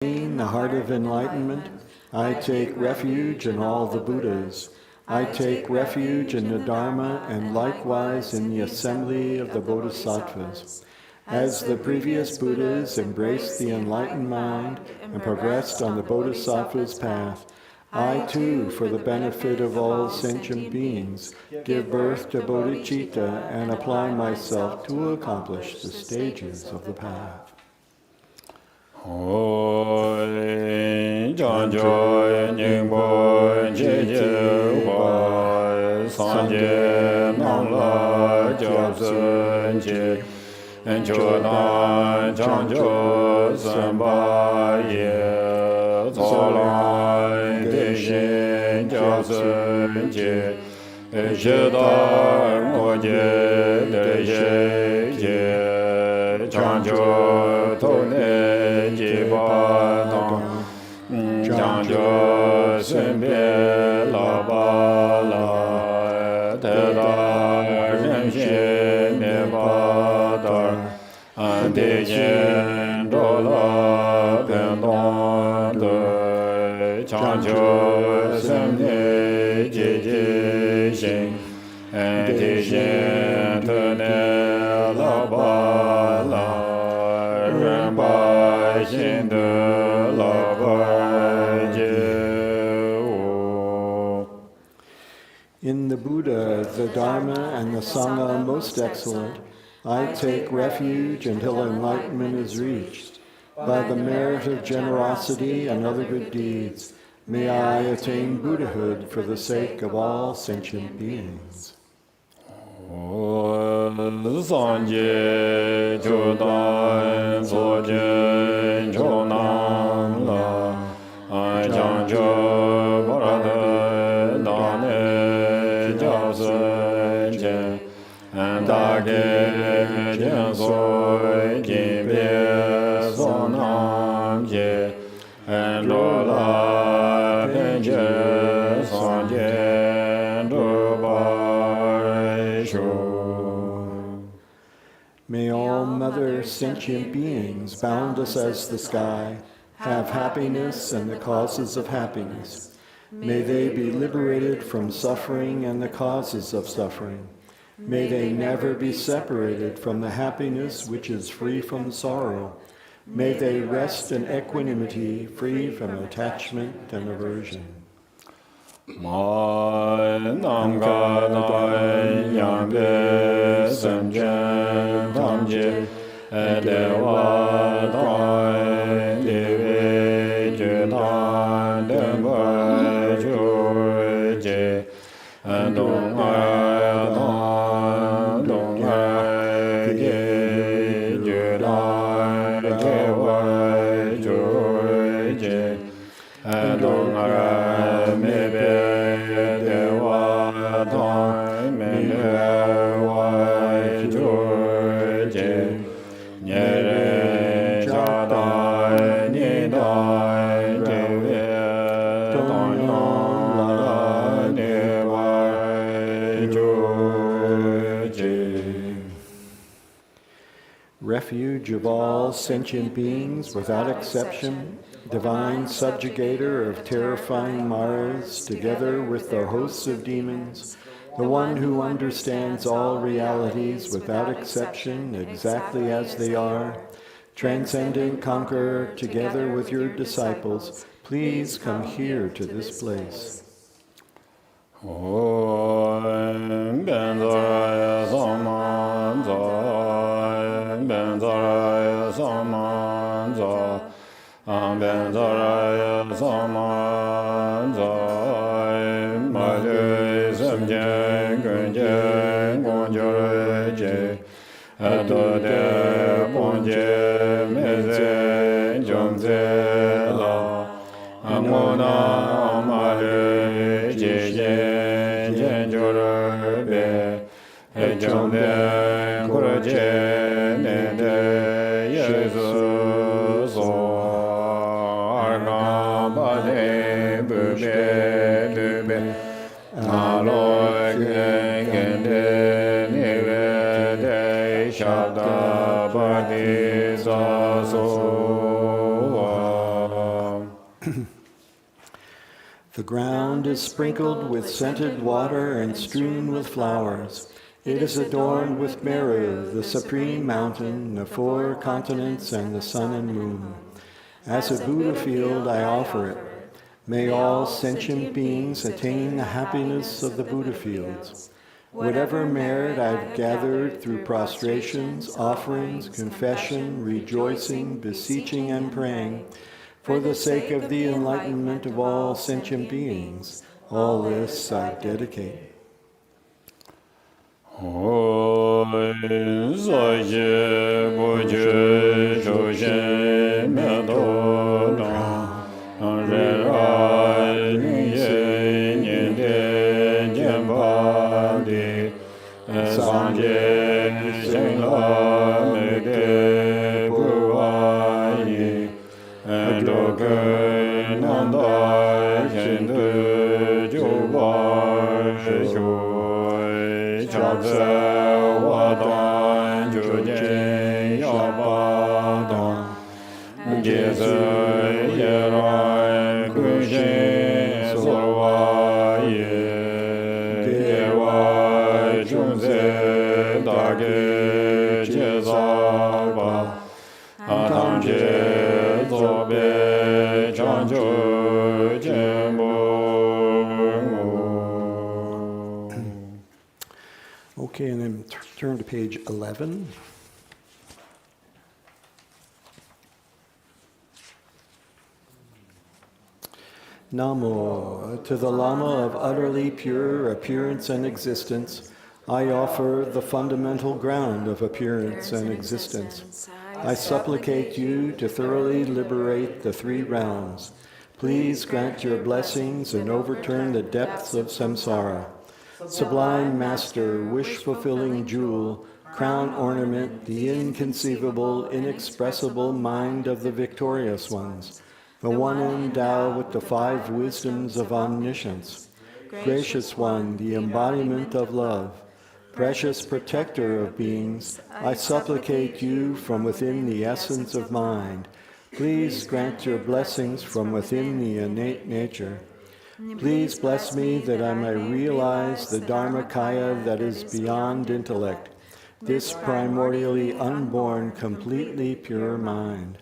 the heart of enlightenment. I take refuge in all the Buddhas. I take refuge in the Dharma and likewise in the assembly of the Bodhisattvas. As the previous Buddhas embraced the enlightened mind and progressed on the Bodhisattva's path, I too, for the benefit of all sentient beings, give birth to bodhicitta and apply myself to accomplish the stages of the path. In the Buddha, the Dharma, and the Sangha most excellent, I take refuge until enlightenment is reached. By the merit of generosity and other good deeds, may I attain Buddhahood for the sake of all sentient beings. May all mother sentient beings, boundless as the sky, have happiness and the causes of happiness. May they be liberated from suffering and the causes of suffering. May they never be separated from the happiness which is free from sorrow. May they rest in equanimity, free from attachment and aversion. Refuge of all sentient beings without exception, divine subjugator of terrifying Maras, together with the hosts of demons, the one who understands all realities without exception exactly as they are, transcendent conqueror, together with your disciples, please come here to this place. The ground is sprinkled with scented water and strewn with flowers. It is adorned with Meru, the supreme mountain, the 4 continents, and the sun and moon. As a Buddha field, I offer it. May all sentient beings attain the happiness of the Buddha fields. Whatever merit I've gathered through prostrations, offerings, confession, rejoicing, beseeching, and praying, for the sake of the enlightenment of all sentient beings, all this I dedicate. Okay, and then turn to page 11. Namo, to the Lama of utterly pure appearance and existence, I offer the fundamental ground of appearance and existence. I supplicate you to thoroughly liberate the 3 realms. Please grant your blessings and overturn the depths of samsara. Sublime Master, wish-fulfilling jewel, crown ornament, the inconceivable, inexpressible mind of the victorious ones, the one endowed with the 5 wisdoms of omniscience. Gracious one, the embodiment of love, precious protector of beings, I supplicate you from within the essence of mind. Please grant your blessings from within the innate nature. Please bless me that I may realize the Dharmakaya that is beyond intellect, this primordially unborn, completely pure mind.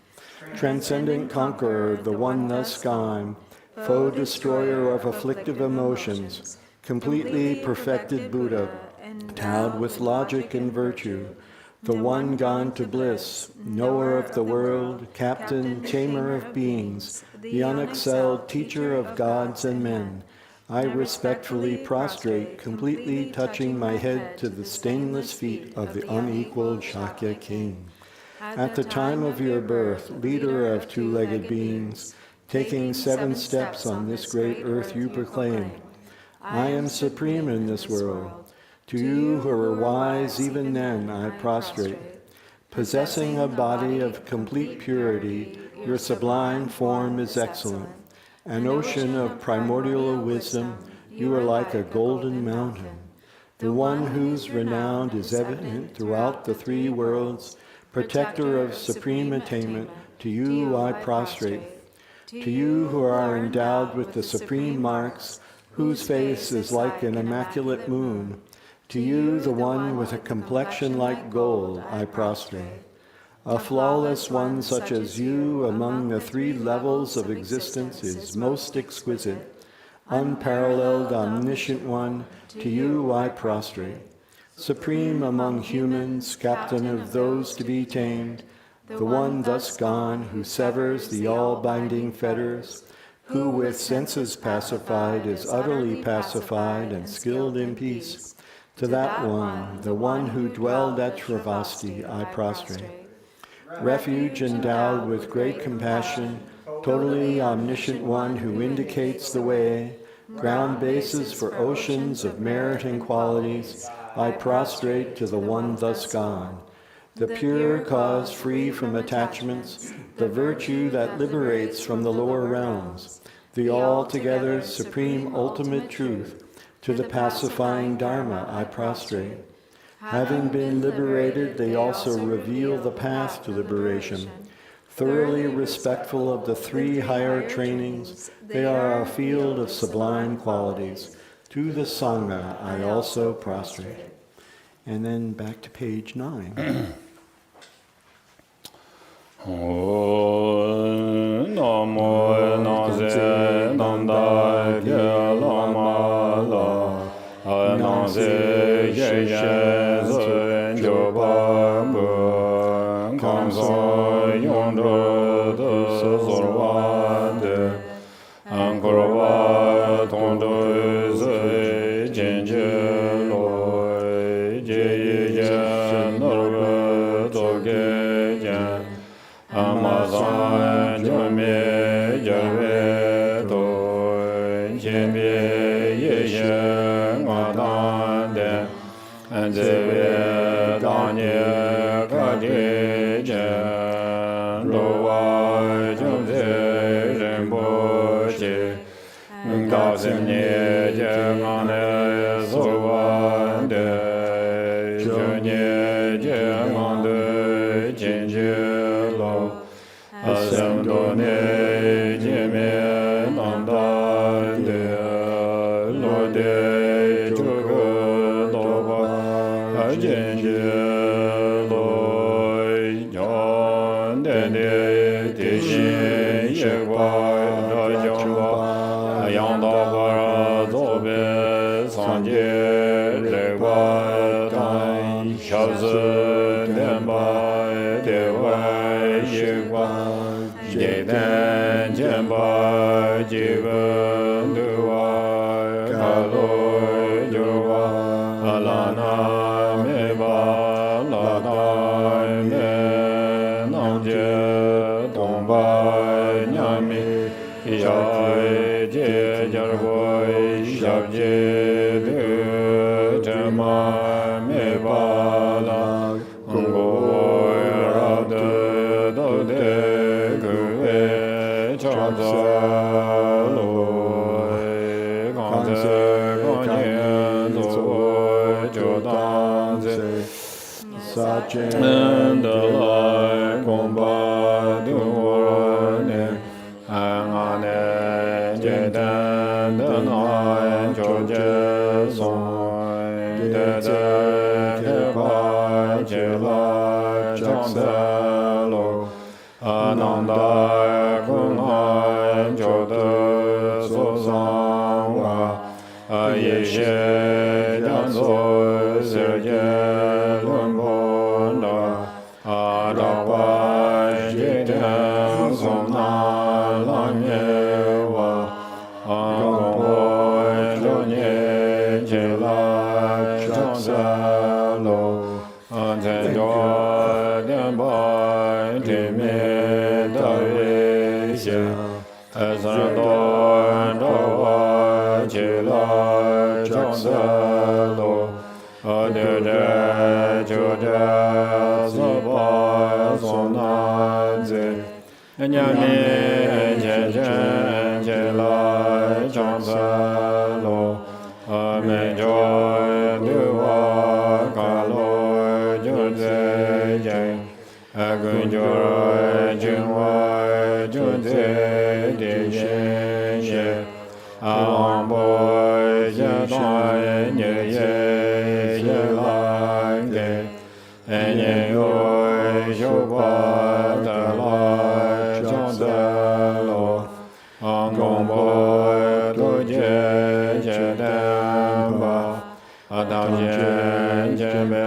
Transcendent conqueror, the one thus gone, foe destroyer of afflictive emotions, completely perfected Buddha, endowed with logic and virtue, the one gone to bliss, knower of the world, captain, tamer of beings, the unexcelled teacher of gods and men, I respectfully prostrate, completely touching my head to the stainless feet of the unequaled Shakya king. At the time of your birth, leader of 2-legged beings, taking 7 steps on this great earth you proclaimed, I am supreme in this world. To you who are wise even then I prostrate. Possessing a body of complete purity, your sublime form is excellent. An ocean of primordial wisdom, you are like a golden mountain. The one whose renown is evident throughout the 3 worlds, protector of supreme attainment, to you I prostrate. To you who are endowed with the supreme marks, whose face is like an immaculate moon, to you, the one with a complexion like gold, I prostrate. A flawless one such as you among the 3 levels of existence is most exquisite. Unparalleled, omniscient one, to you I prostrate. Supreme among humans, captain of those to be tamed, the one thus gone who severs the all-binding fetters, who with senses pacified is utterly pacified and skilled in peace. To that one, the one who dwelled at Sravasti, I prostrate. Refuge endowed with great compassion, totally omniscient one who indicates the way, ground bases for oceans of merit and qualities, I prostrate to the one thus gone. The pure cause free from attachments, the virtue that liberates from the lower realms, the altogether supreme ultimate truth, to the pacifying Dharma I prostrate. Having been liberated, they also reveal the path to liberation. thoroughly respectful of the three higher trainings, they are a field of sublime qualities. To the Sangha I also prostrate. And then back to page 9. Namo Nase Nanda Lama La Nase Ye Zuen Joba Bu Kamsa Yondro De Zorwa De Angkorwa Tondo Ze Jenje Loi Je Ye Norga Toge Jen Amazon Jome Jave Do Jembe Ye Madan De Anzewe Danye Kadi Jen Loa Jomze Remboche Ngazimne Jemane Zowan De Jonye Jemande Jenje Lo Asandone Jeme Nanda De Lo De Chugu Doba Jenje Lo Yon De Tishin Yekwa Rajamba Yanda Bara Zobe Sanje Legwa Tan Shazu Demba Dewa Yekwa Jedan Jemba Jivan Duwa Kalo Jowa Alana Meba Lada Me Namje Tomba Nyami Jai Je Jarboy Shabje De Jama Meba La Ungo Rade Dode Kuwe Chanza Loi Kanze Kanyen Zo Jodanze Sachen De Lai Gomba Duwane Angane Jedan De Nai Joje Son De Ze Kepa Jela Chanza Lo Ananda Kunai Jodo Sozangwa Yeshe Danzo Serge Lumbonda Adawa Jiten Somna Lamyewa Angombo Jonye Jela Chanza Lo Antenjo Denba Dime Darisha Azandon Dawa Jela Chanza Lo Adede Joda Soba Sonadze Nyame Jejen Jela Chanza Lo Amenjo Duwa Kalo Junze Jen Agunjo Junwa Junze Dijen Ye Ambo Jedan Nye Ye Yelange Enye Yo Shoba Dala Chanza Lo Angombo Doje Jedamba Adamjen Jembe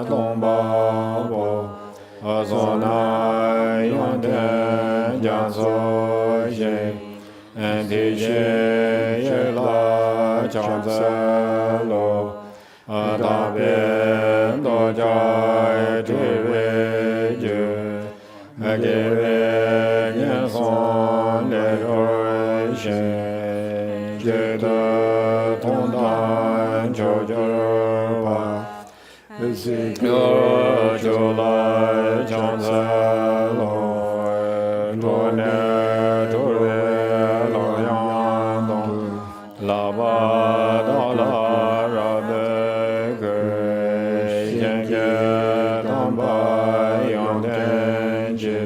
Tomba Bo Azona Yonden Janso Je Dije Yela Chanza Lo Adaben Doja Tiwe Je Ageve Nyeson Le Roche Je De Tondan Jojo Yo Jola Chanza Lo Tone Tore Lo Yang Dong La Ba Da La Ra De Ge Yen Ge Tong Ba Yang Den Je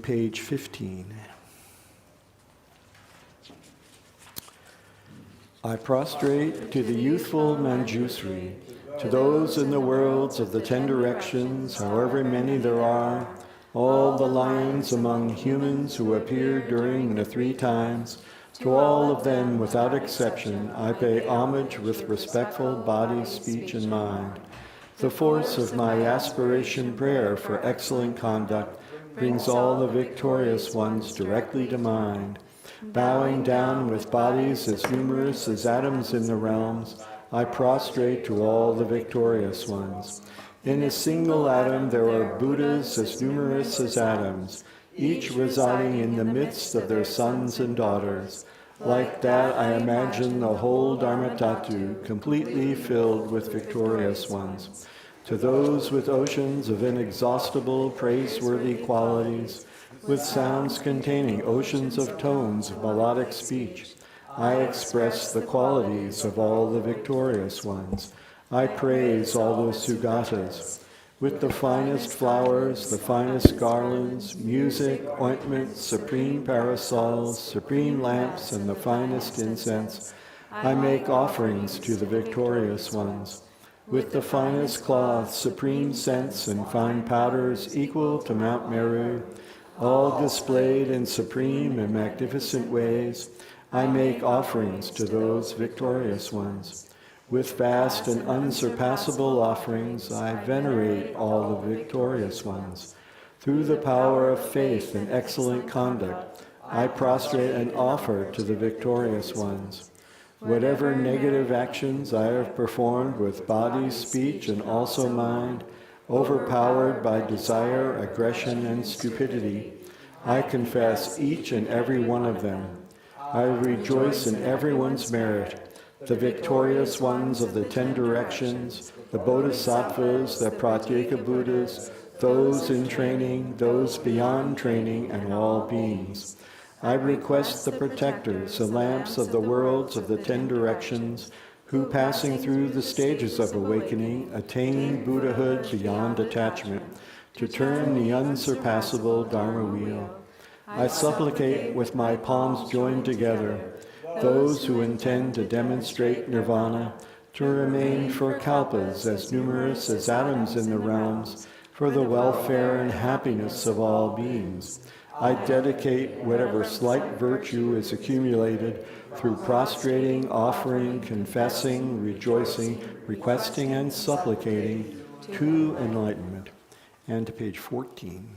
page 15. I prostrate to the youthful Manjusri, to those in the worlds of the 10 directions, however many there are, all the lions among humans who appeared during the 3 times, to all of them without exception, I pay homage with respectful body, speech, and mind. The force of my aspiration prayer for excellent conduct brings all the victorious ones directly to mind. Bowing down with bodies as numerous as atoms in the realms, I prostrate to all the victorious ones. In a single atom there are Buddhas as numerous as atoms, each residing in the midst of their sons and daughters. Like that, I imagine the whole Dharmatatu completely filled with victorious ones. To those with oceans of inexhaustible, praiseworthy qualities, with sounds containing oceans of tones of melodic speech, I express the qualities of all the victorious ones. I praise all the Sugatas. With the finest flowers, the finest garlands, music, ointments, supreme parasols, supreme lamps, and the finest incense, I make offerings to the victorious ones. With the finest cloth, supreme scents, and fine powders equal to Mount Meru, all displayed in supreme and magnificent ways, I make offerings to those victorious ones. With vast and unsurpassable offerings, I venerate all the victorious ones. Through the power of faith and excellent conduct, I prostrate and offer to the victorious ones. Whatever negative actions I have performed with body, speech, and also mind, overpowered by desire, aggression, and stupidity, I confess each and every one of them. I rejoice in everyone's merit, the victorious ones of the 10 directions, the Bodhisattvas, the Pratyeka Buddhas, those in training, those beyond training, and all beings. I request the protectors, the lamps of the worlds of the 10 directions, who passing through the stages of awakening, attain Buddhahood beyond attachment, to turn the unsurpassable Dharma wheel. I supplicate with my palms joined together, those who intend to demonstrate nirvana, to remain for kalpas as numerous as atoms in the realms, for the welfare and happiness of all beings. I dedicate whatever slight virtue is accumulated through prostrating, offering, confessing, rejoicing, requesting, and supplicating to enlightenment. And to page 14.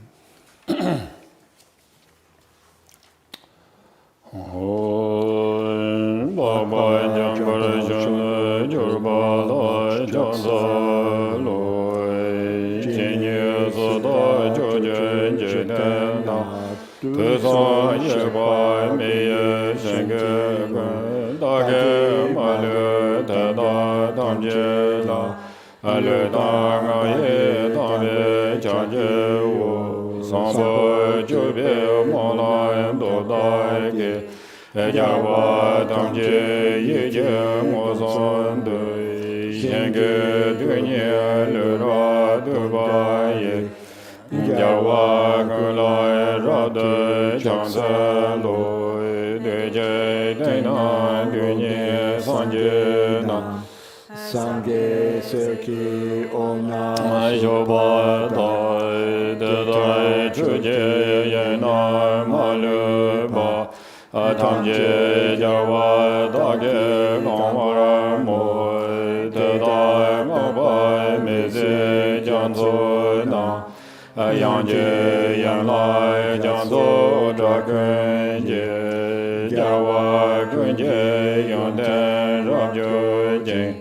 Sangye Seki Om Namah Shivaya Dedai Chuje Yena Maluba Atamje Jawa Dage Kamara Moy Dedai Mabai Meze Janzo Na Yanje Yanlai Janzo Dragunje Jawa Gunje Yonten Rabjo Jing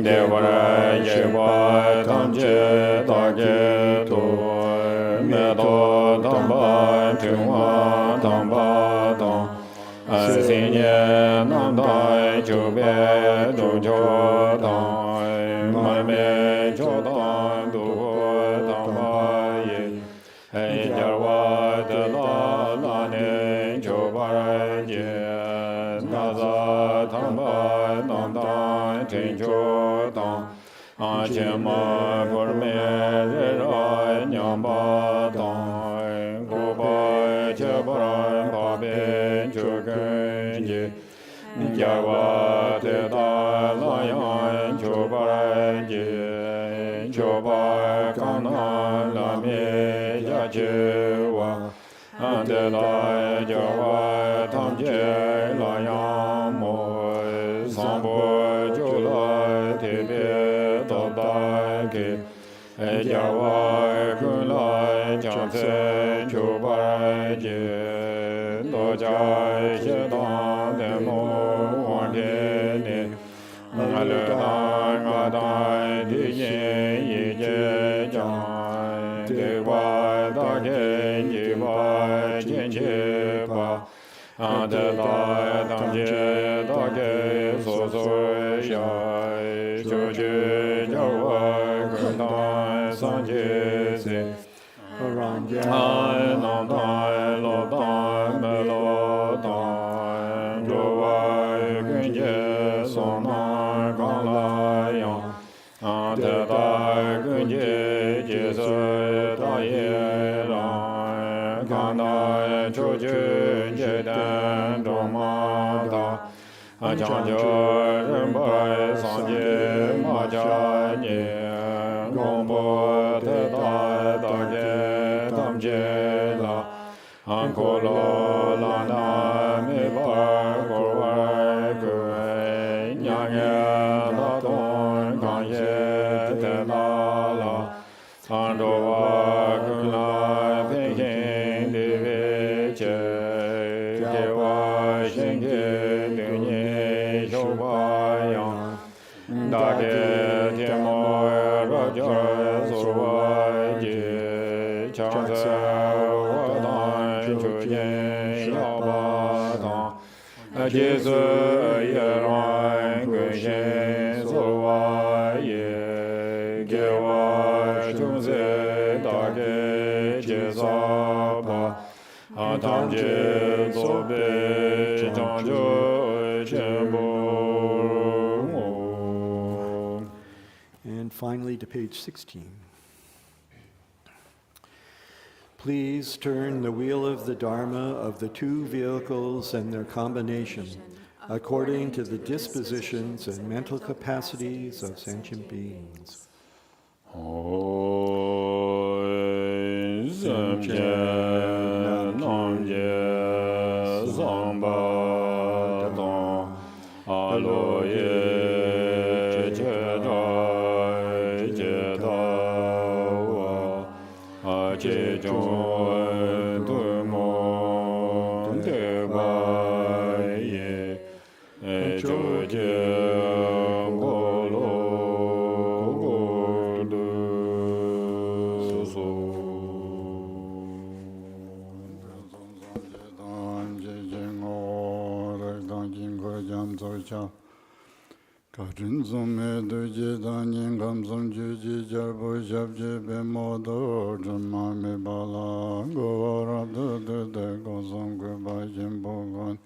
Devara Yewa Tamje Dage To Medo Tamba Tungwa Tamba Tong Sinye Namdai Chube Dojo Tang Mame Chodan Dugo Tamba Ye Hey Jarwa Dela Lane Chobara Je Naza Tamba Nanda Tinjo Tang Achema Gorme Rai Nyamba Tang Goba Jawa te da la yan chobar je chobar kana la me ja je wa ante la Jawa tam je la yan mo sambo jo la te be to da ke Jawa kun la chang se chobar je lo ja je da de mo wan de ne le da ga da di yin yi je jang de wa da ge ji wa jian je pa de da dang je da ge so so ya zhu ju jiao wa gun da san je se Around ai nam da lo da me lo da zhu wa gun je son na ga la yang de da gun je je se da ye la ga da zhu ju je dan zhong ma da chang jiu ren bai san jie ma jia nie gong bo te da da jie tam jie la an ko lo la na mi ba ko wa ge nya ye da dong gan ye te la la an do wa gun la pin yin di vi che ge wa xin ge de ni shou ba yang da ge tian mo ro jiao su wa ji chang se wa dan chu yin yao ba dang ji zi ye ran gun xin su wa ye ge wa chung zi da ge ji za pa tam ji zo bi zhang jiu qian bu. And finally to page 16. Please turn the wheel of the Dharma of the two vehicles and their combination according to the dispositions and mental capacities of sentient beings. Kachin sume duje danyin kamsum juji jarbo shabje be modo jama me bala govara de gosam gwe bajin bogon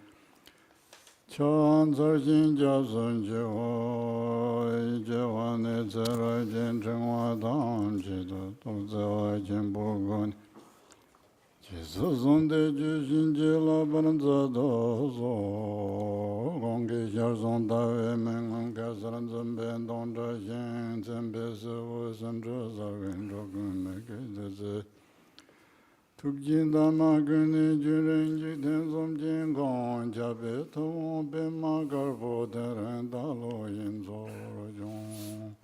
chan zarjin jabsun je hoy je wane zara jen chengwa dam je do tongze wa jen bogon jesu zonde jujin je la banza do zo gongge sharzon dawe mengang kasaran zamben dongda shen zembe se wo sanjo zawen jogun meke deze tukjin dama guni juren jiten zomjin gong jabe tawon be magar bo deren dalo yin zoro jong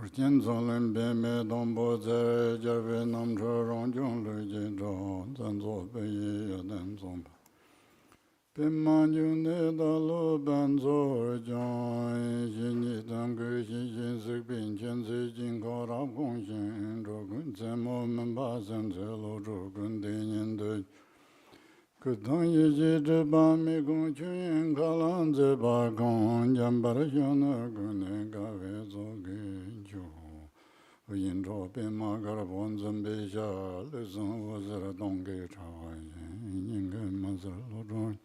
Urjin zolen be me dombo zere jarve nam chorong jong lu jin zhong zan zo be yi yaden zomba Be man ju ne da lo ban zo jong yin yi dang gu xin sik bin chen si jin ko rab gong xin zho gun zhen mo men ba zhen zhe lo zho gun din yin de Kudang yi ji zhe ba mi gong chun yin ka lan zhe ba gong jan bar xiong na gun ne ga we zo gin jo yin zho be ma gar bon zhen be xia le zhen wo zhe dong ge cha yin ge ma zhe lo zhong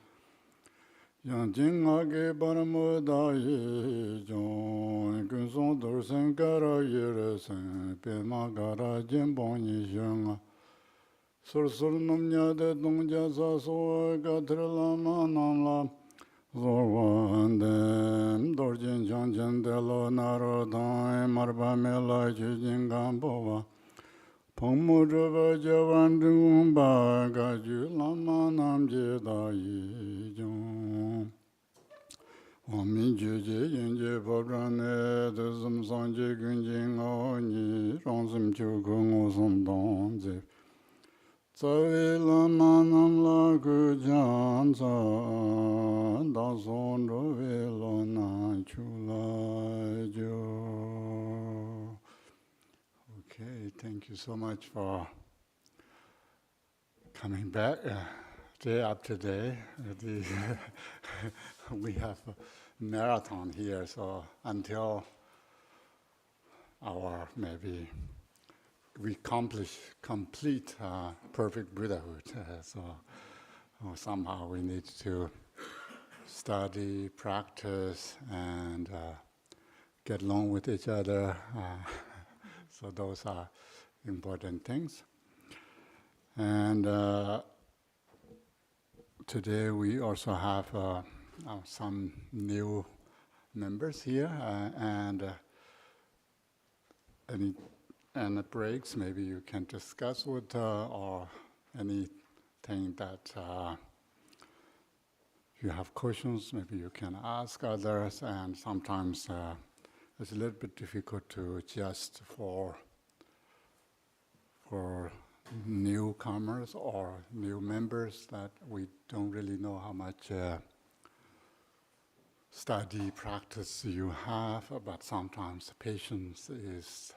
Yang jing a ge bar mo da yi zhong gun song dur sen ga ra yi re sen be ma ga ra jin bong yi xiong a Sur sur num nya de dong ja sa so ga tre la ma nam la Zorwandem dorjin janjan delo naro dai marba mela jujin gamboa. Pongmo draba javan dungba gaju lama namje da yi jong. Omin juje yenje babrane de zum sanje gunjin oni ronzim chugu ngosum donze. Tsawe lama nam la gu jan zan da zon ro ve lo na chula jo. Okay, thank you so much for coming back day after day. We have a marathon here, so until maybe we complete perfect Buddhahood. So somehow we need to study, practice, and get along with each other. So those are important things. And today we also have some new members here, and any breaks maybe you can discuss with or anything that you have questions, maybe you can ask others, and sometimes it's a little bit difficult to adjust for newcomers or new members that we don't really know how much study practice you have, but sometimes patience is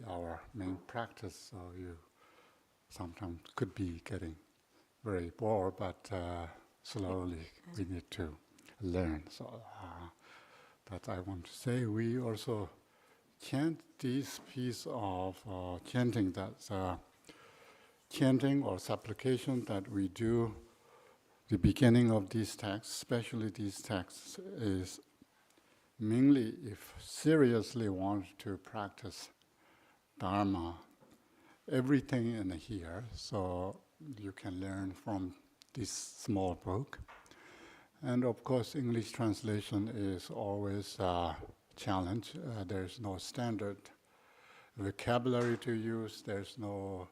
our main practice, so you sometimes could be getting very bored, but slowly we need to learn. So that I want to say. We also chant this piece of chanting, that's chanting or supplication that we do. The beginning of these texts, especially these texts, is mainly if seriously want to practice Dharma, everything in here, so you can learn from this small book. And of course, English translation is always a challenge. There's no standard vocabulary to use. There's no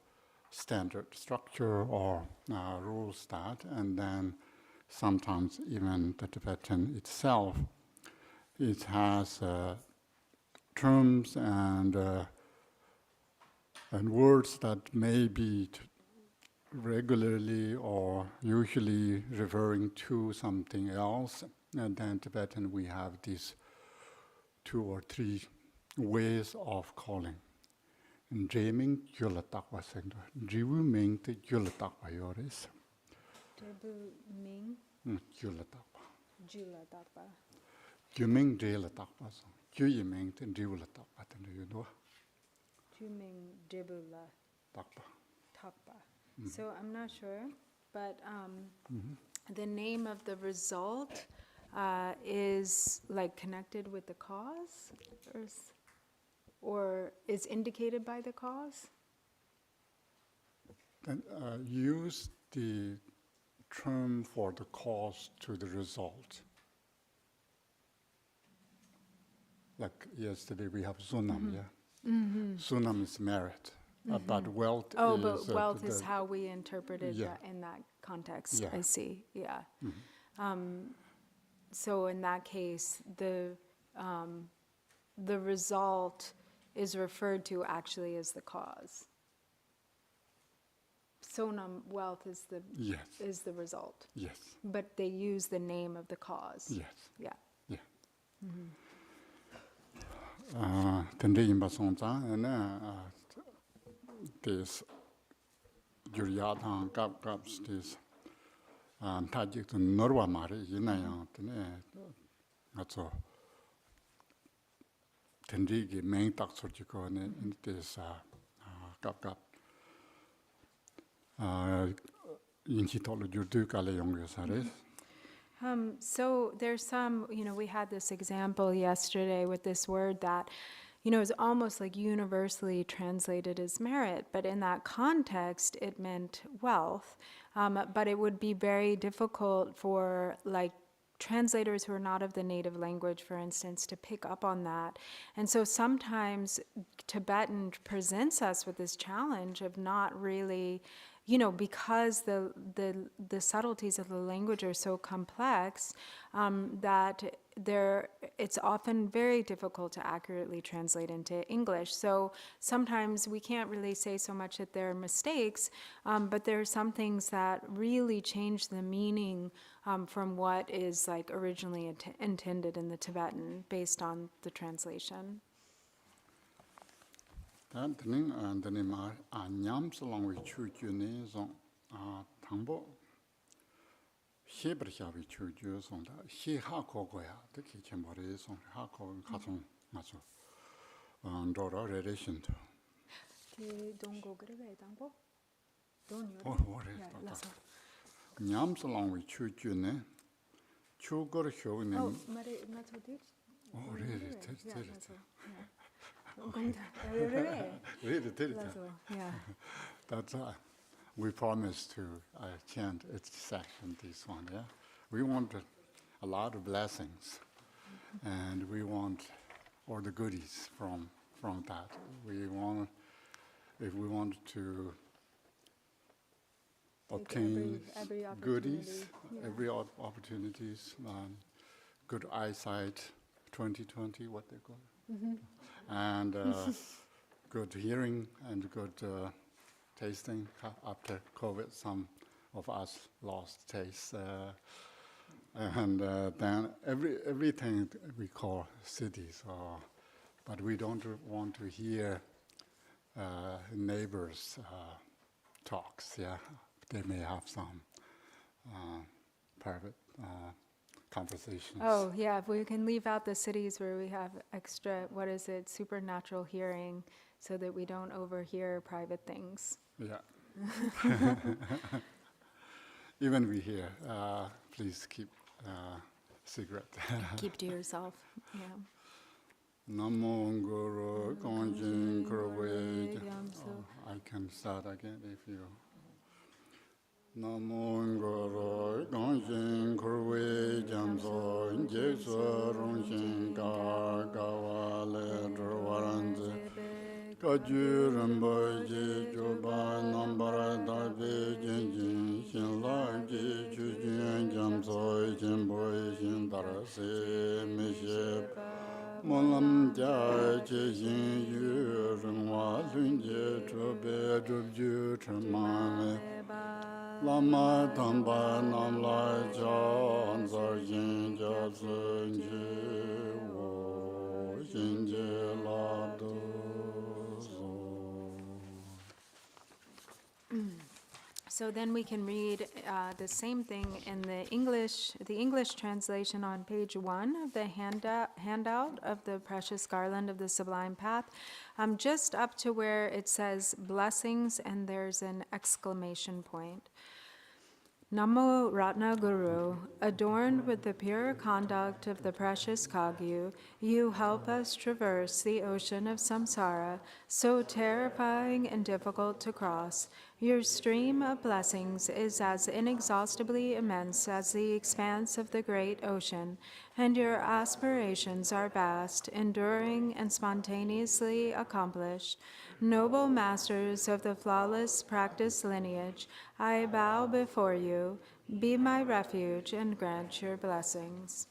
standard structure or rules that. And then sometimes even the Tibetan itself, it has terms and words that may be regularly or usually referring to something else. And then Tibetan, we have these 2 or 3 ways of calling. Dreaming gyula takwa sengdo. Jiwu ming te gyula takwa yoris. Debu Ming Gyula takwa. Jula Dapa. Gyuming jela takwa song. Gyuyi ming te jiwula takwa tendo yudo. Juming Debula Takwa. Takpa. So I'm not sure, but the name of the result is like connected with the cause, or is indicated by the cause? Then use the term for the cause to the result. Like yesterday we have Sunam, yeah? Sunam is merit, but wealth is... but wealth is how we interpreted yeah. that in that context. Yeah. I see, yeah. So in that case, the result is referred to actually as the cause. Sonam, wealth is the Yes. is the result. Yes. But they use the name of the cause. Yes. Yeah. Yeah. Tende imba songza, this Yuryadhan Gaps, this Tajik to Norwa Mari, Yinayang, that's all. Tendigi main taxurgico in this Gap. Inchitolo Jurdukale Yongyasaris. So there's some, we had this example yesterday with this word that, is almost like universally translated as merit, but in that context, it meant wealth. But it would be very difficult for, like, translators who are not of the native language, for instance, to pick up on that. And so sometimes Tibetan presents us with this challenge of not really, because the subtleties of the language are so complex, that it's often very difficult to accurately translate into English. So sometimes we can't really say so much that they're mistakes, but there are some things that really change the meaning from what is like originally intended in the Tibetan based on the translation. Dani ma anyam salang we chu ju ne song tangbo Heber sha we chu ju song da he ha ko go ya de ki chen bo re song ha ko ka song ma so ro ro re re shin to nyam salang we chu ju ne chu go ro hyo ne Yeah. That's we promised to chant its section, this one, yeah? We want a lot of blessings, and we want all the goodies from that. If we want to obtain every goodies, opportunity, yeah. every opportunities, good eyesight, 2020, what they call it, and good hearing and good tasting. After COVID, some of us lost taste, and then everything we call cities, but we don't want to hear neighbors' talks. Yeah, they may have some private conversations. Oh, yeah, if we can leave out the cities where we have extra, supernatural hearing, so that we don't overhear private things. Yeah. Even we hear, please keep secret. Keep to yourself, yeah. Namo Guru Gonjin Kurwe. I can start again if you. Namo Guru Gonjin Kurwe Jamso Jesu Ronshin Ka Kawale Drwaranze Kaju Ramboji Juba Nambara Darbe Jinjin Shin Laji Chujin Jamso Jimboy Shin Darase Mishep Molam Jai Jin Yu Rungwa Lunje Chobe Drubju Tremane Lama Tamba Namla Jan Zarjin Jatsun Je Wo Jinje Lado. So then we can read the same thing in the English translation on page 1 of the handout of the Precious Garland of the Sublime Path, just up to where it says blessings and there's an exclamation point. Namo Ratna Guru, adorned with the pure conduct of the precious Kagyu, you help us traverse the ocean of samsara, so terrifying and difficult to cross. Your stream of blessings is as inexhaustibly immense as the expanse of the great ocean, and your aspirations are vast, enduring, and spontaneously accomplished. Noble masters of the flawless practice lineage, I bow before you. Be my refuge and grant your blessings.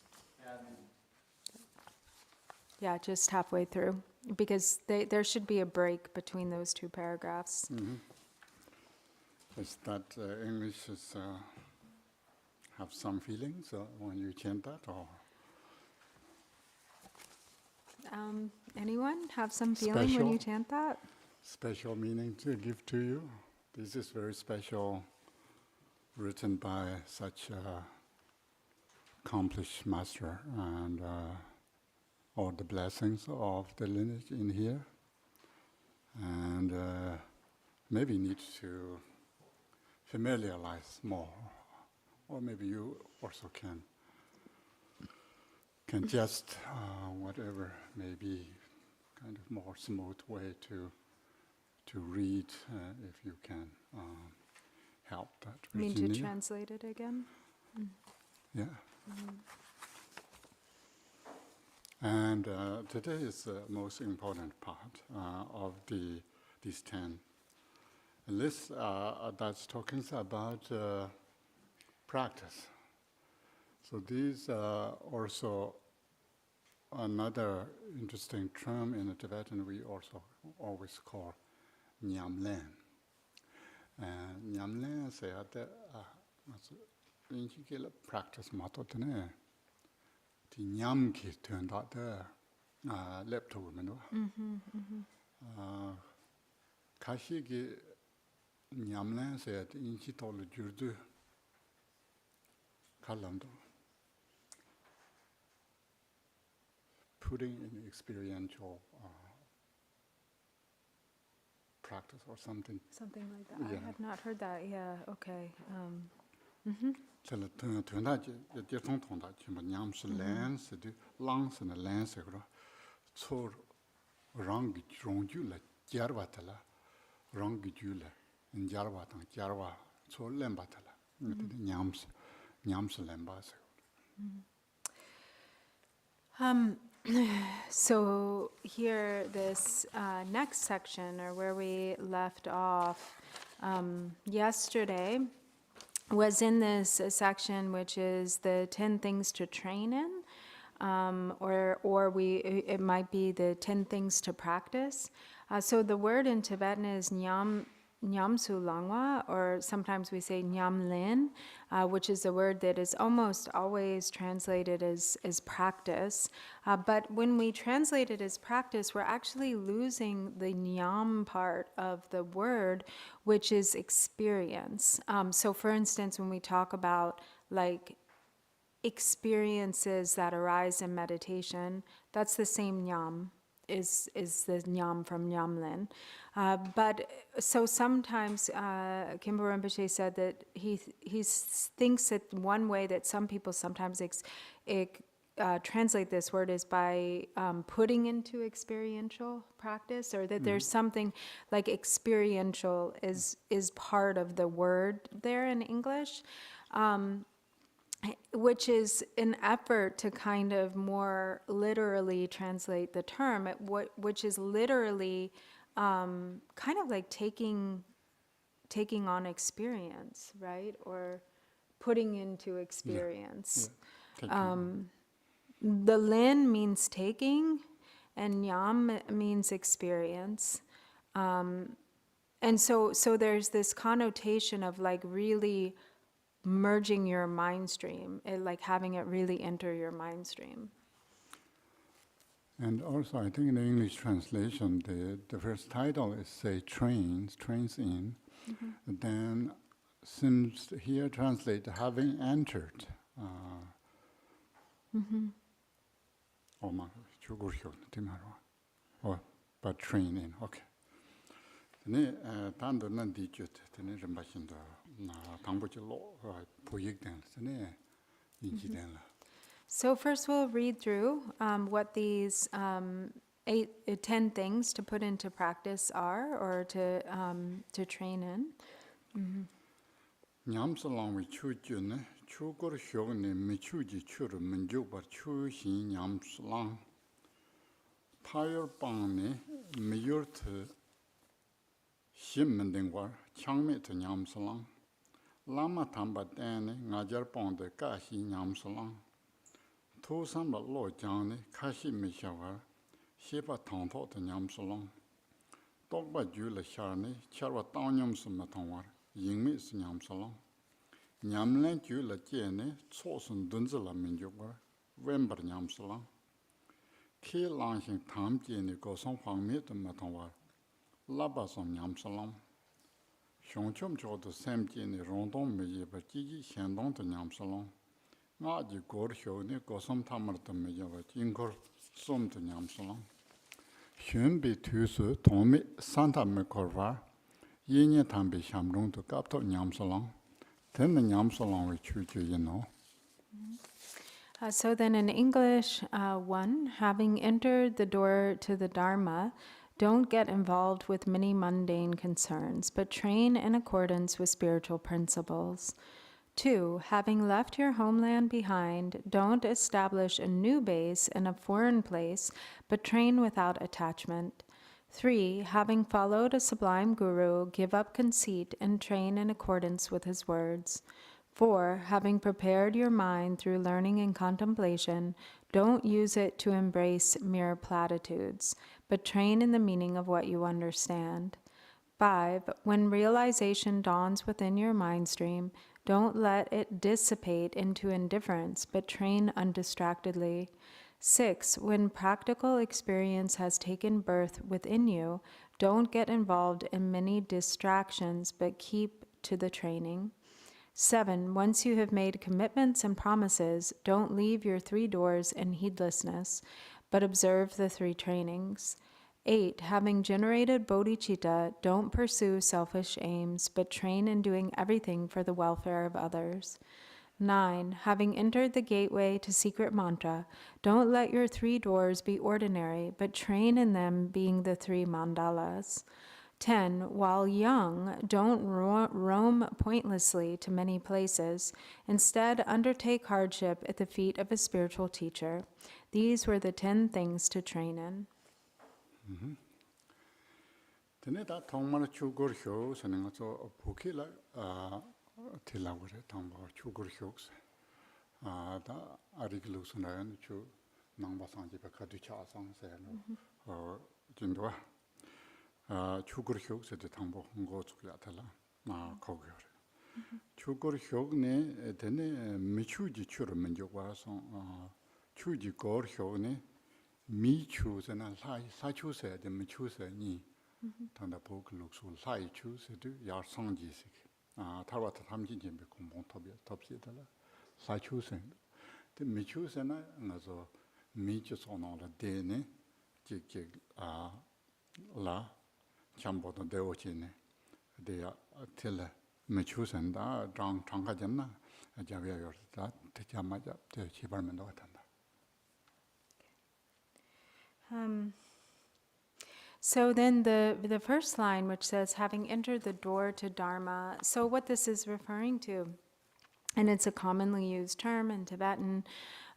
Yeah, just halfway through, because there should be a break between those two paragraphs. Mm-hmm. Is that English is have some feelings when you chant that, or Anyone have some feeling when you chant that? Special meaning to give to you? This is very special, written by such a accomplished master, and all the blessings of the lineage in here, and maybe need to familiarize more, or maybe you also can just whatever may be kind of more smooth way to read, if you can help that. You mean to translate it again? Yeah. And today is the most important part of these 10. And this that's talking about practice. So these are also another interesting term in the Tibetan we also always call nyamlen. Nyamlen say that in practice matotene the nyam ki turned out there lepto women. Kashi ki nyamlen said in Chitol Jurdu Kalamdo. Putting in experiential practice or something. Something like that. Yeah. I have not heard that. Yeah, okay. Tell that you don't that you nyams lands, the lungs and the lands, so wrong jula, jarvatala, wrong jula, and jarvatan, jarva, so lembatala, nyams lembas. So here, this next section, or where we left off yesterday, was in this section, which is the 10 things to train in, it might be the 10 things to practice. So the word in Tibetan is Nyamsu Langwa, or sometimes we say Nyamlin, which is a word that is almost always translated as practice. But when we translate it as practice, we're actually losing the Nyam part of the word, which is experience. So for instance, when we talk about like experiences that arise in meditation, that's the same Nyam. Is the Nyam from Nyamlin. But so sometimes Kimbo Rinpoche said that he thinks that one way that some people sometimes translate this word is by putting into experiential practice, or that there's something like experiential is part of the word there in English. Which is an effort to kind of more literally translate the term, which is literally kind of like taking on experience, right? Or putting into experience. Yeah. The lin means taking, and nyam means experience. And so there's this connotation of like really merging your mind stream, like having it really enter your mind stream. And also, I think in the English translation, the first title is say trains in. Then seems here translate having entered. But train in, okay. So first we'll read through what these 10 things to put into practice are, or to train in. Shimmendingwar, Changme to Nyamsalang, Lama Tamba Dani, Najar Ponde, Kashi Nyamsalang, Tosamba Lo Jani, Kashi Mishawar, Shepa Tonto to Nyamsalang, Dogba Jula Sharni, Charwa Tanyam Sumatawar, Yingmis Nyamsalang, Nyamlen Jula Jene, Sosan Dunzala Minjawar, Wember Nyamsalang, Ki Lansing Tam Jene Gosong Hangmit Matawar. Labasam Nyamsalam. Shongchum Chodo Samjini Rondon Mejeba Gigi Shandon to Nyamsalam. Naji Gor Shoni Gosam Tamar to Mejaba Jinkor Sum to Nyamsalam. Shunbi Tusu Tomi Santa Mekorva Yin Tambi Shamrung to Kapto Nyamsalam. Then the Nyamsalam we choose you know. So then in English, 1, having entered the door to the Dharma, don't get involved with many mundane concerns, but train in accordance with spiritual principles. 2. Having left your homeland behind, don't establish a new base in a foreign place, but train without attachment. 3. Having followed a sublime guru, give up conceit and train in accordance with his words. 4. Having prepared your mind through learning and contemplation, don't use it to embrace mere platitudes, but train in the meaning of what you understand. 5. When realization dawns within your mind stream, don't let it dissipate into indifference, but train undistractedly. 6. When practical experience has taken birth within you, don't get involved in many distractions, but keep to the training. 7. Once you have made commitments and promises, don't leave your 3 doors in heedlessness, but observe the 3 trainings. 8. Having generated bodhicitta, don't pursue selfish aims, but train in doing everything for the welfare of others. 9. Having entered the gateway to secret mantra, don't let your 3 doors be ordinary, but train in them being the 3 mandalas. 10. While young, don't roam pointlessly to many places. Instead, undertake hardship at the feet of a spiritual teacher. These were the 10 things to train in. Tene da tongmar chugur hyo sene nga zo bukila tila wore tongmar chugur hyo se. Da ariglu sunayan chu nangba sangji ba kadu cha sang se no jindwa. chugur hyo se de tongbo ngo chukya tala ma kogyo re. chugur hyo ne tene michuji chur menjo wa song chuji gor hyo ne mi chu se na sa chu se de mi chu se ni tanda bok luk su lai chu se du yar sang ji se tarwa ta tham jin be kum bon top se da la sa chu se de mi chu se na nga zo mi chu so no la de ne ji la chambo do de o chi ne de ya tel mi chu se da drang chang ga jan na ja ya yor da te ja ma ja de chi bar men do ta. So then the first line, which says, having entered the door to Dharma, so what this is referring to, and it's a commonly used term in Tibetan,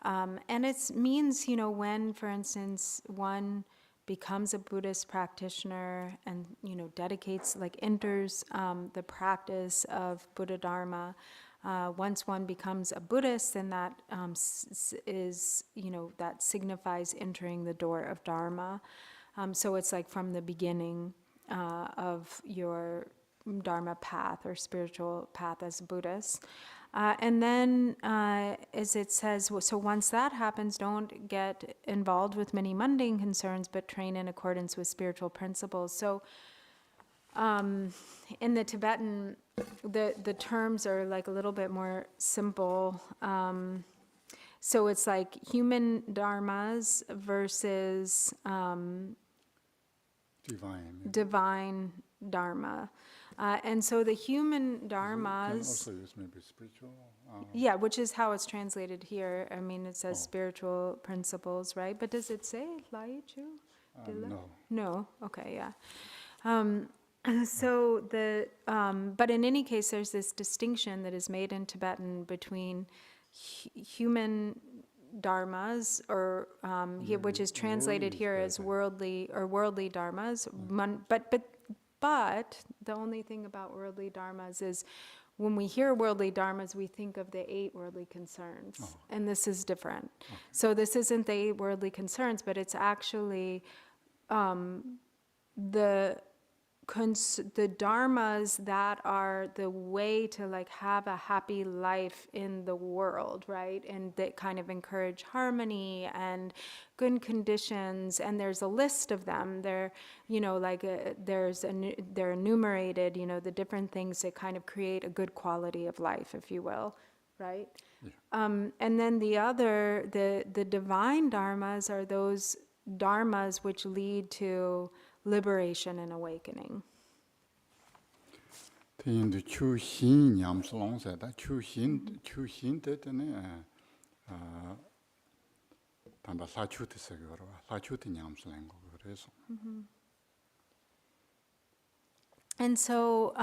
and it means, when, for instance, one becomes a Buddhist practitioner and, dedicates, enters the practice of Buddha Dharma. Once one becomes a Buddhist, then that is, that signifies entering the door of Dharma. So it's like from the beginning of your Dharma path or spiritual path as a Buddhist. And then, as it says, so once that happens, don't get involved with many mundane concerns, but train in accordance with spiritual principles. So in the Tibetan, the terms are like a little bit more simple. So it's like human dharmas versus divine dharma. And so the human dharmas... Can also use maybe spiritual? Yeah, which is how it's translated here. I mean, it says spiritual principles, right? But does it say Lai Chu? No. No? Okay, yeah. So but in any case, there's this distinction that is made in Tibetan between human dharmas, or which is translated here as worldly dharmas. But the only thing about worldly dharmas is when we hear worldly dharmas, we think of the 8 worldly concerns, and this is different. So this isn't the 8 worldly concerns, but it's actually the dharmas that are the way to have a happy life in the world, right? And that kind of encourage harmony and good conditions. And there's a list of them. They're, they're enumerated, the different things that kind of create a good quality of life, if you will, right? Yeah. And then the divine dharmas are those dharmas which lead to liberation and awakening. The Chu Xin Yams long said that Chu Xin did Tanda Sachu to Segura, Sachu to Yams language. And so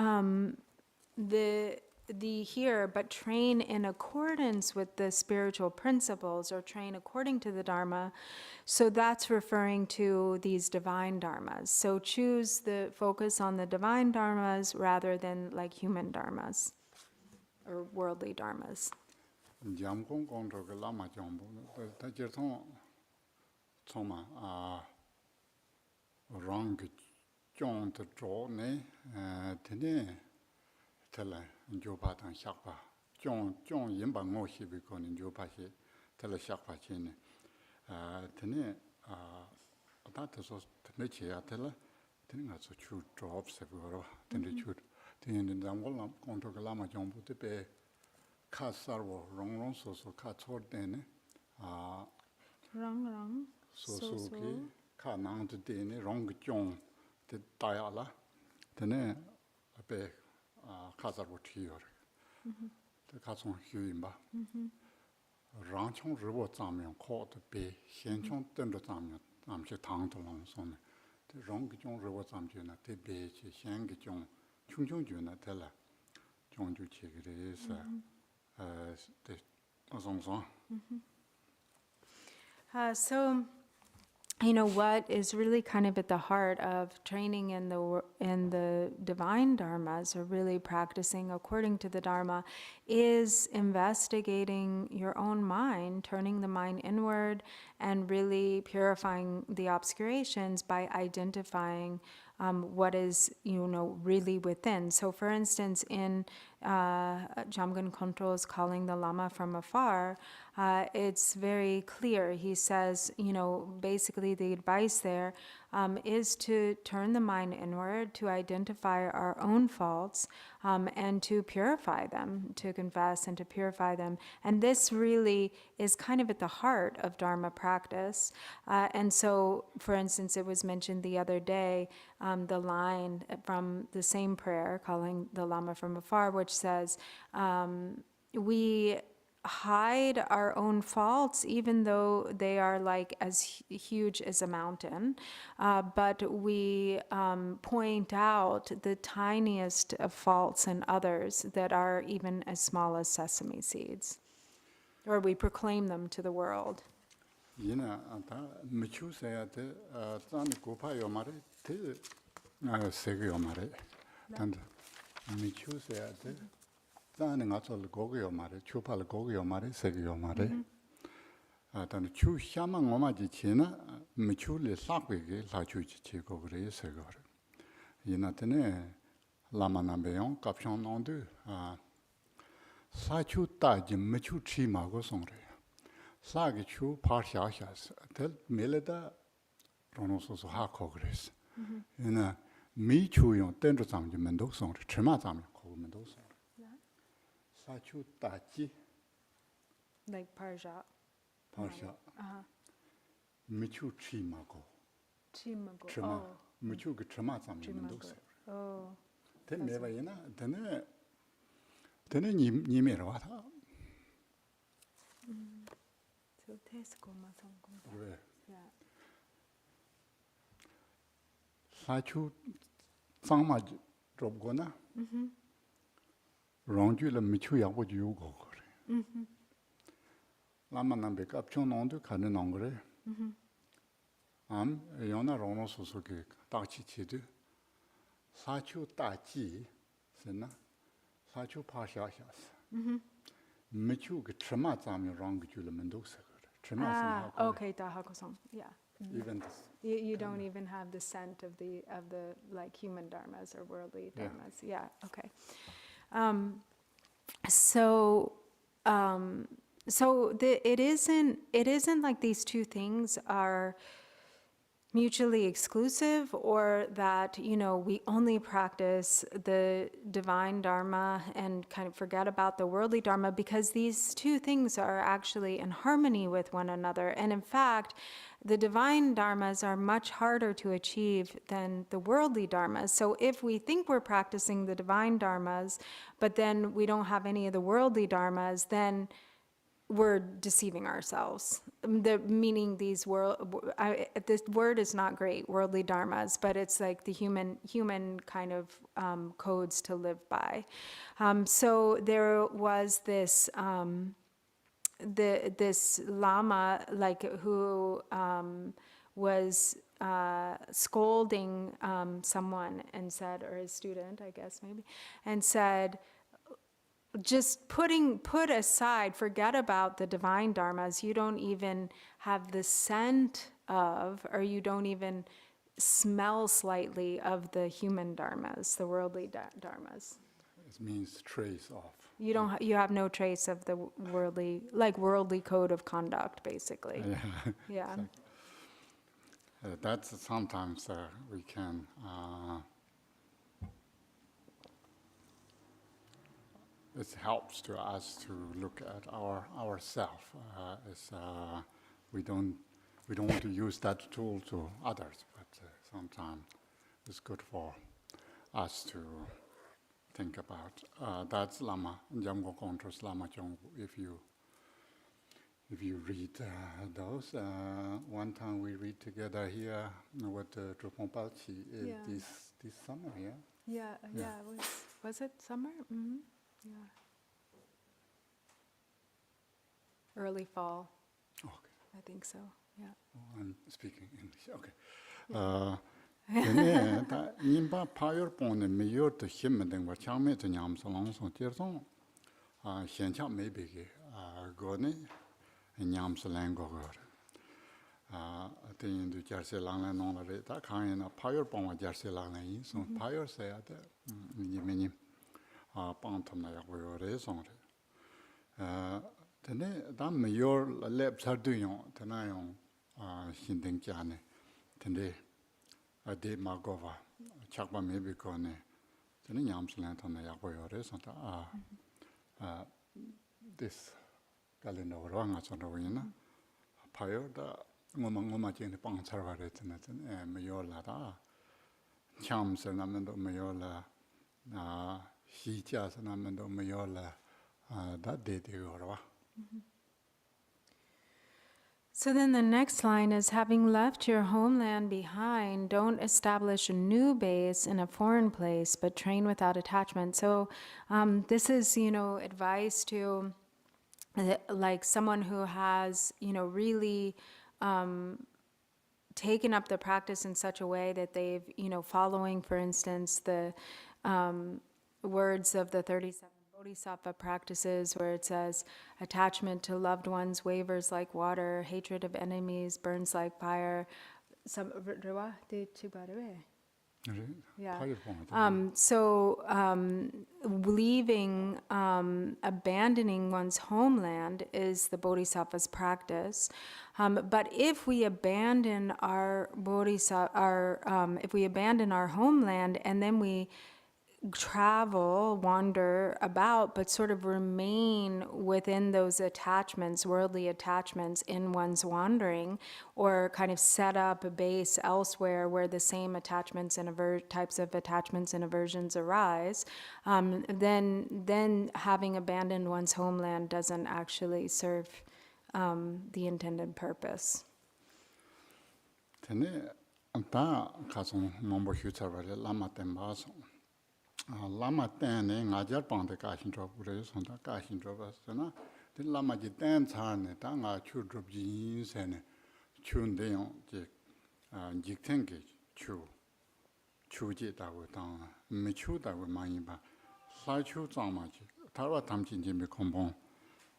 the here, but train in accordance with the spiritual principles or train according to the Dharma. So that's referring to these divine dharmas. So choose the focus on the divine dharmas rather than like human dharmas or worldly dharmas. jamgong gong zhe ge lama jiangbu ta jie tong ma rang ge zhong de zhou ne tene tele jiu pa tang xiak pa zhong yin ba ngo xi bi ko ni jiu pa xi tele xiak pa qi ne tene ta de so tene qi ya tele tene nga zu chu zhou se bu ro tene chu tene ni dang gong zhe ge lama jiangbu de be ka sarwo rong rong so so ka chor de ne Rang so so ki ka nang de ne rong ge zhong de da ya la tene be ka sarwo ti yo de ka chong hu yin ba rang chong ri wo zang mian ko de be xian chong den de zang mian nam che tang de long so ne de rong ge zhong ri wo zang ju na de be chi xian ge zhong chung chung ju na de la zhong ju chi ge de sa So, what is really kind of at the heart of training in the divine dharmas, or really practicing according to the Dharma, is investigating your own mind, turning the mind inward, and really purifying the obscurations by identifying what is, really within. So, for instance, in Jamgon Kongtrul's Calling the Lama from Afar, it's very clear. He says, basically the advice there is to turn the mind inward, to identify our own faults, and to purify them, to confess and to purify them. And this really is kind of at the heart of Dharma practice. And so, for instance, it was mentioned the other day, the line from the same prayer, Calling the Lama from Afar, which says, we hide our own faults, even though they are like as huge as a mountain, but we point out the tiniest of faults in others that are even as small as sesame seeds, or we proclaim them to the world. zāni ngā tsō lī gōgī yō mārī, chū pā lī gōgī yō mārī, sēgī yō mārī. Tāni chū xiāma ngō mā jī chī na, mī chū lī sāk wī kī lā chū jī chī gōgī rī sēgī wā rī. Yīnā tāni lāma nāmbē yōng kāpshōng nōng dū, sā chū tā jī mī chū chī mā gō sōng rī. Sā kī chū pā xiā xiā sī, tēl mī lī tā rō nō sō sō hā gōgī rī sī. Yīnā mī chū yōng tēn rō tsāng jī mī ndōg sōng rī, chī mā tsāng yōng gōgī mī ndōg sōng rī. Sachu tachi. Like Parja. Parja. Michu chimago. Chimago. Chima. Michu ge chima zam ni mendo se. Oh. Ten me ba yina, tene ni me ra ta. So tesko ma song kong. Yeah. Sachu zang ma job go na. rongju le michu yagbo ju go gore. Lama nambe kapchon nondu kane nongore. Am yona rono soso ke takchi chidu. Sachu tachi sena sachu pasha shas. Michu ke trema zami rongju le mendok se gore. Trema sen okay, tahako-song. Yeah. Even this. You don't even have the scent of the like human dharmas or worldly dharmas. Yeah, okay. It isn't like these two things are mutually exclusive, or that, we only practice the divine dharma and kind of forget about the worldly dharma, because these two things are actually in harmony with one another. And in fact, the divine dharmas are much harder to achieve than the worldly dharmas. So if we think we're practicing the divine dharmas, but then we don't have any of the worldly dharmas, then we're deceiving ourselves. Meaning these this word is not great, worldly dharmas, but it's like the human kind of codes to live by. So there was this this lama who was scolding someone and said, or his student, I guess maybe, and said, just put aside, forget about the divine dharmas. You don't even have the scent of, or you don't even smell slightly of the human dharmas, the worldly dharmas. It means trace of. You have no trace of the worldly code of conduct, basically. Yeah. Exactly. That's sometimes we can. It helps to us to look at ourselves. We don't want to use that tool to others, but sometimes it's good for us to think about. That's Lama Jamgo Contras Lama Jongbu. If you read those, one time we read together here with Drupal Palchi this summer, yeah. Yeah. Was it summer? Mm-hmm. Yeah. Early fall. Okay. I think so. Yeah. Oh, I'm speaking English. Okay. Tene ta nimba payor pone meyor to him den wa chame to nyam salong so tier song. Xian cha me be ge go ne nyam salang go go. Tin du jar se lang la non la re ta kan na payor pon wa jar se lang la yin so payor se ya de ni me ni pang tham na ya go yo re song re. Tene da meyor leb sar du yon tena yon xin den kya ne tene de magova chakba maybe kone tene nyamslan tone yakbo yore santa this kalenda ranga chona wina payo da ngoma jene pang charwa re tene meyola da chamse namendo meyola hija namendo meyola da de yorwa. So then the next line is, having left your homeland behind, don't establish a new base in a foreign place, but train without attachment. So this is, advice to like someone who has, really taken up the practice in such a way that they've, following, for instance, the words of the 37 Bodhisattva practices, where it says, attachment to loved ones wavers like water, hatred of enemies burns like fire. Yeah. So leaving, abandoning one's homeland is the Bodhisattva's practice. But if we abandon our if we abandon our homeland and then we travel, wander about, but sort of remain within those attachments, worldly attachments in one's wandering, or kind of set up a base elsewhere where the same attachments and types of attachments and aversions arise, then having abandoned one's homeland doesn't actually serve the intended purpose. Lama tene ngajar pangde kashin drop re sonda kashin drop asana the lama ji ten chane ta nga chu drop ji sene chun de yon je jik tenge chu ji da wo ta me chu da wo ma yin ba sa chu zang ma ji ta wa tam jin jin me kong bong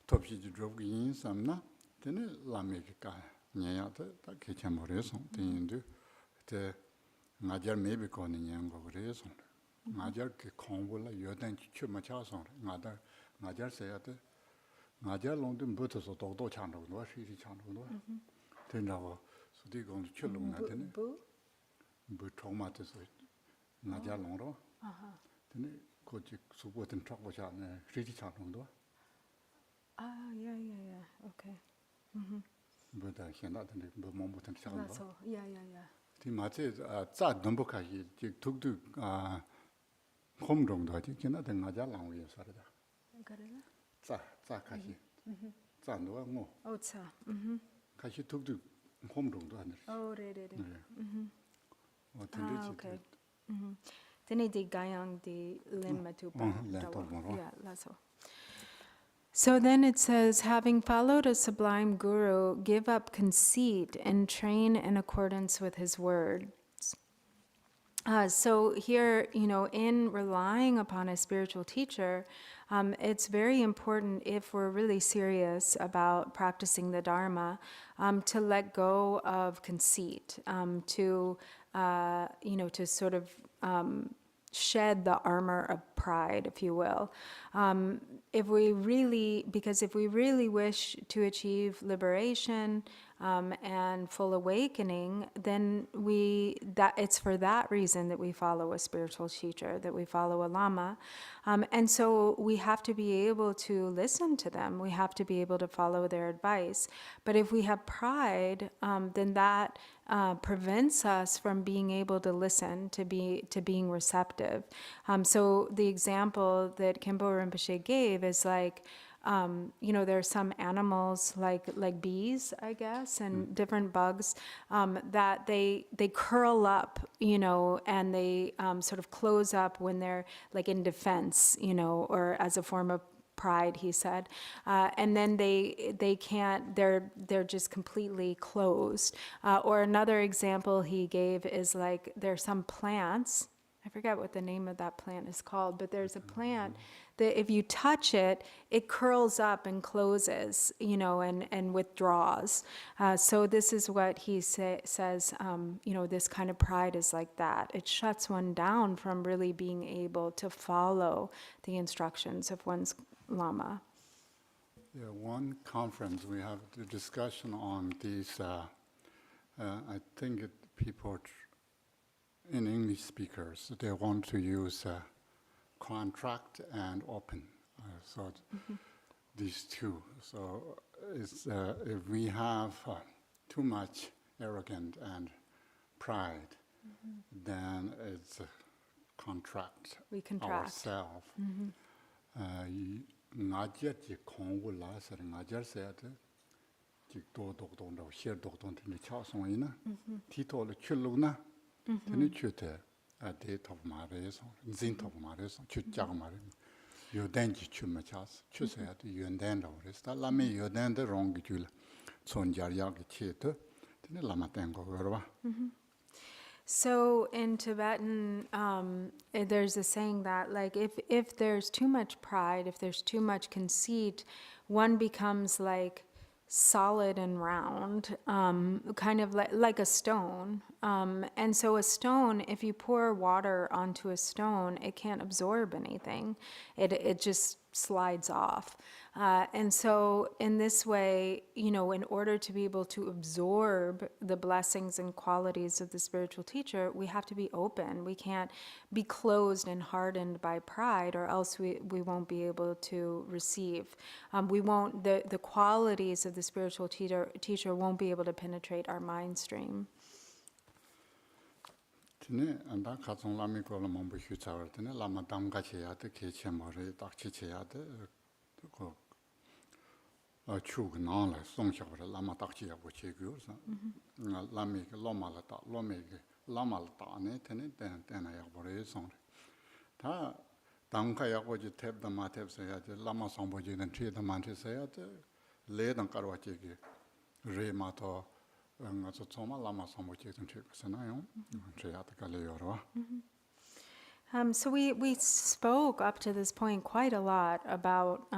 top ji drop yin sam na tene lama ki ka nya ya ta ke chen mo re son de yin du te ngajar me be ko ni yang go re son ngajar ke khongbola yodan chu ma cha song ngajar se ya de ngajar long de mboto so do chang do no shi chang do no den da wo su de gong chu long na de ne bu chong ma de so ngajar long ro de ko ji su bo den chok bo cha ne shi chang do Yeah. Okay. bu da hian da de bu mo mo den chang do So, yeah. di ma che za dong bo ka yi ji tuk du 홈 정도 하지. 걔나 된 가자 나오게 살다. Got it? 자 가시. 잔도가 뭐 Otsa. 같이 툭툭 홈동도 하늘. Oh, re. 텐데지. Okay. Tene di gayang di lin matupa. len dawa. tokmaro. Yeah, laso. So then it says, having followed a sublime guru, give up conceit and train in accordance with his words. So here, in relying upon a spiritual teacher, it's very important, if we're really serious about practicing the Dharma, to let go of conceit, to sort of shed the armor of pride, if you will. Because if we really wish to achieve liberation and full awakening, then it's for that reason that we follow a spiritual teacher, that we follow a lama. And so we have to be able to listen to them. We have to be able to follow their advice. But if we have pride, then that prevents us from being able to listen, to being receptive. So the example that Khenpo Rinpoche gave is like, there are some animals like bees, I guess, and different bugs that they curl up, and they sort of close up when they're like in defense, or as a form of pride, he said, and then they can't. They're just completely closed. Or another example he gave is like there's some plants. I forget what the name of that plant is called, but there's a plant that if you touch it, it curls up and closes, and withdraws. So this is what he says, this kind of pride is like that. It shuts one down from really being able to follow the instructions of one's Lama. Yeah, one conference we have the discussion on these. I think people in English speakers, they want to use contract and open. So these two. So it's, if we have too much arrogance and pride, then it's contract We contract. ourselves. Ngajar ji kongwu la sar ngajar sayat ji do dokdong da shir dokdong tini cha song ina ti to le chulu na tini chute a de top ma re song zin top ma re song chu cha ma re yo den ji chu ma cha chu sayat yuen den da re sta la me yo den de rong gi chul son jar ya gi che to tini la ma ten go ba. So in Tibetan, there's a saying that, like, if there's too much pride, if there's too much conceit, one becomes like solid and round, kind of like a stone. And so a stone, if you pour water onto a stone, it can't absorb anything. It just slides off. And so in this way, in order to be able to absorb the blessings and qualities of the spiritual teacher, we have to be open. We can't be closed and hardened by pride, or else we won't be able to receive. The qualities of the spiritual teacher won't be able to penetrate our mind stream. tene anda khatsong lami ko la mambu hyu chawar tene lama dam ga che ya de ke che ma re dak che che ya de ko chu na la song sha ba lama dak che ya bo che gyu sa lami ke lo ma la ta lo me ke lama la ta ne tene ten na ya bo re song ta dang ka ya ko ji tep da ma tep sa ya de lama song bo ji den che da ma che sa ya de le dang kar wa che ge re ma to So we spoke up to this point quite a lot about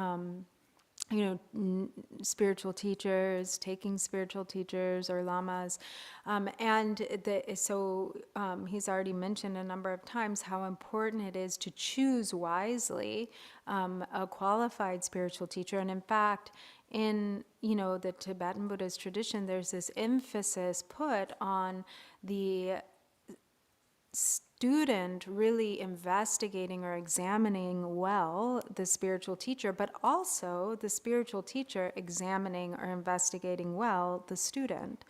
spiritual teachers, taking spiritual teachers or lamas, so he's already mentioned a number of times how important it is to choose wisely a qualified spiritual teacher. And in fact, in the Tibetan Buddhist tradition, there's this emphasis put on the student really investigating or examining well the spiritual teacher, but also the spiritual teacher examining or investigating well the student.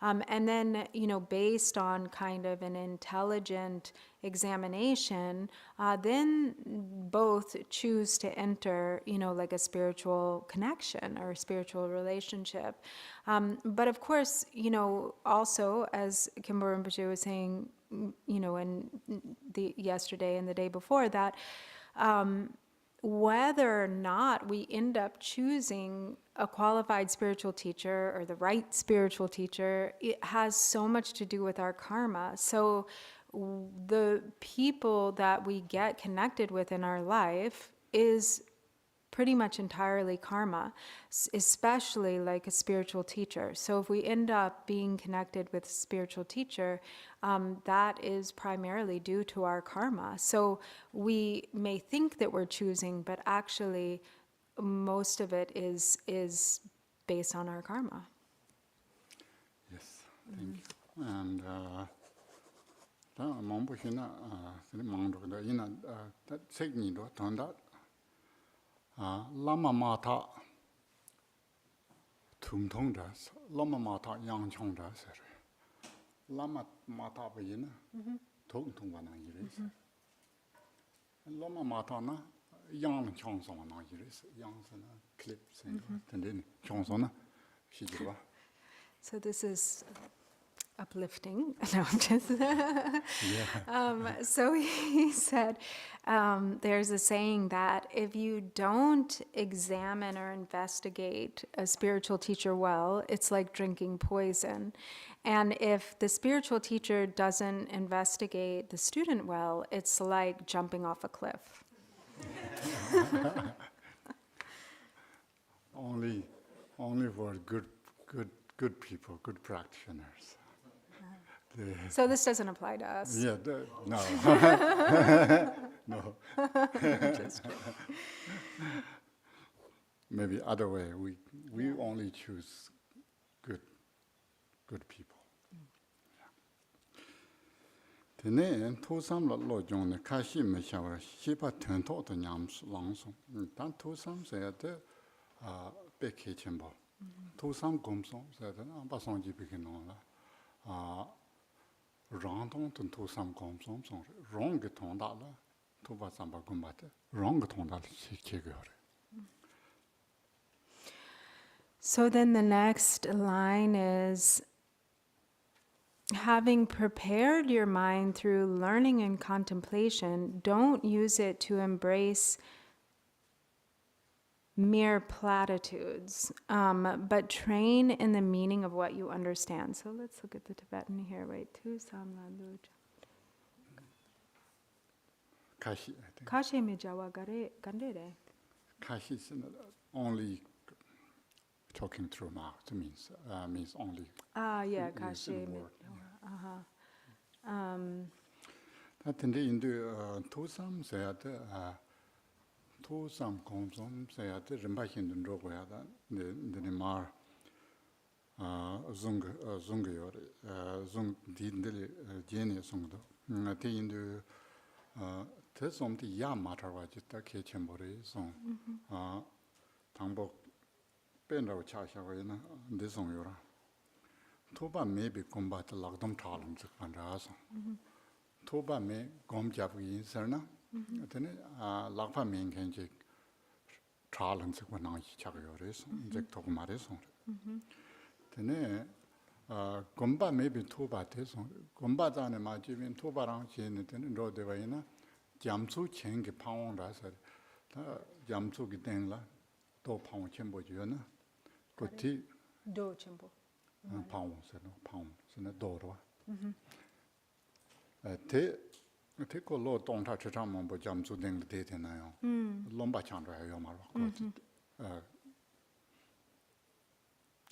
And then, based on kind of an intelligent examination, then both choose to enter, like a spiritual connection or a spiritual relationship. But of course, also, as Kimbo Rinpoche was saying, in yesterday and the day before that, whether or not we end up choosing a qualified spiritual teacher or the right spiritual teacher, it has so much to do with our karma. So the people that we get connected with in our life is pretty much entirely karma, especially like a spiritual teacher. So if we end up being connected with a spiritual teacher, that is primarily due to our karma. So we may think that we're choosing, but actually most of it is based on our karma. Yes, thank you. And Mambushina, Mandukda, that Signido, Tonda, Lama Mata, Tumtondas, Lama Mata, Yang Chongdas, Lama Mata Bayina, Tongtongana Iris, Lama Matana, Yang Chongsona Iris, Yangsana, Clips, and then Chongsona, Shijua. So this is uplifting. No, I'm just. So he said, there's a saying that if you don't examine or investigate a spiritual teacher well, it's like drinking poison. And if the spiritual teacher doesn't investigate the student well, it's like jumping off a cliff. Only for good people, good practitioners. So this doesn't apply to us. Yeah, no. No. Maybe other way. We only choose good people. Tene tosam lo jong kashi me shawara shipa tento to nyams langsung. Dan tosam se ate be kechembo. Tosam gomsong se ate amba songji bikin la. Rangdong tun tosam gomsong song rong ge tong da la toba samba gombate rong ge tong da che ge. So then the next line is, having prepared your mind through learning and contemplation, don't use it to embrace mere platitudes, but train in the meaning of what you understand. So let's look at the Tibetan here. Wait, tu sam la lu. Kashi, I think. Kashi me jawa gandere. Kashi is only talking through mouth means only. Yeah, using kashi me word, jawa. That in the tosam say at tosam komsom say at Rimbahin and Rogoyada, the Mar Zung Zung Dindeli Genius Sungdo. At in the Tessom the Yamatawajita Kechembori song. Tangbo Bendo Chashawayana, this song Yura. Toba may be combat lockdown talent and Raso. Toba may gom Javi Serna. Then Lapa main can take talents when I chagores, Jack Tokumaris. Then Gomba may be Toba Tesson, Gomba than a Majivin Tobarang Chin and Rode Vayana, Jamsu Cheng Pound Rasser, Jamsu Gitengla, Do Pound Chembo Juna, Goti Do chimbo. pounds, in a door. Take a lot on touch a time, but jump to the data now. Lomba Chandra, Yomar.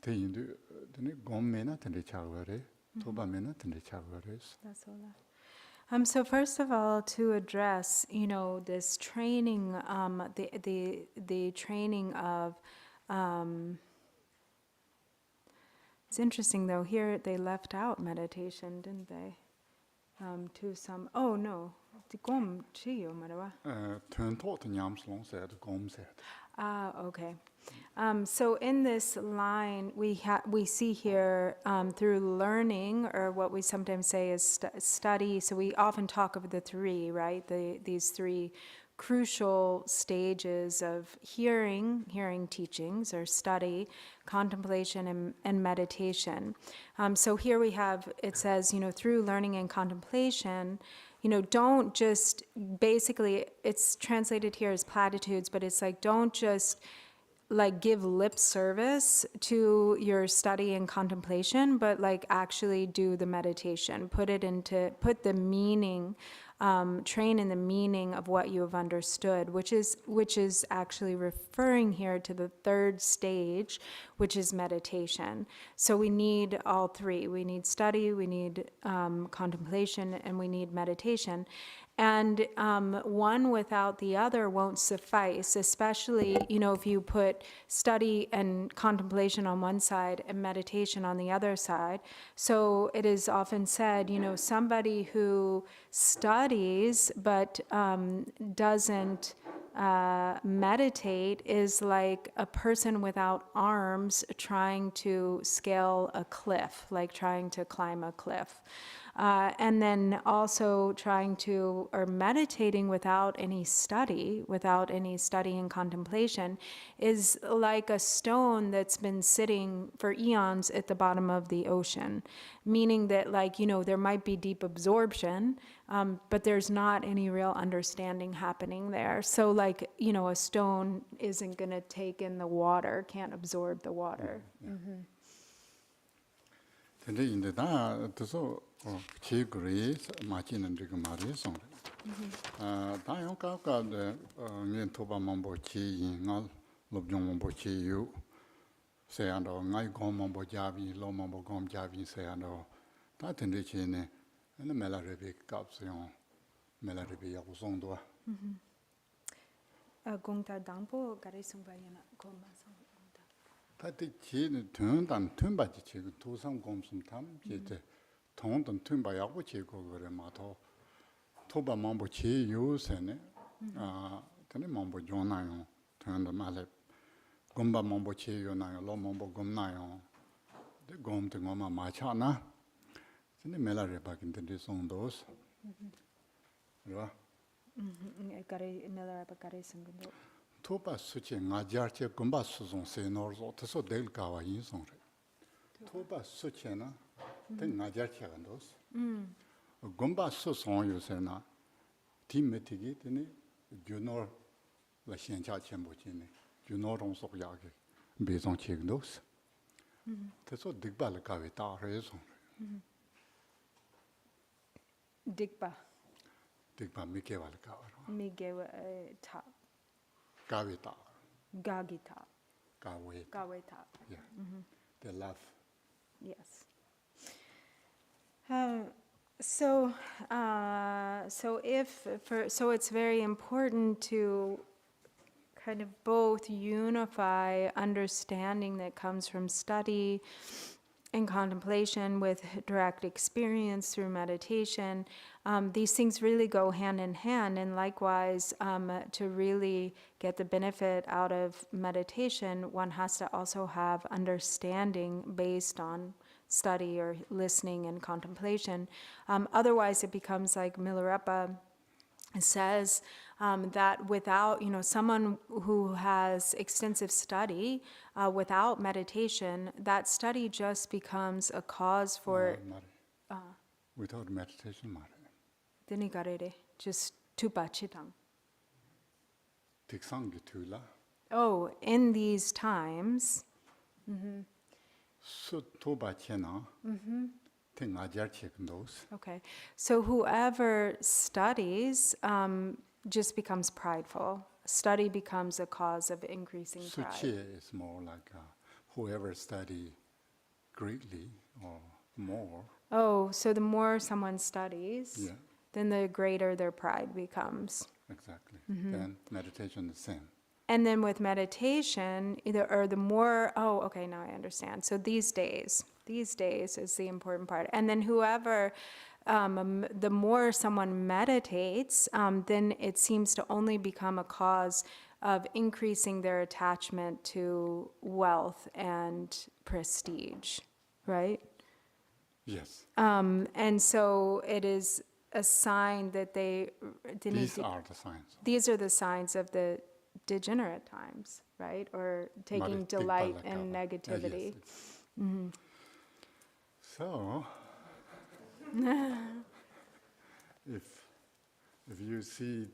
The gom minute and the chagare, Toba minute and the chagares. That's all that. So first of all, to address, this training, the training of, it's interesting though, here they left out meditation, didn't they? To some, oh no, the gom chiyo marawa. Turn taught in Yams long said, gom said. Okay. So in this line, we see here through learning, or what we sometimes say is study. So we often talk of the three, right? These three crucial stages of hearing teachings, or study, contemplation, and meditation. So here we have, it says, through learning and contemplation, don't just, basically, it's translated here as platitudes, but it's like, don't just like give lip service to your study and contemplation, but like actually do the meditation, put the meaning, train in the meaning of what you have understood, which is actually referring here to the third stage, which is meditation. So we need all three. We need study, we need contemplation, and we need meditation. And one without the other won't suffice, especially, if you put study and contemplation on one side and meditation on the other side. So it is often said, somebody who studies but doesn't meditate is like a person without arms trying to scale a cliff, like trying to climb a cliff. And then also meditating without any study and contemplation is like a stone that's been sitting for eons at the bottom of the ocean, meaning that there might be deep absorption, but there's not any real understanding happening there. So a stone isn't going to take in the water, can't absorb the water. 근데 인데 다 뜻서 지그리 마치는 지금 말이 송. 다용 까까데 년 토바만 보치 인알 롭종 보치유 세안도 나이 고만 보자비 로만 보검 자비 세안도 다 된데 지네 ene melaribi kapsion melaribi yakusongdo Gongta dangpo garisungbayana gomasong. 다티 지는 튼단 튼바지 지고 도상 검숨 탐 제제 통던 튼바 야고 지고 그래 마토 토바 mambo 지 요세네 근데 mambo 조나요 튼다 말에 곰바 mambo 지 요나요 로 mambo 곰나요 데 곰트 고마 마차나 근데 멜라레 바긴데 송도스 그래 가리 멜라레 가리승근도 토바 수치 나자르체 곰바 수송 세노르조 토소 델가와 인송레 토바 수치나 데 나자르체 간도스 곰바 수송 요세나 디메티기 데네 주노 라 현자 첨보지네 주노롱 속야게 베종 체근도스 토소 딕발 가베 따레송 딕바 미케발 가와로 미게와 타 Gavita. Gagita. Gaweta. Gaweta. Yeah. The love. Yes. So it's very important to kind of both unify understanding that comes from study and contemplation with direct experience through meditation. These things really go hand in hand, and likewise, to really get the benefit out of meditation, one has to also have understanding based on study or listening and contemplation. Otherwise, it becomes like Milarepa says, that without, someone who has extensive study, without meditation, that study just becomes a cause for... Without meditation, just tupa chitang. Tiksangitula. Oh, in these times... So toba chena. Okay, so whoever studies just becomes prideful. Study becomes a cause of increasing pride. Suchi is more like whoever study greatly or more. Oh, so the more someone studies, then the greater their pride becomes. Exactly. Then meditation is the same. And then with meditation, the more, now I understand. So these days is the important part. And then whoever, the more someone meditates, then it seems to only become a cause of increasing their attachment to wealth and prestige, right? Yes. And so it is a sign that These are the signs. these are the signs of the degenerate times, right? Or taking delight in negativity. Yes, So, if you see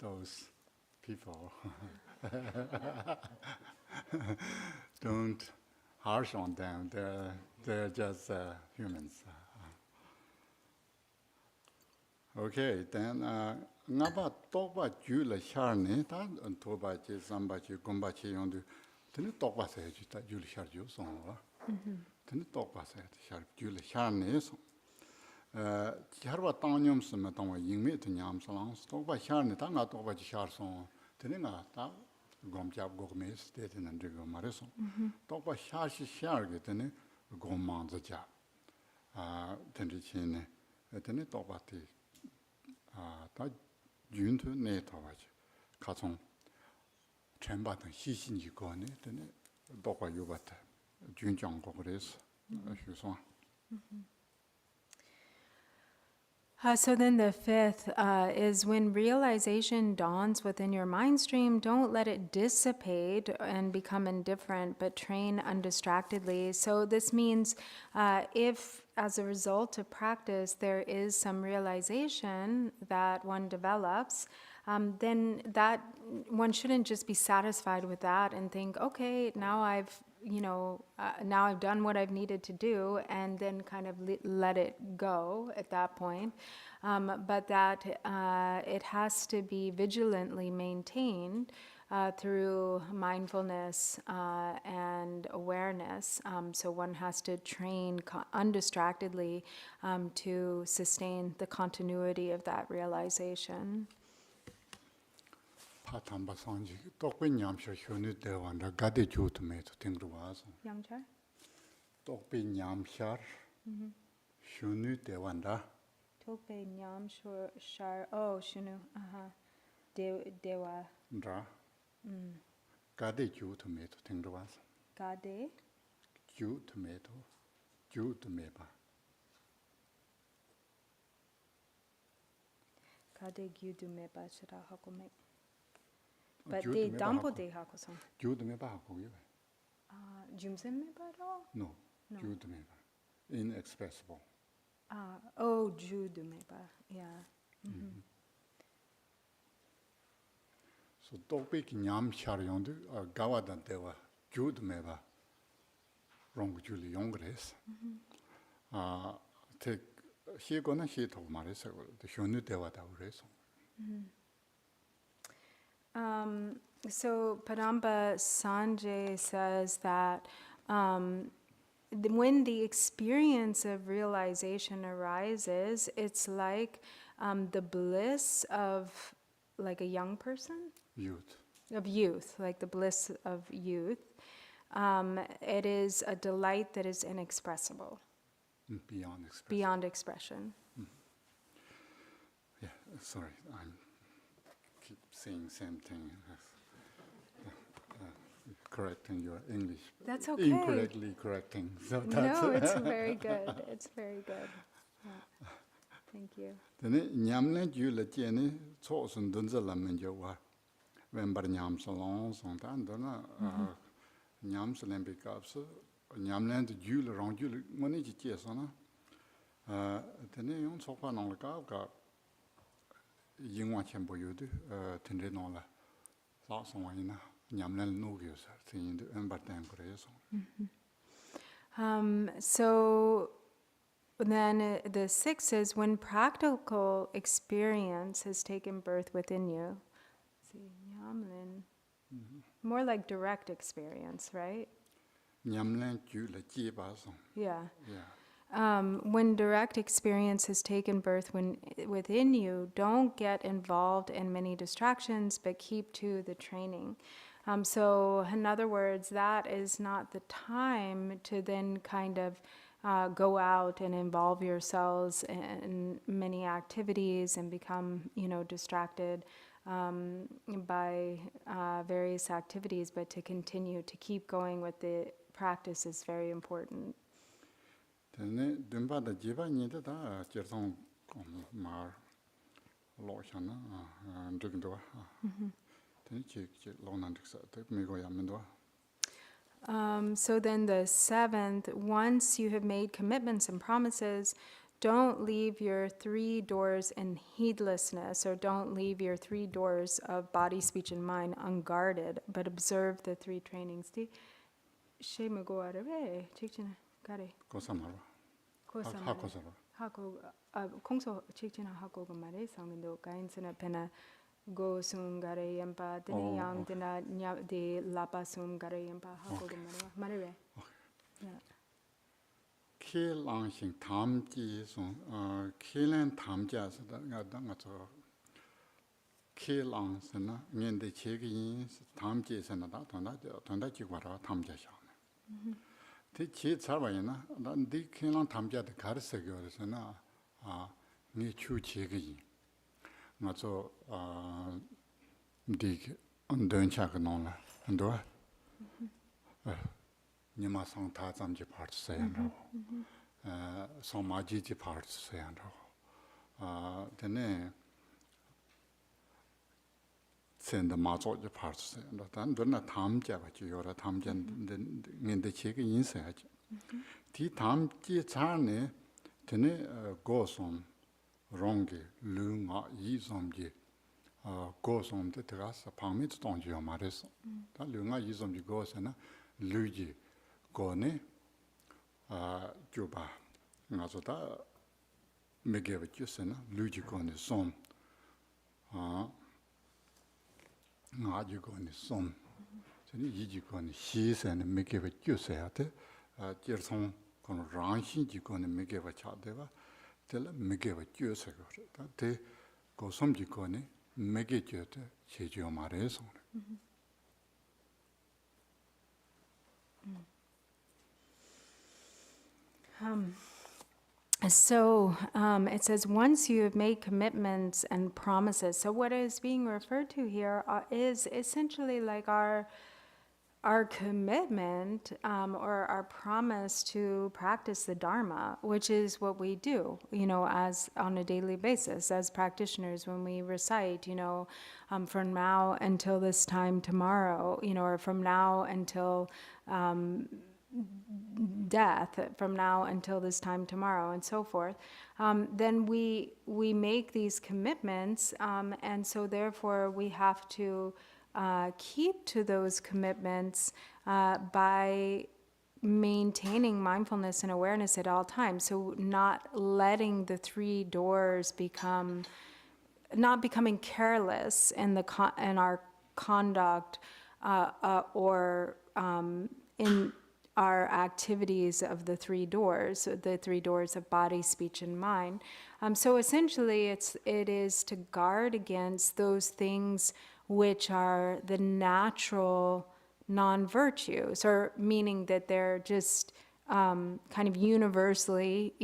those people, don't harsh on them. They're just humans. Okay, then ngaba tokba ju la char ne ta toba che samba che gomba che yondu tene tokba se ju ta ju la char ju song la. Tene tokba se char ju la char ne so. Charwa tanyom se ma tangwa yingme te nyam salang tokba char ne ta nga tokba che char song tene nga ta gom jab go me ste te nan de go mare so. Tokba char shi char ge tene gom mang za ja. Tene chene tene tokba te 다 윤도 내다와지 가정 전받은 희신이 거네 되네 똑바 요바다 준정고 그래서 휴소. So then the fifth is when realization dawns within your mind stream, don't let it dissipate and become indifferent, but train undistractedly. So this means if, as a result of practice, there is some realization that one develops, then that one shouldn't just be satisfied with that and think, okay, now I've done what I've needed to do, and then kind of let it go at that point. But that it has to be vigilantly maintained through mindfulness and awareness. So one has to train undistractedly to sustain the continuity of that realization. 파탄바 상지 똑빈 냠셔 효니 대완다 가데 조트메도 땡르와서 Yamcha? 똑빈 냠셔 효니 대완다 Tope nyam shar shunu dewa 라 가데 조트메도 땡르와서 gade 조트메도 조트메바 gade gyudumeba shira hakome. But they dampo de hakoson. 조트메바 하고요. Jumsemeba ro? No, 조트메바 inexpressible. Judumeba, yeah. So 똑빈 냠셔 용도 가와단 대와 조트메바 롱줄이 용그레스. 대 시거는 시도 말해서 효니 대화다 그래서. So Padamba Sanjay says that when the experience of realization arises, it's like the bliss of like a young person, Youth. like the bliss of youth. It is a delight that is inexpressible, Beyond expression. beyond expression. Yeah, sorry, I keep saying same thing. Correcting your English. That's okay. Incorrectly correcting. So that's No, it's very good. It's very good. Yeah. Thank you. Then 냠len 줄을 째네 초선 던져라면 저와 왼발 냠살롱 성단도나 냠슬렘 비캅스 냠len 줄 랑줄 뭐니 지께서나 then 용 속파는 거가 영화chen 보여도 텐데노라 사성이나 냠len 노기서 진도 엠바탄 그래서. So then the sixth is when practical experience has taken birth within you. See, Nyamlin. More like direct experience, right? 냠len 줄을 째봐서. Yeah. Yeah. When direct experience has taken birth within you, don't get involved in many distractions, but keep to the training. So in other words, that is not the time to then kind of go out and involve yourselves in many activities and become, distracted. by various activities, but to continue to keep going with the practice is very important. Tene dunbada jiba nida da jerson mar lo shana ndugndo tene chi lo nan diksa te me go yamendo. So then the seventh, once you have made commitments and promises, don't leave your 3 doors in heedlessness, or don't leave your 3 doors of body, speech, and mind unguarded, but observe the 3 trainings. Ko samaro. Ha ko samaro. 하고 공소 직진을 하고 그 말에 상민도 가인스나 페나 go sum gare yampa tene yang tena nya de lapa sum gare yampa hago go mare Ke lang sing tham ji song ke len tham ja sa da nga da nga zo ke lang sa na ngen de che ge yin tham ji sa na da ton da ji wa ra tham ja sha ne de chi cha ba yin na da de ke lang tham ja de gar sa gyo sa na ni chu che ge yin nga zo di an den cha ge non la an do Nima sang ta zam ji parts sayan rao, sang ma ji parts sayan rao, tene senda ma zo ji parts sayan rao, dan duna tam jia ba ji yora tam jia ngende che ge yin saya ji. Ti tam ji char ne tene go som rong ge lu nga yi som ji go som de te ga sa pang mi zong ji yo ma re so. Da lu nga yi som ji go sa na lu ji Gone Juba Nazota Megeva Jusena, Lugicone Som Nagicone Som, Yigicone Shis and Megeva Juseate, Gerson con Ranshi Gicone Megeva Chadeva, Tell Megeva Jusego, te go some Gicone, Megejute, Chegio Mareson. So it says, once you have made commitments and promises. So what is being referred to here is essentially like our commitment or our promise to practice the Dharma, which is what we do, as on a daily basis as practitioners when we recite, from now until this time tomorrow, or from now until death, from now until this time tomorrow, and so forth, then we make these commitments, and so therefore we have to keep to those commitments by maintaining mindfulness and awareness at all times. So not letting the 3 doors not becoming careless in our conduct or in our activities of the 3 doors, the 3 doors of body, speech, and mind. So essentially, it is to guard against those things which are the natural non-virtues, or meaning that they're just kind of universally,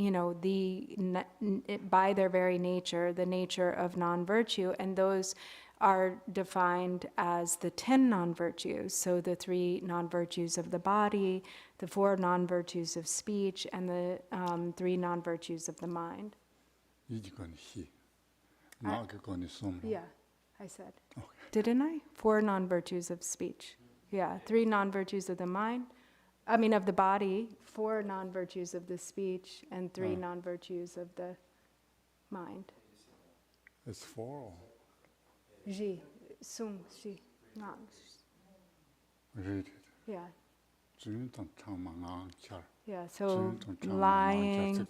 by their very nature, the nature of non-virtue, and those are defined as the 10 non-virtues. So the 3 non-virtues of the body, the 4 non-virtues of speech, and the 3 non-virtues of the mind. Yeah, I said. Okay. Didn't I? 4 non-virtues of speech. Yeah, 3 non-virtues of the mind. Of the body, 4 non-virtues of the speech, and 3 non-virtues of the mind. It's 4. Ji, sung, shi, not. Read it. Yeah. Yeah, so lying,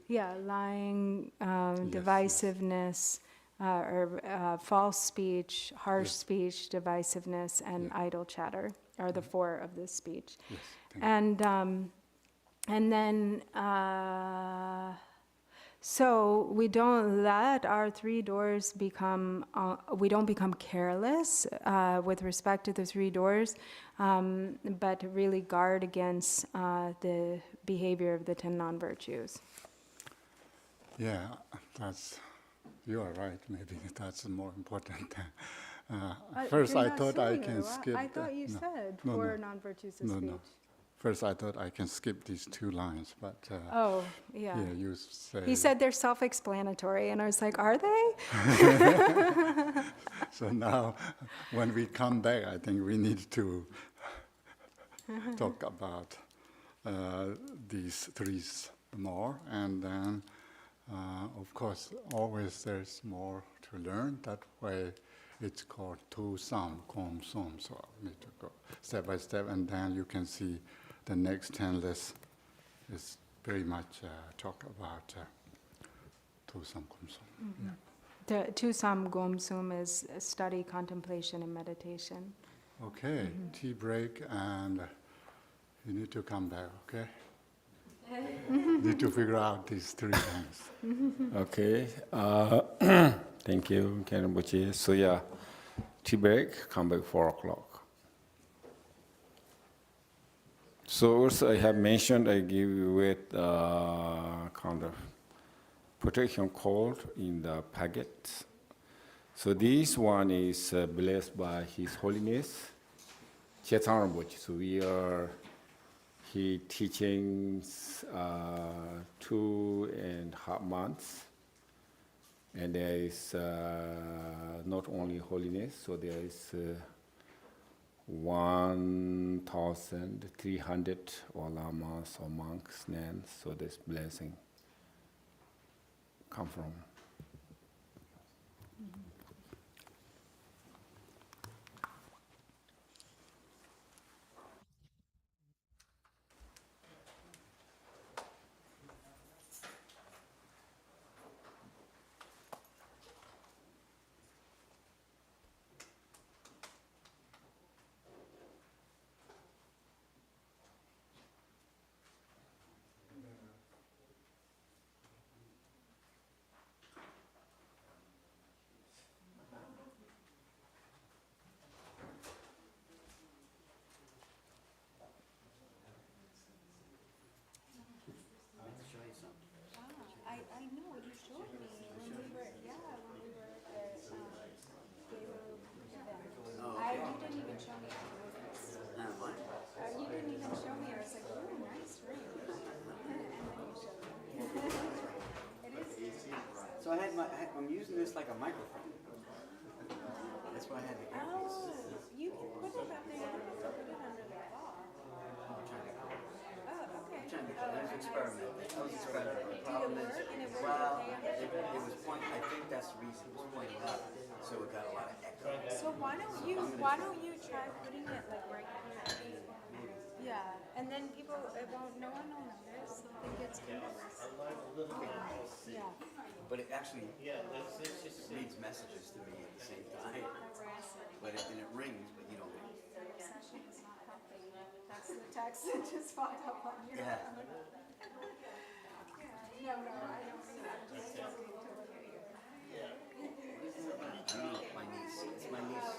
lying, divisiveness, or false speech, harsh speech, divisiveness, and idle chatter are the 4 of this speech. Yes, and then so we don't let our 3 doors become, we don't become careless with respect to the 3 doors, but really guard against the behavior of the 10 non-virtues. Yeah, that's You are right. Maybe that's more important. You're First, I not thought I saying can it. Well, skip. I thought you said no, four no, non-virtues of no, speech. no. First, I thought I can skip these 2 lines, but Oh, yeah. yeah, you say. He said they're self-explanatory, and I was like, are they? So now, when we come back, I think we need to talk about these 3 more, and then, of course, always there's more to learn. That way, it's called tu sam kom som. So I need to go step by step, and then you can see the next 10 lists is very much talk about tu sam kom som. Mm-hmm. The Tu Sam Gom Sum is study, contemplation, and meditation. Okay, tea break, and you need to come back, okay? Need to figure out these 3 things. Okay. Thank you, Kenbuchi. So yeah, tea break, come back 4 o'clock. So also I have mentioned I give you with kind of protection code in the packet. So this one is blessed by His Holiness Chaitanya Rinpoche. So he teachings 2.5 months, and there is not only holiness. So there is 1,300 or lamas or monks, nuns. So this blessing come from. I know, you showed me when we were at the you didn't even show me afterwards. You didn't even show me. I was like, ooh, nice ring. And then you showed me. It is. So I'm using this like a microphone. That's why I had the earpiece. Oh, you can put it up there. You don't have to put it under the bar. Oh, okay. I was experimenting. The problem is, And it worked well, okay? it was pointing. I think that's the reason it was pointing up, so it got a lot of echo. So why don't you try putting it like right here? Yeah, and then people, no one will notice. They'll think it's candles. Yeah. But it actually reads messages to me at the same time. But it rings, but you don't. That's the text that just popped up on your Yeah. phone. No, I don't mean that. I'm just joking to look at you. I don't know. My niece. It's my niece.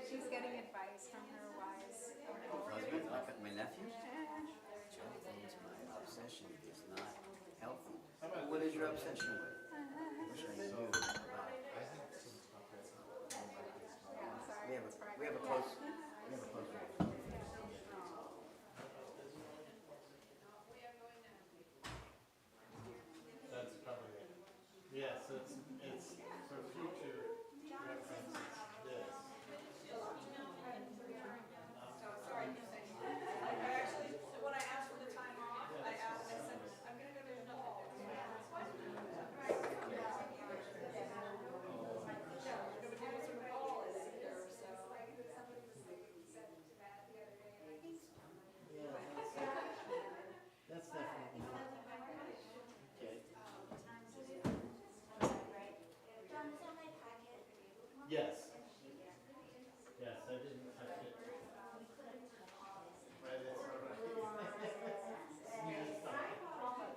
She's getting advice from her wise Husband, my nephew. Joe thinks my obsession is not healthy. What is your obsession with? Wish I knew about. We have a close. That's probably it. Yes, it's for future reference. This. When I asked for the time off, I said, I'm going to go to the mall. That's definitely. Yes. Yes, I didn't touch it. But it's all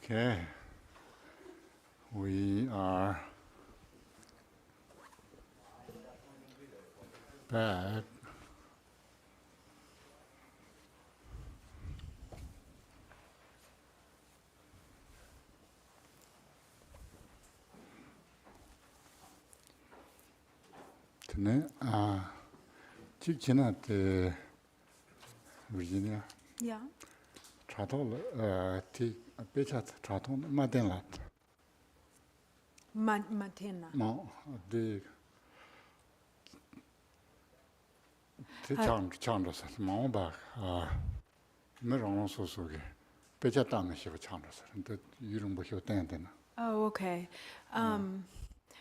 Okay. We are back. Tonight, Chichinat, Virginia, Yeah. Chatol, Pechat, Chaton, Madenlat. Matina. No, the Chandras, Mamba, Meron so sugi. Pechatang, she was Chandras, and that you don't wish your tendon. Oh, okay.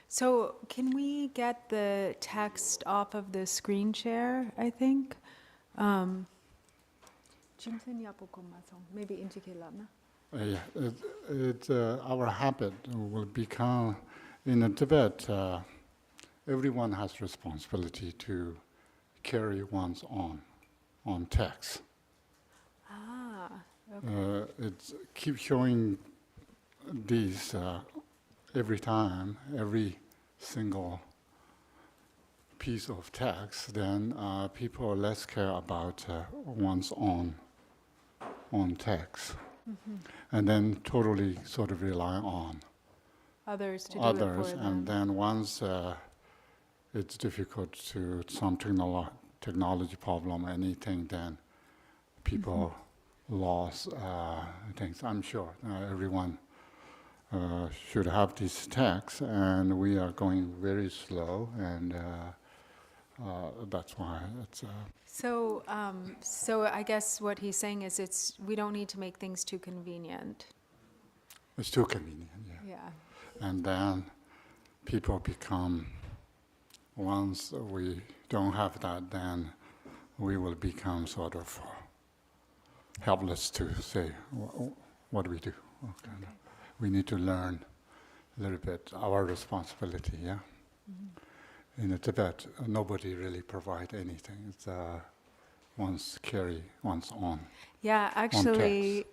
So can we get the text off of the screen share, I think? Maybe indicate na? Yeah, it's our habit will become, in Tibet, everyone has responsibility to carry one's on text. Ah, okay. It's keep showing these every time, every single piece of text, then people less care about one's own text, and then totally sort of rely on Others to do it others, for and them. then once it's difficult to some technology problem, anything, then people lost things. I'm sure everyone should have this text, and we are going very slow, and that's why it's. So, so I guess what he's saying is we don't need to make things too convenient. It's too convenient, yeah. Yeah. And then people become, once we don't have that, then we will become sort of helpless to say, what do we do? Okay. We need to learn a little bit our responsibility, yeah? In Tibet, nobody really provide anything. It's one's carry one's own. Yeah, actually,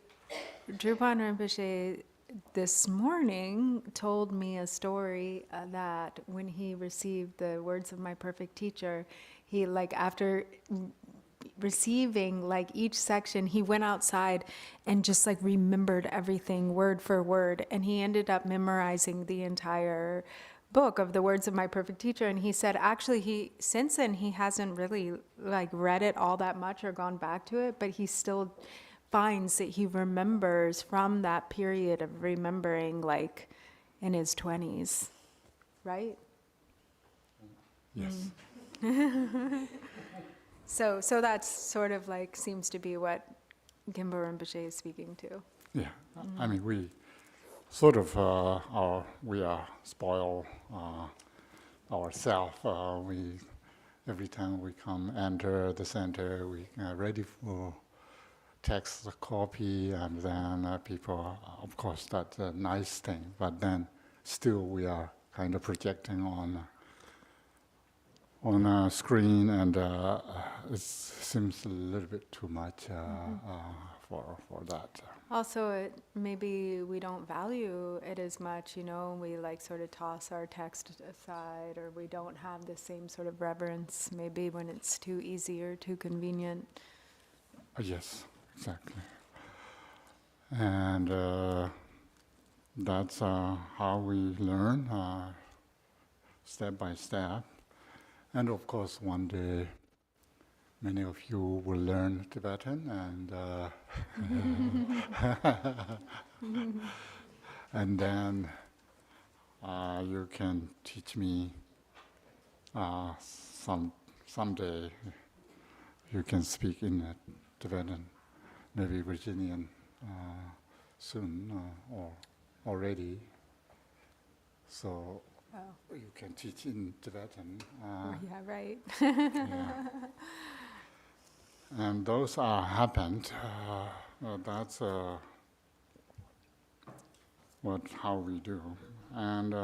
Drupal Rinpoche this morning told me a story that when he received the words of my perfect teacher, he after receiving each section, he went outside and just remembered everything word for word, and he ended up memorizing the entire book of the words of my perfect teacher. And he said actually since then he hasn't really read it all that much or gone back to it, but he still finds that he remembers from that period of remembering in his 20s, right? Yes. So that's sort of seems to be what Gimbo Rinpoche is speaking to. Yeah, I mean, we sort of we are spoiled ourselves. We every time we come enter the center, we are ready for text copy, and then people, of course, that's a nice thing. But then still, we are kind of projecting on a screen, and it seems a little bit too much for that. Also, maybe we don't value it as much, we sort of toss our text aside, or we don't have the same sort of reverence, maybe when it's too easy or too convenient. Yes, exactly. And that's how we learn, step by step. And of course, one day, many of you will learn Tibetan, and then you can teach me someday. You can speak in Tibetan, maybe Virginian soon or already. So. Oh. You can teach in Tibetan. Yeah, right. Yeah. And those are happened. That's how we do. And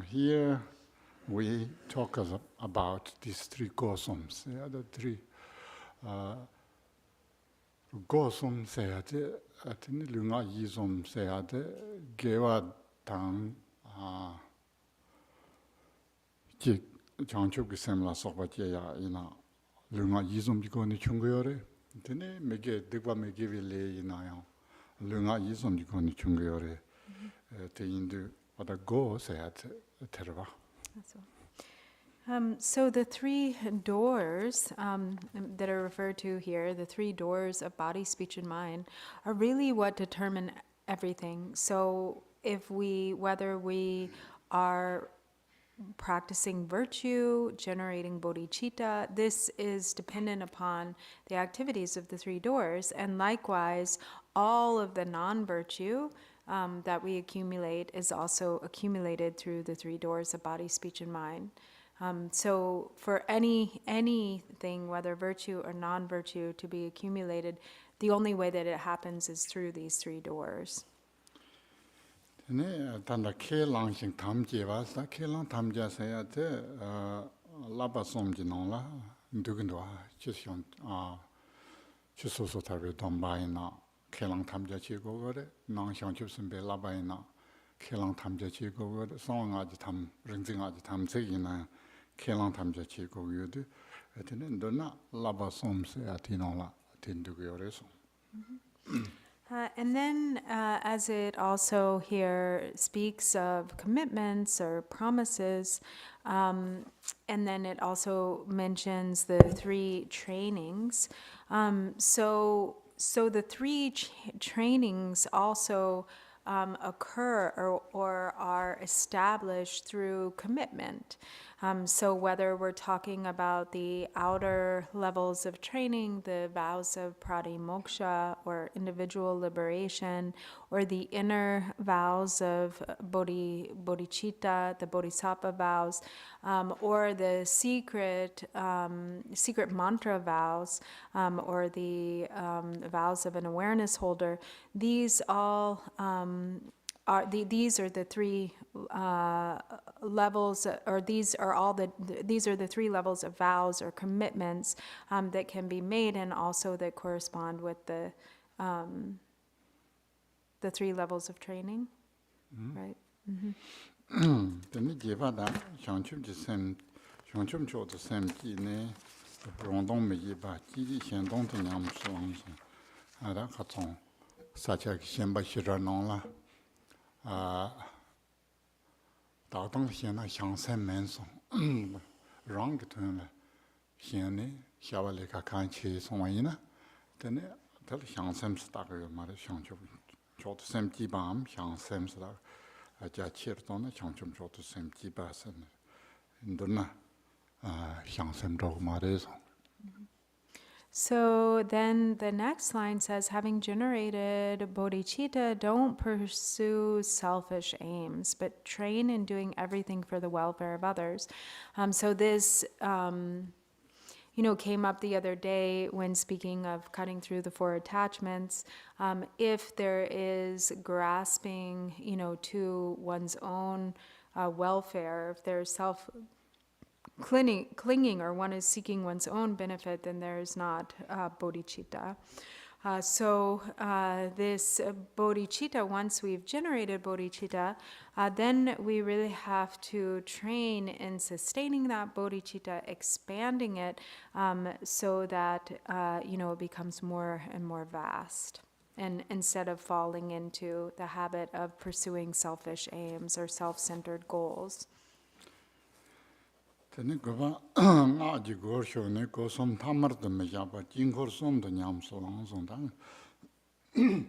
here we talk about these three gosums. Yeah, the three gosums. tene lunga yizom seade gewa tang ji 장축 semla soba ya ina lunga yizom jikoni chungyore tene mege degwa mege vile ina ya lunga yizom jikoni chungyore te indu wada go seade terwa. So the three doors that are referred to here, the three doors of body, speech, and mind, are really what determine everything. So whether we are practicing virtue, generating bodhicitta, this is dependent upon the activities of the three doors. And likewise, all of the non-virtue that we accumulate is also accumulated through the three doors of body, speech, and mind. So for anything, whether virtue or non-virtue, to be accumulated, the only way that it happens is through these three doors. 네, 단다 케랑싱 탐제와서 케랑 탐제서야데 라바솜지노라 누군도아 지션 지소소 타베 돈바이나 케랑 탐제치고거래 낭샹줍선베 라바이나 케랑 탐제치고거래 송아지 탐 릉징아지 탐세이나 케랑 탐제치고요데 에테는 도나 라바솜세 아티노라 텐두고요레소. And then, as it also here speaks of commitments or promises, and then it also mentions the three trainings. So the three trainings also occur or are established through commitment. So whether we're talking about the outer levels of training, the vows of pratimoksha or individual liberation, or the inner vows of bodhicitta, the bodhisattva vows, or the secret mantra vows, or the vows of an awareness holder, these all these are the three levels, or these are the three levels of vows or commitments that can be made, and also that correspond with the three levels of training, right? Then 제바다 상춤지셈 상춤조도 셈기네 롱동미바 지지 현동도 냠수왕시 아라 같은 사자기 셈바시라노라 다동 현나 향선면서 랑그톤 현네 샤발레가 칸치 송와이나 근데 더 향선스다가 말에 상춤 조도 셈기밤 향선스다 아자치르도나 상춤조도 셈기바선 인도나 향선도 말에서. So then the next line says, having generated bodhicitta, don't pursue selfish aims, but train in doing everything for the welfare of others. So this, came up the other day when speaking of cutting through the four attachments. If there is grasping, to one's own welfare, if there's clinging, or one is seeking one's own benefit, then there is not bodhicitta. So this bodhicitta, once we've generated bodhicitta, then we really have to train in sustaining that bodhicitta, expanding it, so that it becomes more and more vast, and instead of falling into the habit of pursuing selfish aims or self-centered goals. Tene goba ngaji gorsho ko som tamardo me jaba jingor som do nyam so lang song dang.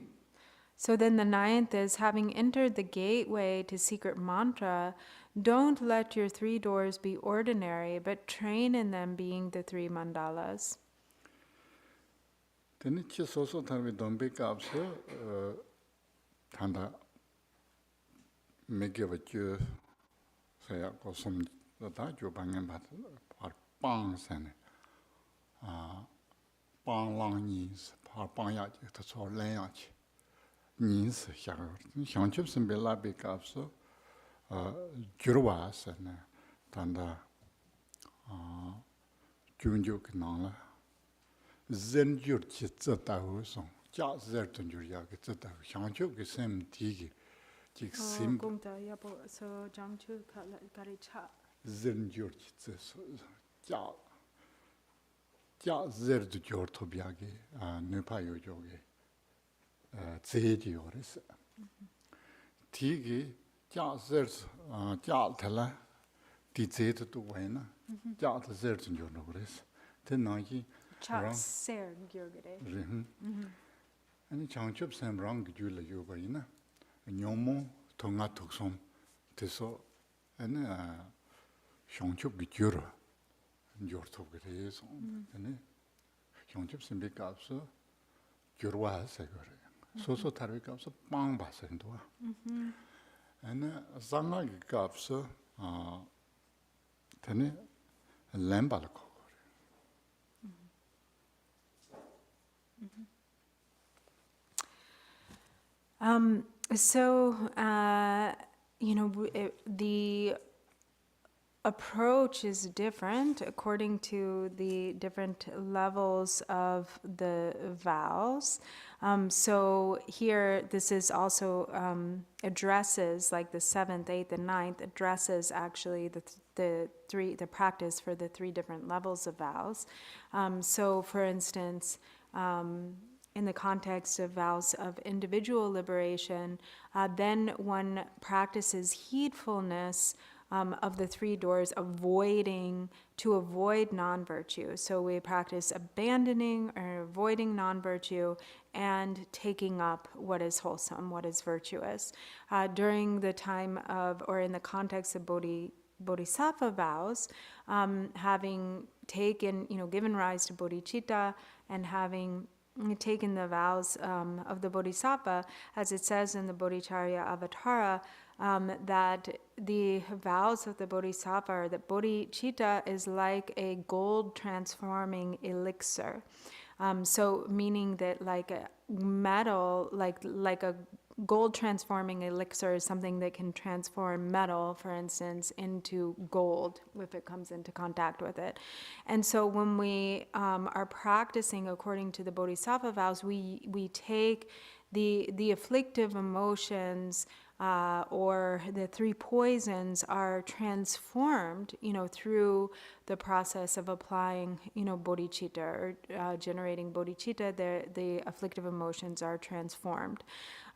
So then the ninth is, having entered the gateway to secret mantra, don't let your three doors be ordinary, but train in them being the three mandalas. Tene chi soso tarbi dombe kapso tanda megeva ju saya ko som da jo bangen bat par pang sene pang lang ni par pang ya ji ta so len ya chi ni se xiang chup sim be la be kapso jurwa sene tanda junju knang la zen jur chi zhe da hu song 자 zerton jurya ke tsata shangcho ke sem tigi jik sim Gungta yabo so jamchu kari cha. zern jur tse so ja zer du jor tobiage ne pa yo joge zeji yores tigi ja zer ja tala di zet tu wena ja zer du jor nores ten naji Cha ser gyogere. 아니 장첩 샘랑 기줄라 요바이나 녀모 동아 독솜 돼서 아니 장첩 기줄어 요르토 그래서 아니 장첩 샘비 값서 겨와서 그래 소소 다르게 값서 빵 봤는도 아니 상하게 값서 되네 램발고 The approach is different according to the different levels of the vows. So here, this is also addresses, like the 7th, 8th, and 9th, addresses actually the practice for the 3 different levels of vows. So for instance, in the context of vows of individual liberation, then one practices heedfulness of the 3 doors, to avoid non-virtue. So we practice abandoning or avoiding non-virtue and taking up what is wholesome, what is virtuous. During the time of, or in the context of bodhisattva vows, having taken, given rise to bodhicitta and having taken the vows of the bodhisattva, as it says in the Bodhicharya Avatara, that the vows of the bodhisattva, or that bodhicitta is like a gold transforming elixir. So meaning that like a metal, like a gold transforming elixir is something that can transform metal, for instance, into gold if it comes into contact with it. And so when we are practicing according to the bodhisattva vows, we take the afflictive emotions or the 3 poisons are transformed, through the process of applying, bodhicitta or generating bodhicitta. The afflictive emotions are transformed.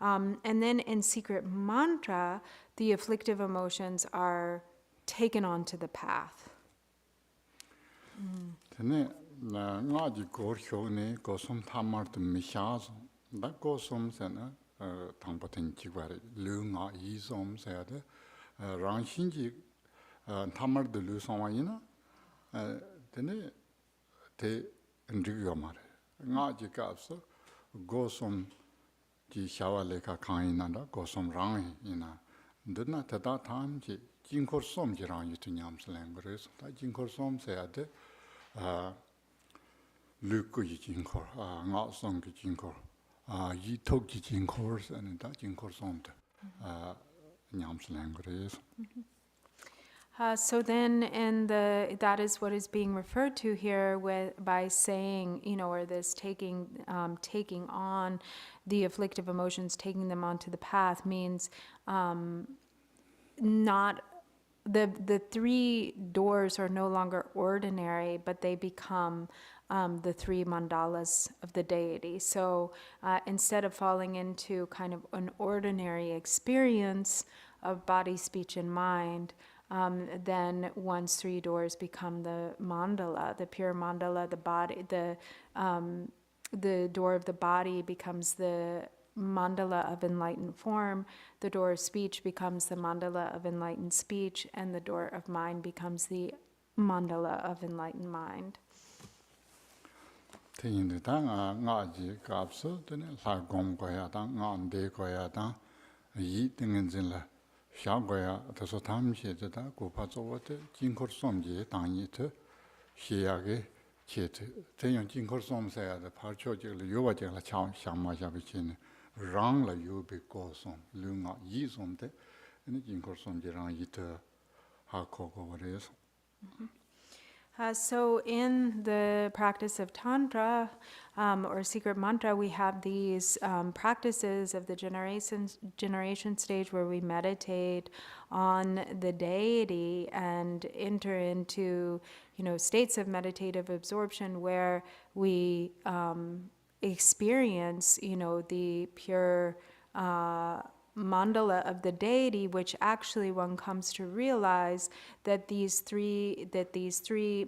And then in secret mantra, the afflictive emotions are taken onto the path. ngaji gorshone gosum tamart mishazo da gosum sena tangpaten chigware lunga izom sayade rangshinji tamar de lusawayina tene te ndriyo mare ngaji kapso gosum ji shawale ka kaina da gosum rang ina ndna tada tham ji jinkor som ji rang yitu nyamslen gres ta jinkor som sayade luku ji jinkor nga som ki jinkor yi tok ji jinkor and da jinkor som de nyamslen gres. So then, that is what is being referred to here by saying, or this taking on the afflictive emotions, taking them onto the path means not the 3 doors are no longer ordinary, but they become the 3 mandalas of the deity. So instead of falling into kind of an ordinary experience of body, speech, and mind, then one's 3 doors become the mandala, the pure mandala. The body, the door of the body becomes the mandala of enlightened form. The door of speech becomes the mandala of enlightened speech, and the door of mind becomes the mandala of enlightened mind. Tenginde ta nga ji kapso tene la gom ko ya ta nga de ko ya ta yi tengen zin la sha go ya ta so tam she de ta go pa zo de jin kor som ji dang yi te xie ya ge che te ten yang jin kor som sa ya de par cho ji le yo wa ji la cha sha ma sha bi chin rang la yo be ko som lu nga yi som de ne jin kor som ji rang yi te ha ko go re so. So in the practice of Tantra or secret mantra, we have these practices of the generation stage where we meditate on the deity and enter into, states of meditative absorption where we experience, the pure mandala of the deity, which actually one comes to realize that these three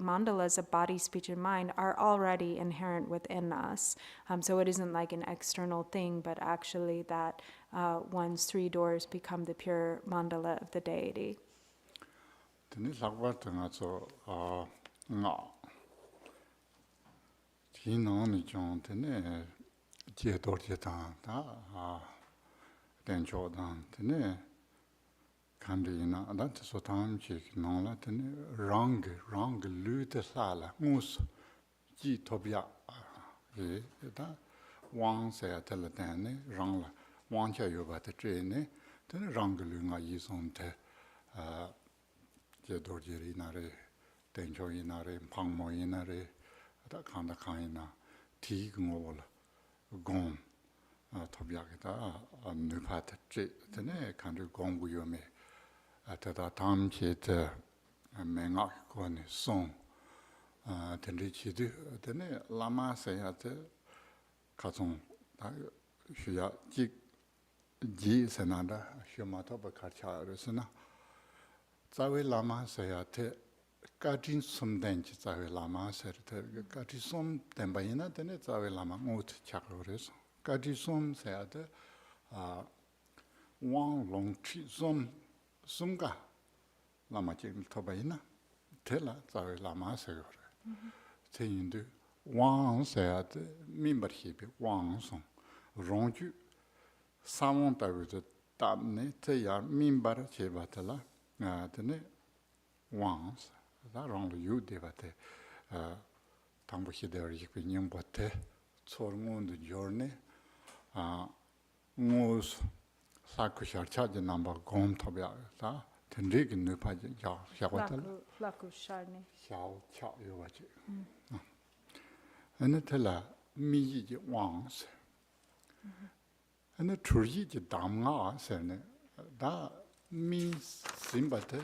mandalas of body, speech, and mind are already inherent within us. So it isn't like an external thing, but actually that one's three doors become the pure mandala of the deity. Tene lakwa tanga tso nga ti nang ni chong tene jie dor jie tang ta den cho dang tene kan ri na da tso tang chi nang la tene rang lu de sa la mus ji tobya e da wang se ya tele tene rang la wang cha yo ba te tre ne tene rang lu nga yi song te je dor je ri na re den cho yi na re pang mo yi na re da kan da kan yi na ti ngo la gong tobya ge da nu pa te tre tene kan ru gong gu yo me ta da tam che te me nga ko ne song ten ri chi de tene lama se ya te ka song da shu ya ji se na da shu ma to ba ka cha re se na zawe lama se ya te ka jin sum den chi zawe lama se te ka ji sum den ba ina tene zawe lama ngot cha ro re so ka ji sum se ya te wang long chi sum ga lama chi to ba ina te la zawe lama se ro re te yin de wang se ya te min ba hi bi wang song rong ju sa wong ta wi de ta ne te ya min ba che ba te la tene wang da rong lu yu de ba te tang bu hi de ri ki nyang ba te chor ngon de jorne ngos sa ku shar cha de nam ba gom to ba da ten ri ki nu pa je ya wa ta Laku sharni. xiao cha yo ba ji ane te la mi yi ji wang se ane chur yi ji dam nga se ne da mi sim ba te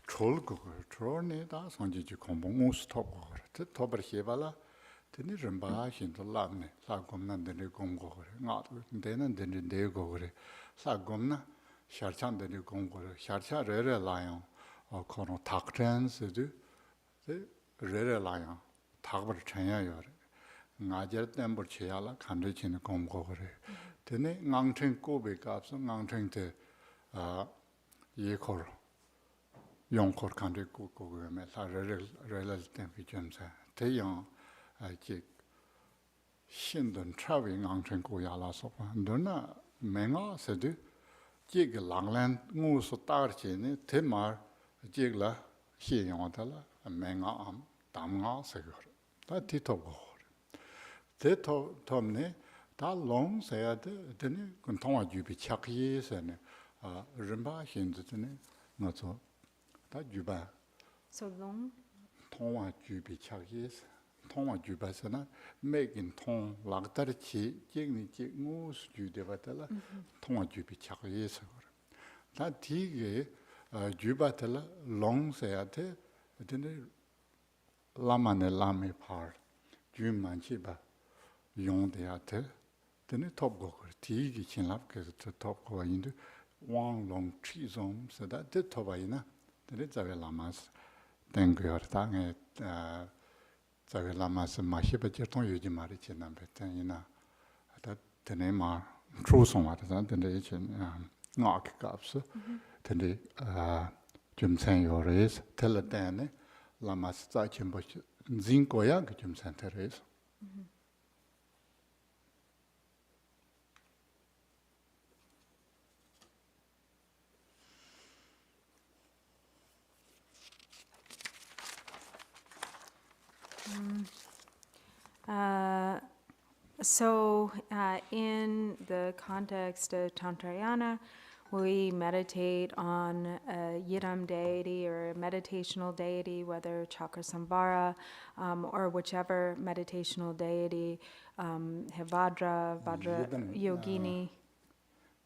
chol go chol ne da sang ji ji kong bong us to go te to bar he ba la te ni ren ba hin to la ne la gom nan de ne gong go nga de nan de ne de go sa gom na shar chan de ne gong go shar cha re re la yong ko no tak chen se du te re re la yong tak bar chen ya yo nga jer tem bor che ya la kan re chin gong go te ne ngang chen ko be ka so ngang chen te ye khor yong khor kan re ko me la re le tem fi chen sa te yang ji xin den cha wi ngang chen ko ya la so pa ndo na me nga se du ji ge lang lan ngu so ta che ne te mar ji la xie yong ta la me nga am dam nga se go ta ti to go te to ne 다 long se ya de ne kun tong wa ju bi chak yi se ne ren ba xin de ne ngo zo da ju ba So long. tong wa ju bi chak yi tong wa ju ba se na me gin tong lag dar chi jing ni ji ngu su ju de ba la tong wa ju bi chak yi se go da ti ge ju ba de la long se ya de ne la ma ne la me par ju man chi ba yong de ya de tene top go ti gi chin lap ke top go yin de wang long chi zom so da de top ba ina tene za ve lamas den go ta nge za ve lamas ma shi ba je tong yu ji ma ri chen nam be ten ina da tene ma tru song wa da tene chen nga ke ka so tene jum chen yo res tel tene lamas za chen bo zin go ya ge jum chen te res So in the context of Tantrayana, we meditate on a Yidam deity or a meditational deity, whether Chakrasamvara or whichever meditational deity, Hevadra, Vajra, Yidam, Yogini.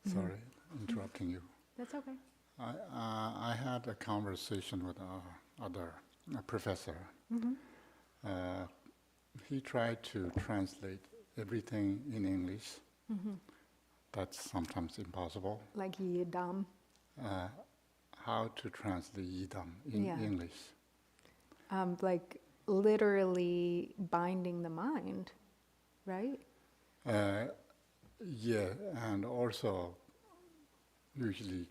Sorry, interrupting you. That's okay. I had a conversation with a professor. He tried to translate everything in English. That's sometimes impossible. Like Yidam. How to translate Yidam in Yeah. English? Like literally binding the mind, right? Yeah, and also usually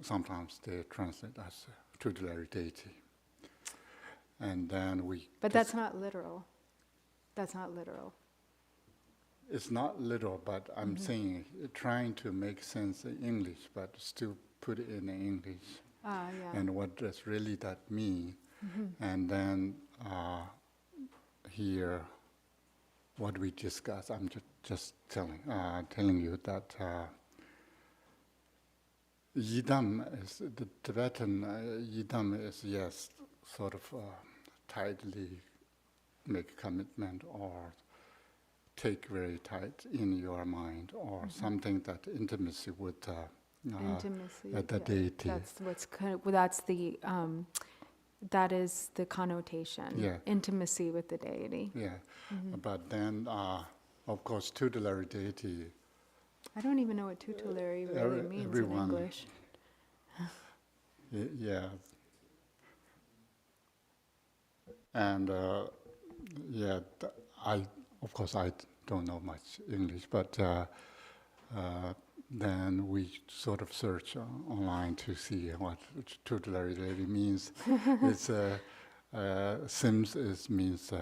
sometimes they translate as tutelary deity. And then we... But that's not literal. That's not literal. It's not literal, but I'm saying, trying to make sense in English, but still put it in English. Ah, yeah. And what does really that mean? And then here, what we discuss, I'm just telling you that Yidam is, the Tibetan Yidam is, yes, sort of tightly make commitment or take very tight in your mind, or something that intimacy with Intimacy. the yeah. deity. That's what's that's the that is the connotation. Yeah. Intimacy with the deity. Yeah, but then, of course, tutelary deity. I don't even know what tutelary really means everyone- in English. Yeah. And yeah, of course I don't know much English, but then we sort of search online to see what tutelary deity means. It's Sims means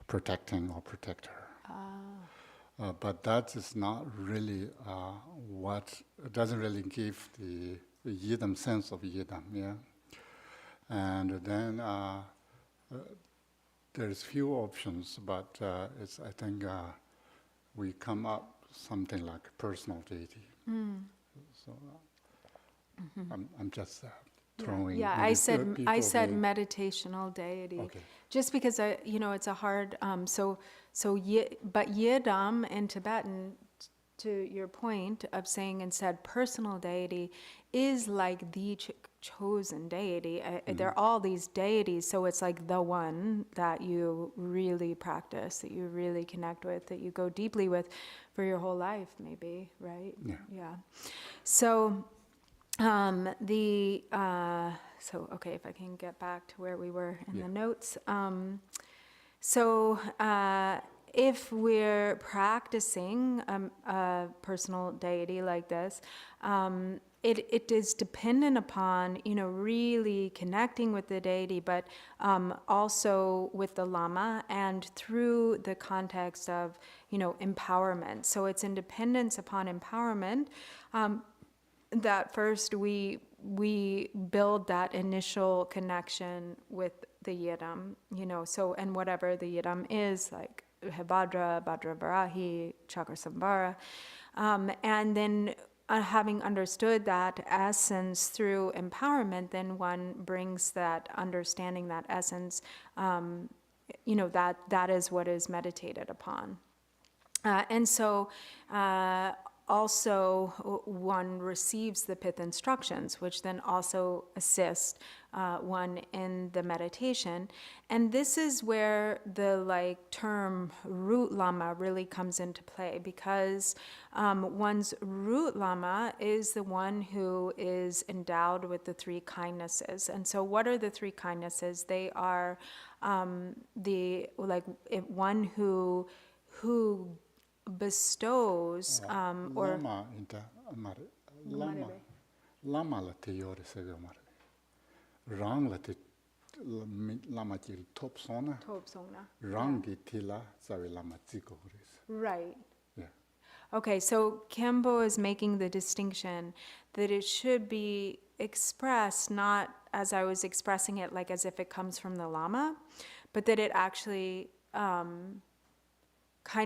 protecting or protector. But that is not really it doesn't really give the Yidam sense of Yidam, yeah. And then there's few options, but I think we come up something like personal deity. So I'm just throwing. Yeah, maybe I said people being- meditational deity. Okay. Just because it's a hard but Yidam in Tibetan, to your point of saying instead personal deity, is like the chosen deity. There are all these deities, so it's like the one that you really practice, that you really connect with, that you go deeply with for your whole life, maybe, right? Yeah. So okay, if I can get back to where we were in the notes. If we're practicing a personal deity like this, it is dependent upon, really connecting with the deity, but also with the Lama and through the context of, empowerment. So it's in dependence upon empowerment that first we build that initial connection with the Yidam, and whatever the Yidam is, like Hebadra, Bhadra Varahi, Chakrasamvara, and then having understood that essence through empowerment, then one brings that understanding, that essence, that is what is meditated upon. Also, one receives the pith instructions, which then also assist one in the meditation. And this is where the term root lama really comes into play, because one's root lama is the one who is endowed with the three kindnesses. And so what are the three kindnesses? They are one who bestows or lama inta amare lama la te yore se amare rang la te lama ti top sona rang di tila sabe lama tiko horis. Right. Yeah. Okay, so Kempo is making the distinction that it should be expressed not as I was expressing it, like as if it comes from the Lama, but that it actually kind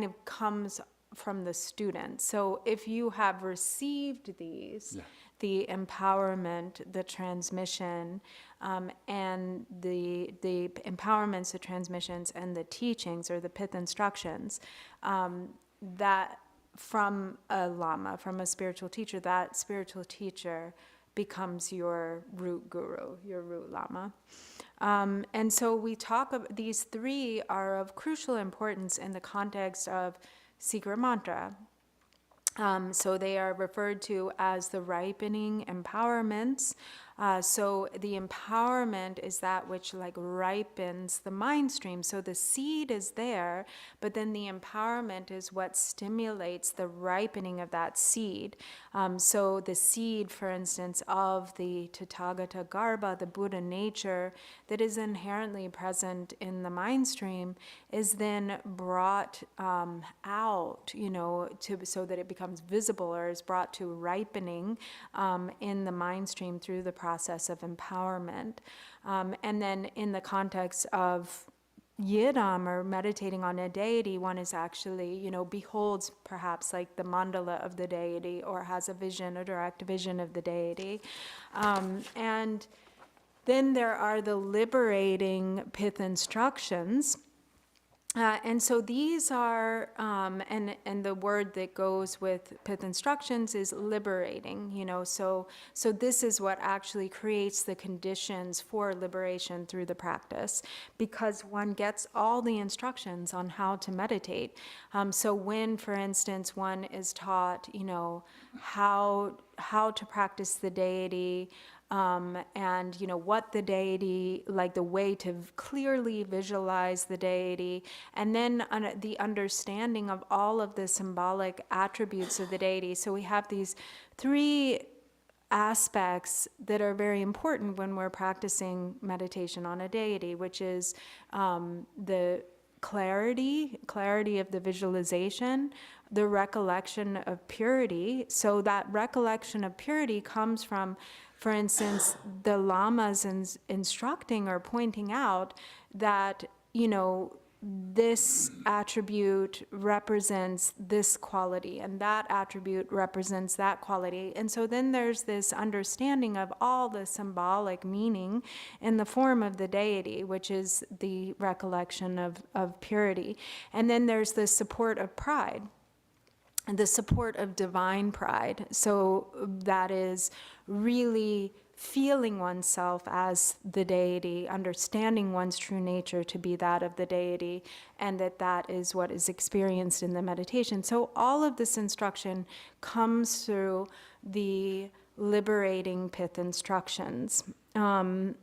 of comes from the student. So if you have received these, the empowerment, the transmission, and the empowerments, the transmissions, and the teachings or the pith instructions, that from a lama, from a spiritual teacher, that spiritual teacher becomes your root guru, your root lama. And so we talk of these three are of crucial importance in the context of secret mantra. So they are referred to as the ripening empowerments. So the empowerment is that which like ripens the mind stream. So the seed is there, but then the empowerment is what stimulates the ripening of that seed. So the seed, for instance, of the Tathagata Garbha, the Buddha nature that is inherently present in the mind stream, is then brought out, so that it becomes visible or is brought to ripening in the mind stream through the process of empowerment. And then in the context of Yidam, or meditating on a deity, one is actually, beholds perhaps like the mandala of the deity, or has a vision, a direct vision of the deity. And then there are the liberating pith instructions. And so these are, and the word that goes with pith instructions is liberating, so this is what actually creates the conditions for liberation through the practice, because one gets all the instructions on how to meditate. So when, for instance, one is taught, how to practice the deity, and what the deity, like the way to clearly visualize the deity, and then the understanding of all of the symbolic attributes of the deity. So we have these three aspects that are very important when we're practicing meditation on a deity, which is the clarity of the visualization, the recollection of purity. So that recollection of purity comes from, for instance, the lamas instructing or pointing out that, this attribute represents this quality, and that attribute represents that quality. And so then there's this understanding of all the symbolic meaning in the form of the deity, which is the recollection of purity. And then there's the support of pride, and the support of divine pride. So that is really feeling oneself as the deity, understanding one's true nature to be that of the deity, and that is what is experienced in the meditation. So all of this instruction comes through the liberating pith instructions. And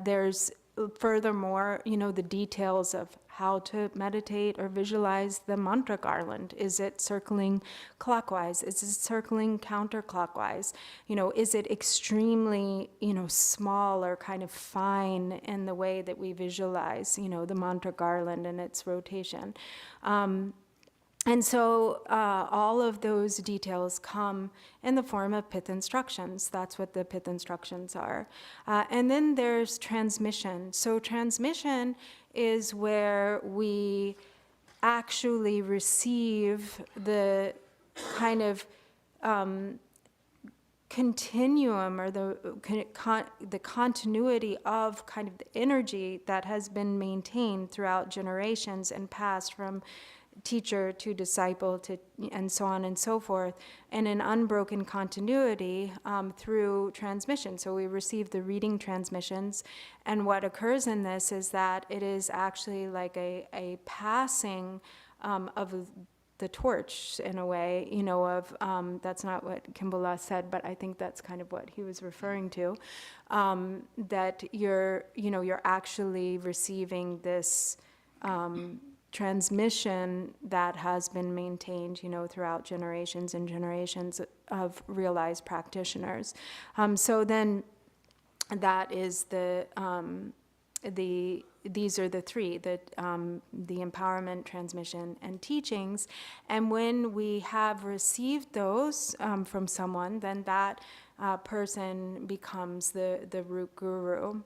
there's furthermore, the details of how to meditate or visualize the mantra garland. Is it circling clockwise? Is it circling counterclockwise? Is it extremely, small or kind of fine in the way that we visualize, the mantra garland and its rotation? And so all of those details come in the form of pith instructions. That's what the pith instructions are. And then there's transmission. So transmission is where we actually receive the kind of continuum, or the continuity of kind of the energy that has been maintained throughout generations and passed from teacher to disciple to, and so on and so forth, and an unbroken continuity through transmission. So we receive the reading transmissions, and what occurs in this is that it is actually like a passing of the torch in a way, that's not what Kimbola said, but I think that's kind of what he was referring to, that you're actually receiving this transmission that has been maintained, throughout generations and generations of realized practitioners. So then that is these are the three, the empowerment, transmission, and teachings. And when we have received those from someone, then that person becomes the root guru.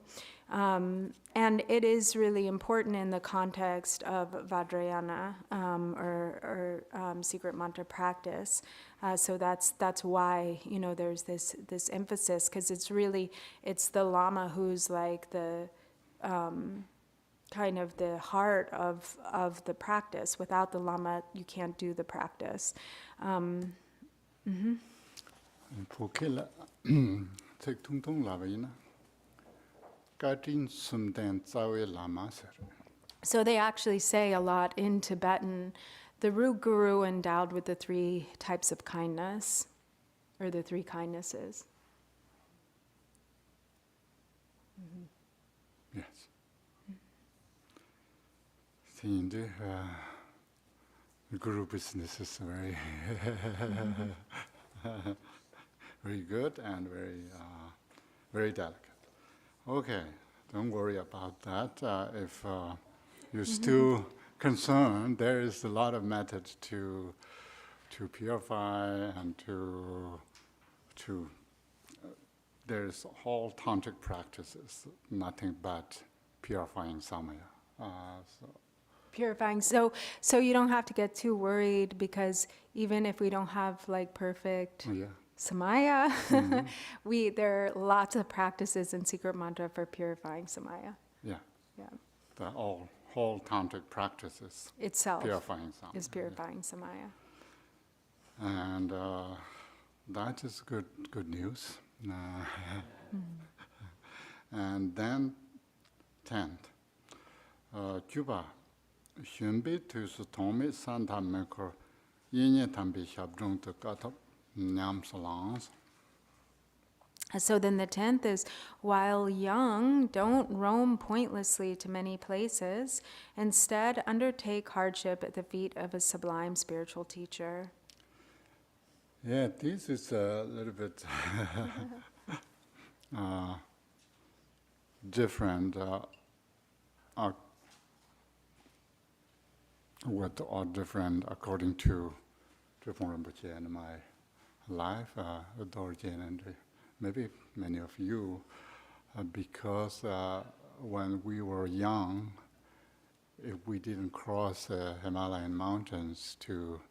And it is really important in the context of Vajrayana or secret mantra practice. So that's why there's this emphasis, because it's the Lama who's like the kind of the heart of the practice. Without the Lama, you can't do the practice. Pukila, take tung tung lavina. Katin sumden zawe lama ser. So they actually say a lot in Tibetan, the root guru endowed with the 3 types of kindness, or the 3 kindnesses. Yes. See, the guru business is very, very good and very delicate. Okay, don't worry about that. If you're still concerned, there is a lot of methods to purify and to there's whole tantric practices, nothing but purifying samaya. Purifying. So you don't have to get too worried, because even if we don't have like perfect samaya, there are lots of practices in secret mantra for purifying samaya. Yeah. Yeah. The whole tantric practices Itself purifying samaya. is purifying samaya. And that is good news. And then 10th, Cuba, Xunbi tu su tomi santa mekor yinye tambi shabdung tu katop nyam salans. So then the 10th is, while young, don't roam pointlessly to many places. Instead, undertake hardship at the feet of a sublime spiritual teacher. Yeah, this is a little bit different. What are different according to Tripura Rinpoche and my life, Dorje and maybe many of you, because when we were young, if we didn't cross the Himalayan mountains to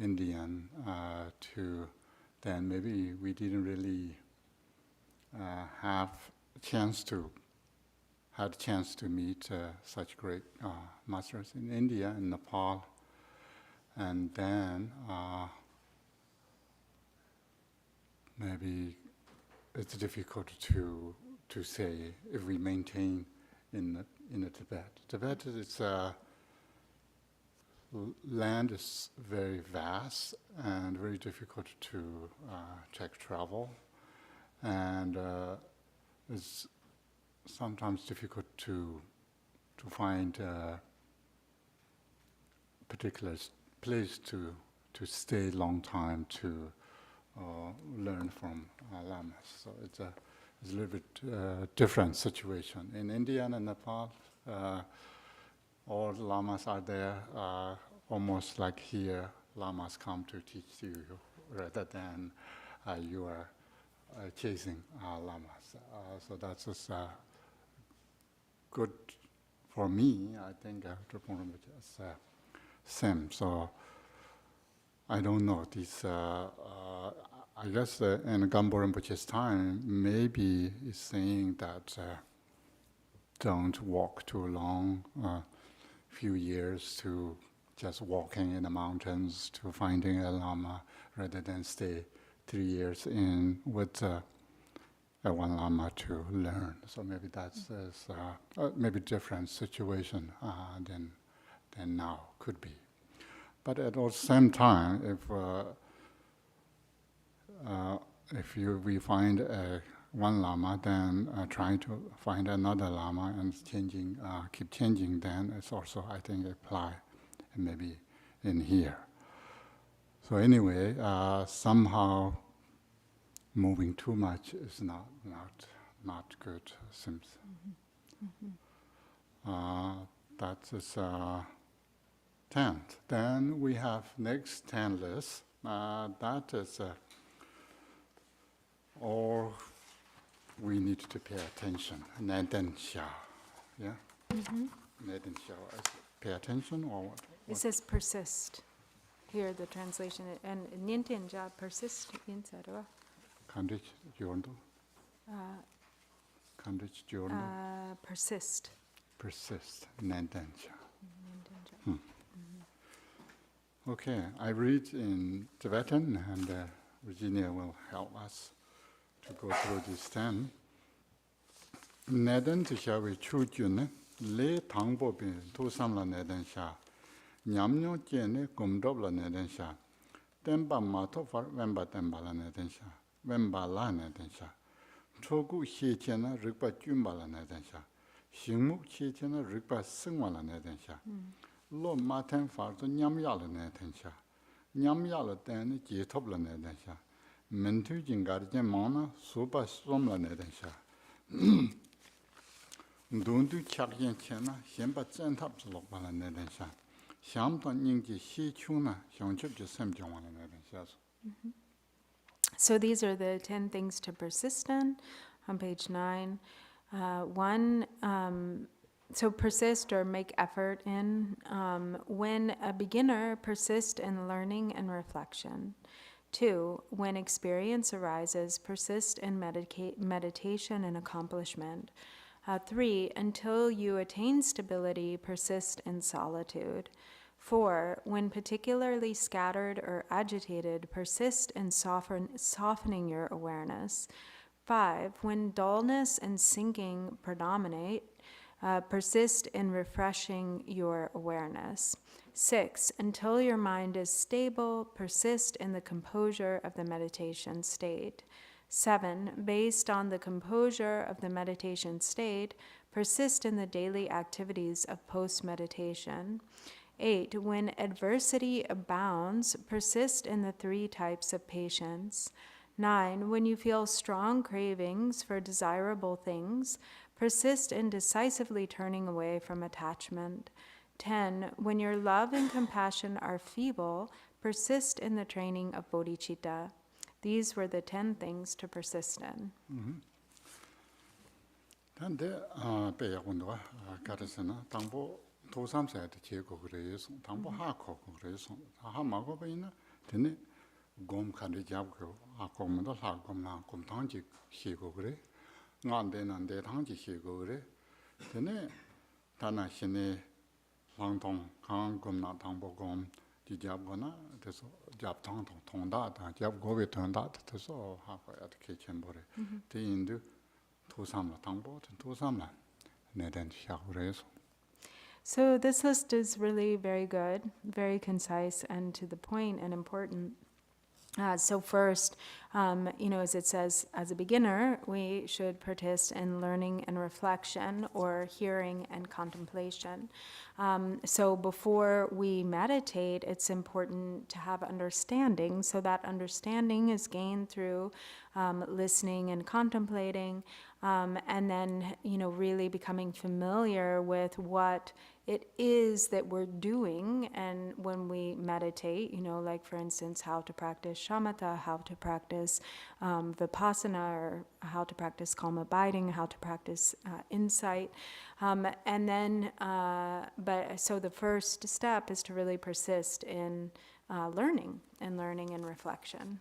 Indian, then maybe we didn't really had a chance to meet such great masters in India and Nepal, and then maybe it's difficult to say if we maintain in the Tibet. Tibet is land is very vast and very difficult to travel, and it's sometimes difficult to find a particular place to stay long time to learn from lamas. So it's a little bit different situation. In India and Nepal, all the lamas are there, almost like here, lamas come to teach you rather than you are chasing lamas. So that's just good for me. I think Tripura Rinpoche is same. So I don't know. This, I guess in Gampo Rinpoche's time, maybe is saying that don't walk too long, few years to just walking in the mountains to finding a lama rather than stay 3 years in with one lama to learn. So maybe that's maybe different situation than now could be. But at the same time, if we find one lama, then trying to find another lama and keep changing, then it's also, I think, apply maybe in here. So anyway, somehow moving too much is not good, seems. That is 10th. Then we have next 10 list. That is or we need to pay attention. Neden Xia. Yeah? Neden Xia. Pay attention or what? It says persist. Here, the translation, and Nintenja persist inside. Kandich Jorndo. Kandich Jorndo. Persist. Persist. Neden Xia. Okay, I read in Tibetan, and Virginia will help us to go through this 10. Neden Xia we chujun le tangbo bin tu samla neden xia. Nyamnyo jene gumdobla neden xia. Temba mato far wemba temba la neden xia. Wemba la neden xia. Chogu xie chena rikpa jumba la neden xia. Xingmu xie chena rikpa singwa la neden xia. Lo maten far to nyamya la neden xia. Nyamya la teni jitop la neden xia. Mentu jingar jen mauna supa som la neden xia. Dundu chakyen chena xenpa zentap zilokpa la neden xia. Xiamta nyingji xie chuna xiongchub je semjongwa la neden xia. So these are the 10 things to persist in on page 9. One, so persist or make effort in. When a beginner, persist in learning and reflection. 2, when experience arises, persist in meditation and accomplishment. 3, until you attain stability, persist in solitude. 4, when particularly scattered or agitated, persist in softening your awareness. 5, when dullness and sinking predominate, persist in refreshing your awareness. 6, until your mind is stable, persist in the composure of the meditation state. 7, based on the composure of the meditation state, persist in the daily activities of post-meditation. 8, when adversity abounds, persist in the 3 types of patience. 9, when you feel strong cravings for desirable things, persist in decisively turning away from attachment. 10, when your love and compassion are feeble, persist in the training of bodhicitta. These were the 10 things to persist in. Tande peyagunwa karisana tangbo tosam sa de chego greso tangbo ha ko greso ha ma go beina tene gom khande jab ko ha ko mo ha gom na gom tang ji chego gre ngan de nan de tang ji chego gre tene tana shine lang tong kang gom na tangbo gom ji jab go na deso jab tang tong da da jab go be tong da deso ha ko ya ke chen bore de indu So this list is really very good, very concise and to the point and important. So first, as it says, as a beginner, we should persist in learning and reflection, or hearing and contemplation. So before we meditate, it's important to have understanding. So that understanding is gained through listening and contemplating, and then, really becoming familiar with what it is that we're doing. And when we meditate, like for instance, how to practice shamatha, how to practice vipassana, or how to practice calm abiding, how to practice insight. And then, so the first step is to really persist in learning and reflection.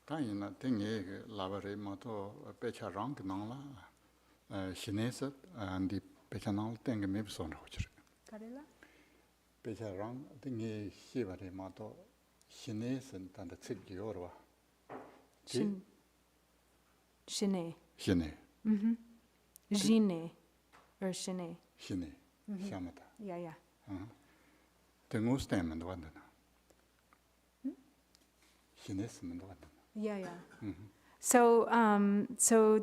Tayina tinge labare mato pecha rang nangla shinesat and pecha nang tinge mebson hochre. Karela? Pecha rang tinge shibare mato shinesat and the tsik yorwa. Shine. Shine. Jine or shine. Shine. Shamata. Yeah. Tengu stem wadana. Shines wadana. Yeah. So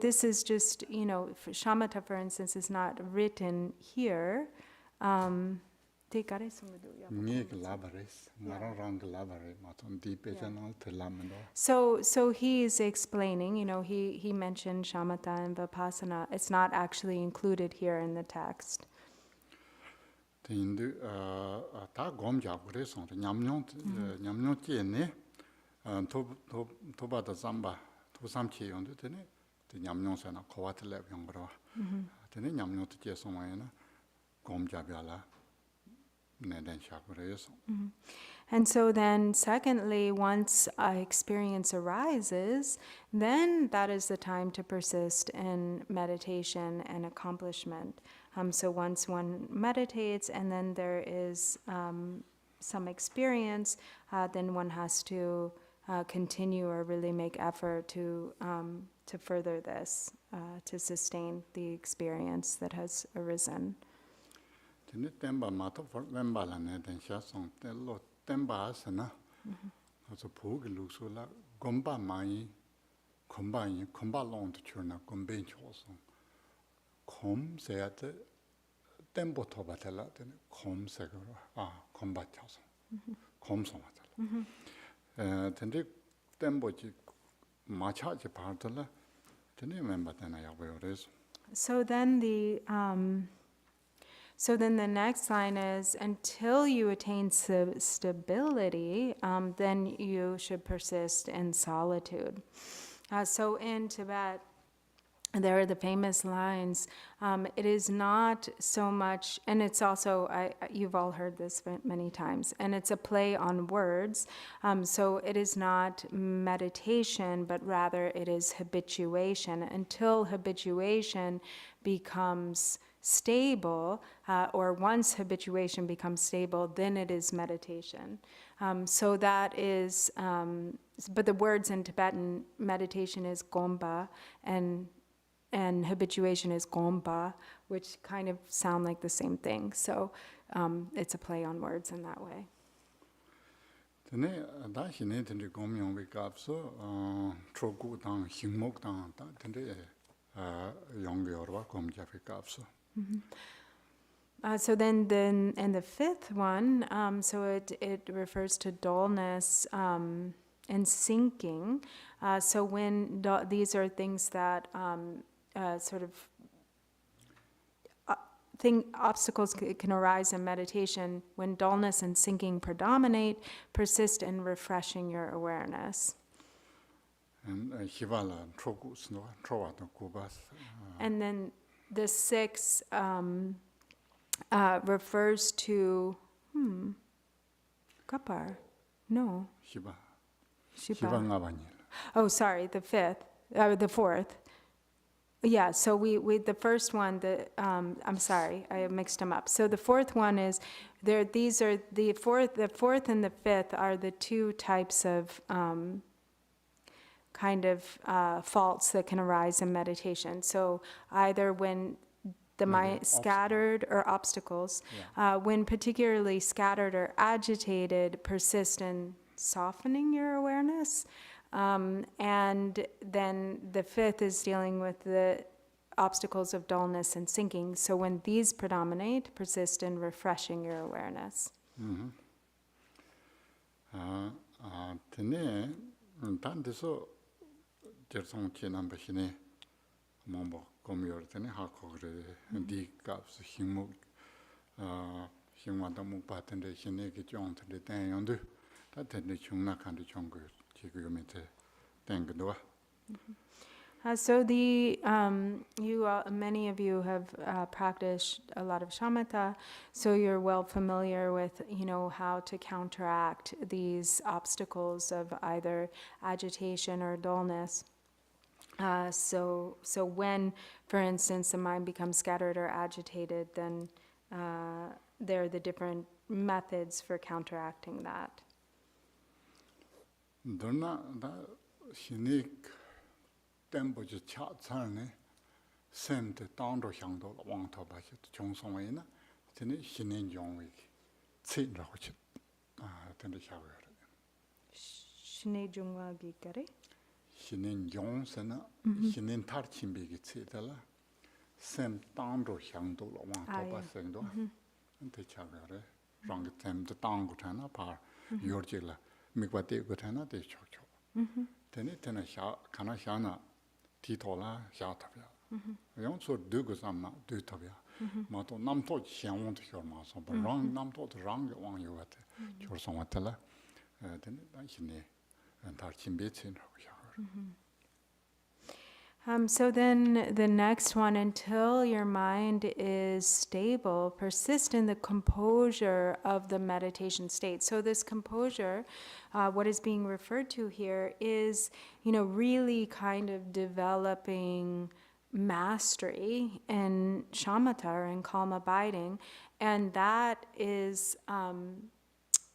this is just, for shamatha, for instance, is not written here. So he's explaining, he mentioned shamatha and vipassana. It's not actually included here in the text. 토바다 삼바 토삼치 용도 되네. 냠용사나 코와틀랩 용거로. 되네 냠용도 제송와이나 곰자별라 내된 샤그레서. And so then, secondly, once experience arises, then that is the time to persist in meditation and accomplishment. So once one meditates and then there is some experience, then one has to continue or really make effort to further this, to sustain the experience that has arisen. Tene temba mato for membala neden shasong tello temba asana. Also pug luxula gomba mai komba long to churna gomben chosong. Kom seate tembo tobatela tene kom segura komba chosong. Kom somatela. Tende tembo ji macha ji partala tene memba tena yabayores. So then the next line is, until you attain stability, then you should persist in solitude. So in Tibet, there are the famous lines. It is not so much, and it's also, you've all heard this many times, and it's a play on words. So it is not meditation, but rather it is habituation. Until habituation becomes stable, or once habituation becomes stable, then it is meditation. So that is, but the words in Tibetan, meditation is gomba, and habituation is gomba, which kind of sound like the same thing. So it's a play on words in that way. Tene da hine tene gomyong we kapso trogu dang hingmok dang tene yongyorwa gomja we kapso. So then in the fifth one, so it refers to dullness and sinking. So when these are things that obstacles can arise in meditation, when dullness and sinking predominate, persist in refreshing your awareness. And hivala trogu sno trowa to kubas. And then the sixth refers to kapar. No. Shiba. Shiba. Shiba ngabani. Oh, sorry, the fourth. Yeah, so we the first one, I'm sorry, I mixed them up. So the fourth one is there. These are the fourth and the fifth are the two types of kind of faults that can arise in meditation. So either when the mind scattered or obstacles, when particularly scattered or agitated, persist in softening your awareness. And then the fifth is dealing with the obstacles of dullness and sinking. So when these predominate, persist in refreshing your awareness. Tene tandiso jersong chinam bashine mombo komyor tene hakogre di kaps hingmo hingma da mukpa tende shine ki chong tende ten yondu ta tende chungna kandi chonggo chigumete tengdwa. So many of you have practiced a lot of shamatha, so you're well familiar with, how to counteract these obstacles of either agitation or dullness. So when, for instance, the mind becomes scattered or agitated, then there are the different methods for counteracting that. Dona da shinik tempo ji cha tsane sem te tang ro hyang do wang ta ba chi chong song wei na tene shinen yong wei tsin ra ho chi tene sha wei ra Shine jungwa gi kare? shinen yong se na shinen tar chim bi gi tsi da la sem tang ro hyang do wang ta ba seng do te cha wei ra rang tem te tang go ta na par yor ji la mi kwa te go ta na te chok chok tene sha kana sha na ti tola sha ta ya yong so de go sam na de ta ya ma to nam to xian wong de xiao ma so ba rang nam to de rang ge wang yu wa te chor song wa ta la tene da xin ne 다 진배치라고 야. So then the next one, until your mind is stable, persist in the composure of the meditation state. So this composure, what is being referred to here is, really kind of developing mastery in shamatha, or in calm abiding. And that is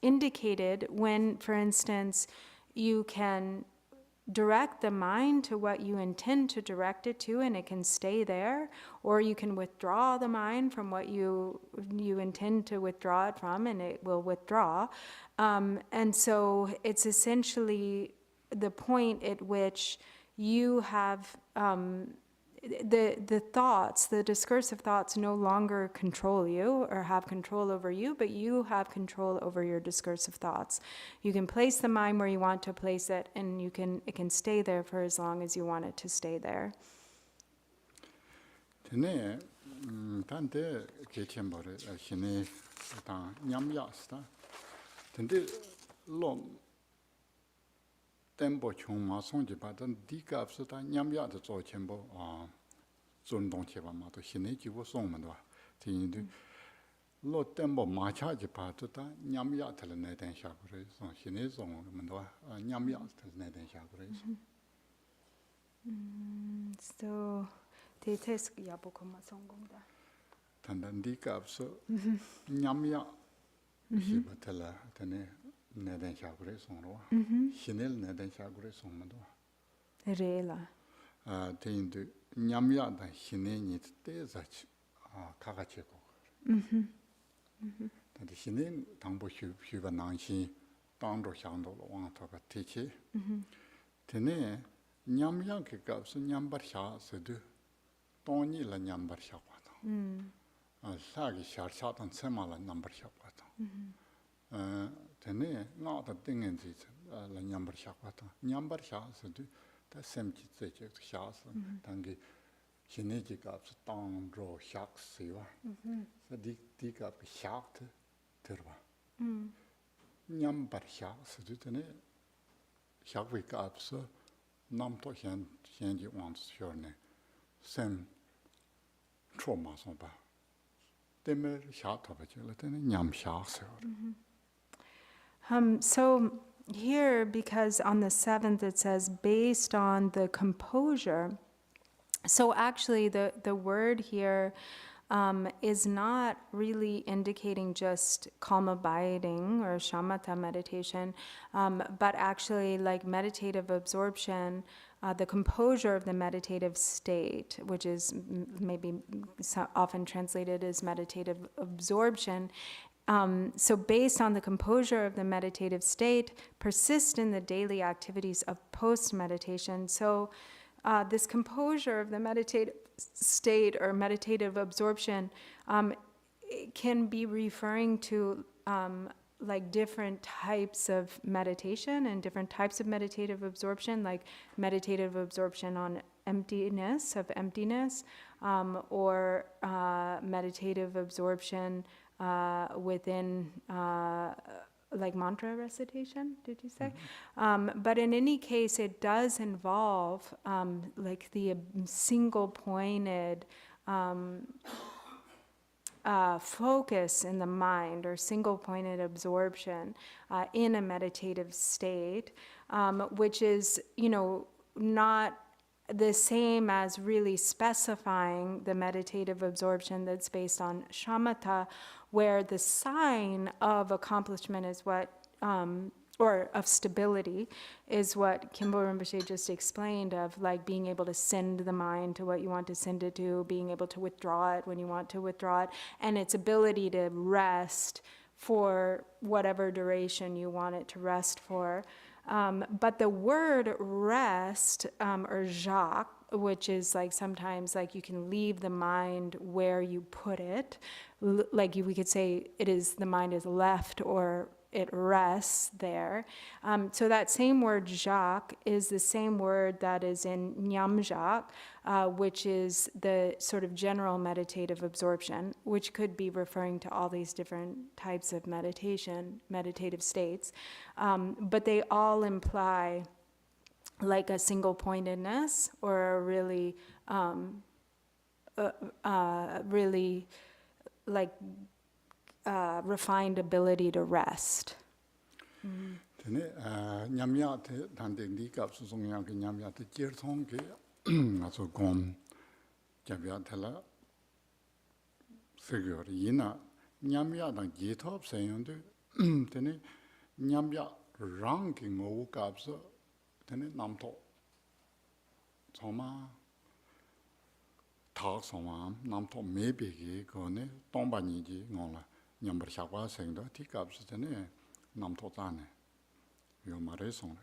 indicated when, for instance, you can direct the mind to what you intend to direct it to, and it can stay there, or you can withdraw the mind from what you intend to withdraw it from, and it will withdraw. And so it's essentially the point at which you have the thoughts, the discursive thoughts, no longer control you or have control over you, but you have control over your discursive thoughts. You can place the mind where you want to place it, and it can stay there for as long as you want it to stay there. 근데 단데 개체벌에 신이 다 냠야스다. 근데 로 tempo 총마 송지 받은 디갑스다 냠야도 做全部尊重起吧嘛都新的几乎送嘛对吧听的로 tempo 마차지 받다 냠야들 내된 샤그래 송 신의 송们对吧냠야들 내된 샤그래 So 대체스 야보코마 성공다. 단단 디갑스 냠야 시바텔라 테네 내된 샤그래 송로 신의 내된 샤그래 송만对吧 레라. 대인도 냠야다 신의 때자치 가가치고 근데 신의 당보 휴바 난시 당도 향도로 왕토가 대치 되네 냠야게 값은 냠바샤스도 돈이라 냠바샤과다 사기 샤샤단 세마라 냠바샤과다 되네 나다 땡엔지 라 냠바샤과다 냠바샤스도 다 샘치제제 샤스 당기 신의지 값 당로 샥스와 디가 샥트 들어봐 냠바샤스도 되네 샥위 값서 남도 현지 왕스셔네 샘 초마송바 때문에 샤타바지를 되네 냠샤스 So here, because on the 7th it says, based on the composure, so actually the word here is not really indicating just calm abiding or shamatha meditation, but actually like meditative absorption, the composure of the meditative state, which is maybe often translated as meditative absorption. So based on the composure of the meditative state, persist in the daily activities of post-meditation. So this composure of the meditative state or meditative absorption can be referring to like different types of meditation and different types of meditative absorption, like meditative absorption on emptiness, or meditative absorption within like mantra recitation, did you say? But in any case, it does involve like the single-pointed focus in the mind, or single-pointed absorption in a meditative state, which is, not the same as really specifying the meditative absorption that's based on shamatha, where the sign of accomplishment is what, or of stability, is what Kimbo Rinpoche just explained, of like being able to send the mind to what you want to send it to, being able to withdraw it when you want to withdraw it, and its ability to rest for whatever duration you want it to rest for. But the word rest, or jacques, which is like sometimes like you can leave the mind where you put it, like we could say the mind is left or it rests there. So that same word Jacques is the same word that is in Nyamjak, which is the sort of general meditative absorption, which could be referring to all these different types of meditation, meditative states. But they all imply like a single pointedness or a really, really like refined ability to rest. Tene nyamya te tande li kap su song yang ke nyamya te jer thong ke nga so gom jabya thala figure yina nyamya dang je thop se yon de tene nyamya rang ke ngo kap so tene nam tho choma thak soma nam tho me be ge ko ne tong ba ni ji ngong la nyam bar sha kwa seng do ti kap so tene nam tho ta ne yo ma re song.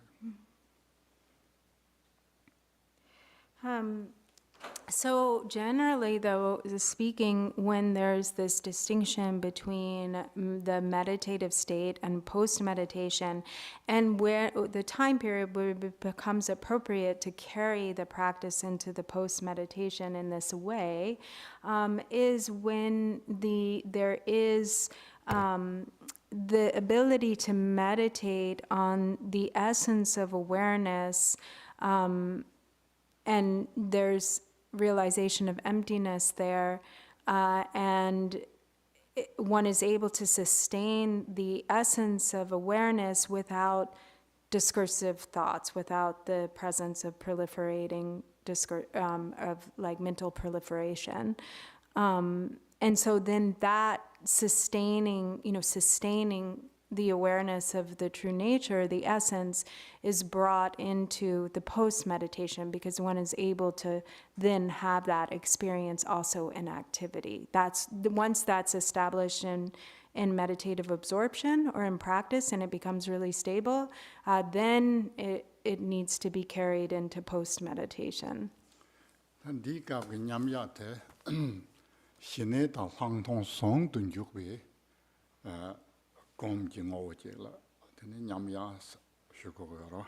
So generally, though, speaking, when there's this distinction between the meditative state and post-meditation, and where the time period where it becomes appropriate to carry the practice into the post-meditation in this way, is when there is the ability to meditate on the essence of awareness, and there's realization of emptiness there, and one is able to sustain the essence of awareness without discursive thoughts, without the presence of proliferating of like mental proliferation. And so then that sustaining the awareness of the true nature, the essence, is brought into the post-meditation because one is able to then have that experience also in activity. Once that's established in meditative absorption or in practice and it becomes really stable, then it needs to be carried into post-meditation. Gom ji ngo je la tene nyam ya shu ko ro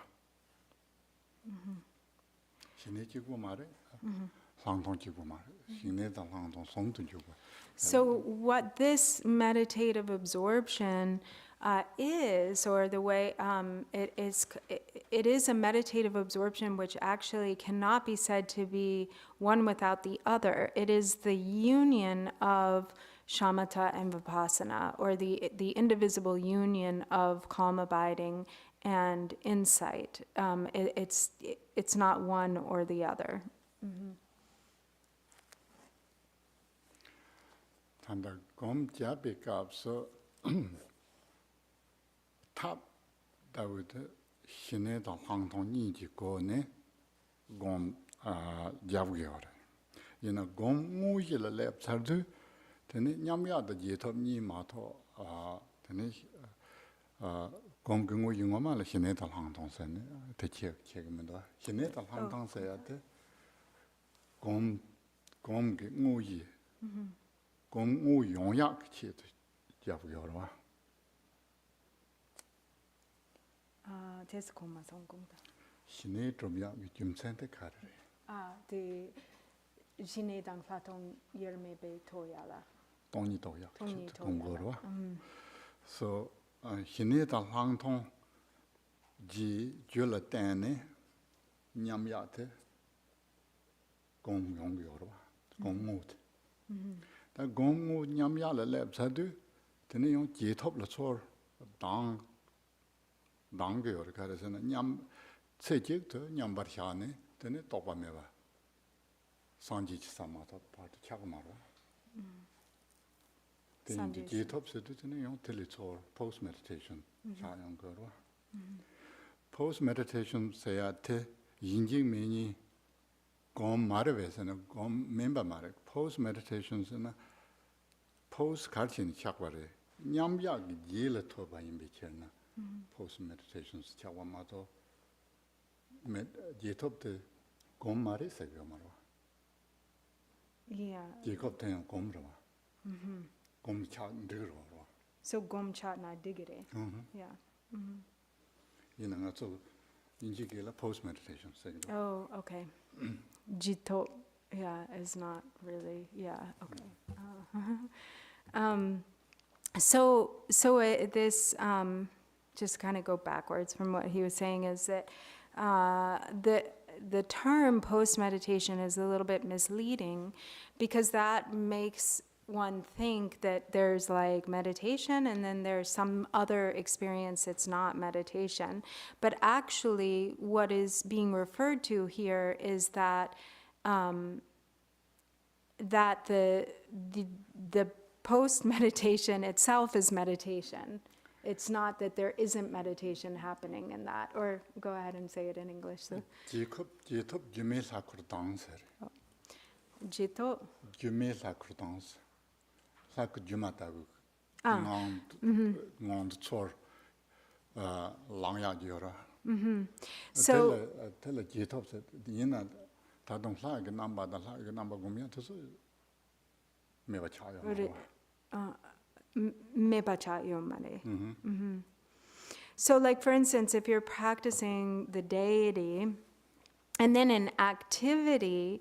shine ji gu ma re lang tong ji gu ma re shine da lang tong song tu ju gu. So what this meditative absorption is, or the way it is a meditative absorption which actually cannot be said to be one without the other. It is the union of shamatha and vipassana, or the indivisible union of calm abiding and insight. It's not one or the other. Tanda gom ja be kap so tap da wit shine da lang tong ni ji ko ne gom ja bu yo re yina gom mu ji la le char du tene nyamya da je thop ni ma tho tene gom gung yu ngoma la shine da lang tong sen ne te che che me da shine da lang tong se ya te gom ge ngu yi gom ngu yong ya che de ja bu yo ba 제스코마 성공다. shine drum ya mi jum sen te kar re 그 신의당 사통 열매배 토야라. tong ni do ya 통이 dong go 토야라. ro so shine da lang tong ji je la tan ne nyam ya te gom yong yo ro gom ngu te da gom ngu nyam ya la le sa du tene yong je thop la chor dang ge yo ka re sen nyam che je to nyam bar sha ne tene to ba me ba sanji chi sama to pa to cha ma ro then the je thop se du tene yong tele chor post meditation cha yong go ro post meditation se ya te yin jing me ni gom ma re ve se na gom member ma re post meditation se na post kar chin chak ba re nyam ya gi je le to ba yin be chen na post meditation cha wa ma to je thop te gom ma re se go ma ro Yeah. je kop te gom ro gom cha de ro So gomcha na digere. Yeah. You know, so injigila post meditation. Oh, okay. Jito, yeah, is not really, yeah, okay. This, just kind of go backwards from what he was saying, is that the term post-meditation is a little bit misleading, because that makes one think that there's like meditation and then there's some other experience that's not meditation. But actually, what is being referred to here is that that the post-meditation itself is meditation. It's not that there isn't meditation happening in that. Or go ahead and say it in English. So. Jitop jume sakur dance. Jito. Jume sakur dance. Sakur jumatabu. Ngond chor langya jora. So. Tell a jitop said, Yina Tadong lag number the lag number gumia to meva chayo. So, like, for instance, if you're practicing the deity, and then in activity,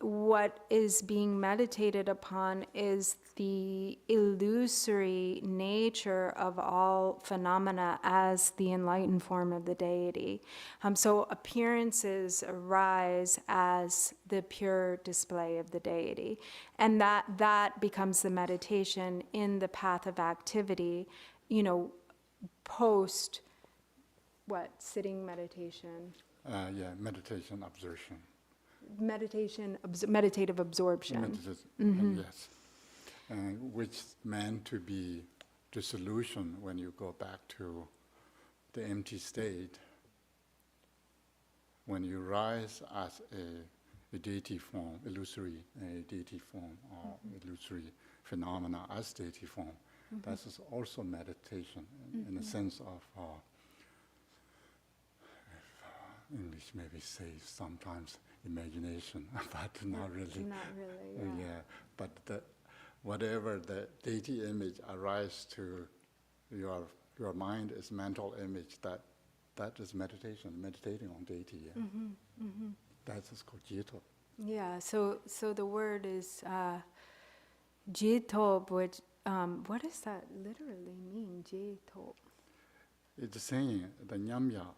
what is being meditated upon is the illusory nature of all phenomena as the enlightened form of the deity. So appearances arise as the pure display of the deity. And that becomes the meditation in the path of activity, you know, post, sitting meditation? Yeah, meditation absorption. Meditative absorption. Yes. Which meant to be the solution when you go back to the empty state. When you rise as a deity form, illusory deity form, or illusory phenomena as deity form, that is also meditation in the sense of English maybe says sometimes imagination, but not really. Not really, yeah. But whatever the deity image arises to your mind is mental image, that is meditation, meditating on deity. Yeah. That is called jito. Yeah, so the word is jito, which, what does that literally mean, jito? It's saying the nyamya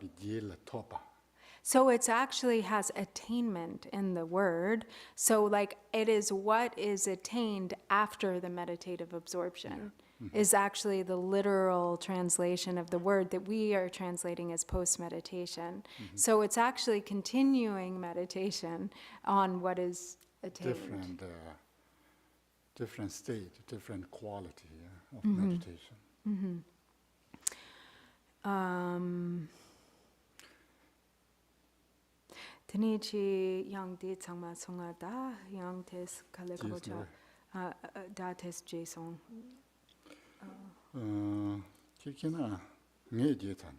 ki jila topa. So it actually has attainment in the word. So like it is what is attained after the meditative absorption is actually the literal translation of the word that we are translating as post-meditation. So it's actually continuing meditation on what is attained. Different state, different quality of meditation. Tenichi yang di tsangma songa da yang tes kalikocha da tes jason. Kikina nge jetan.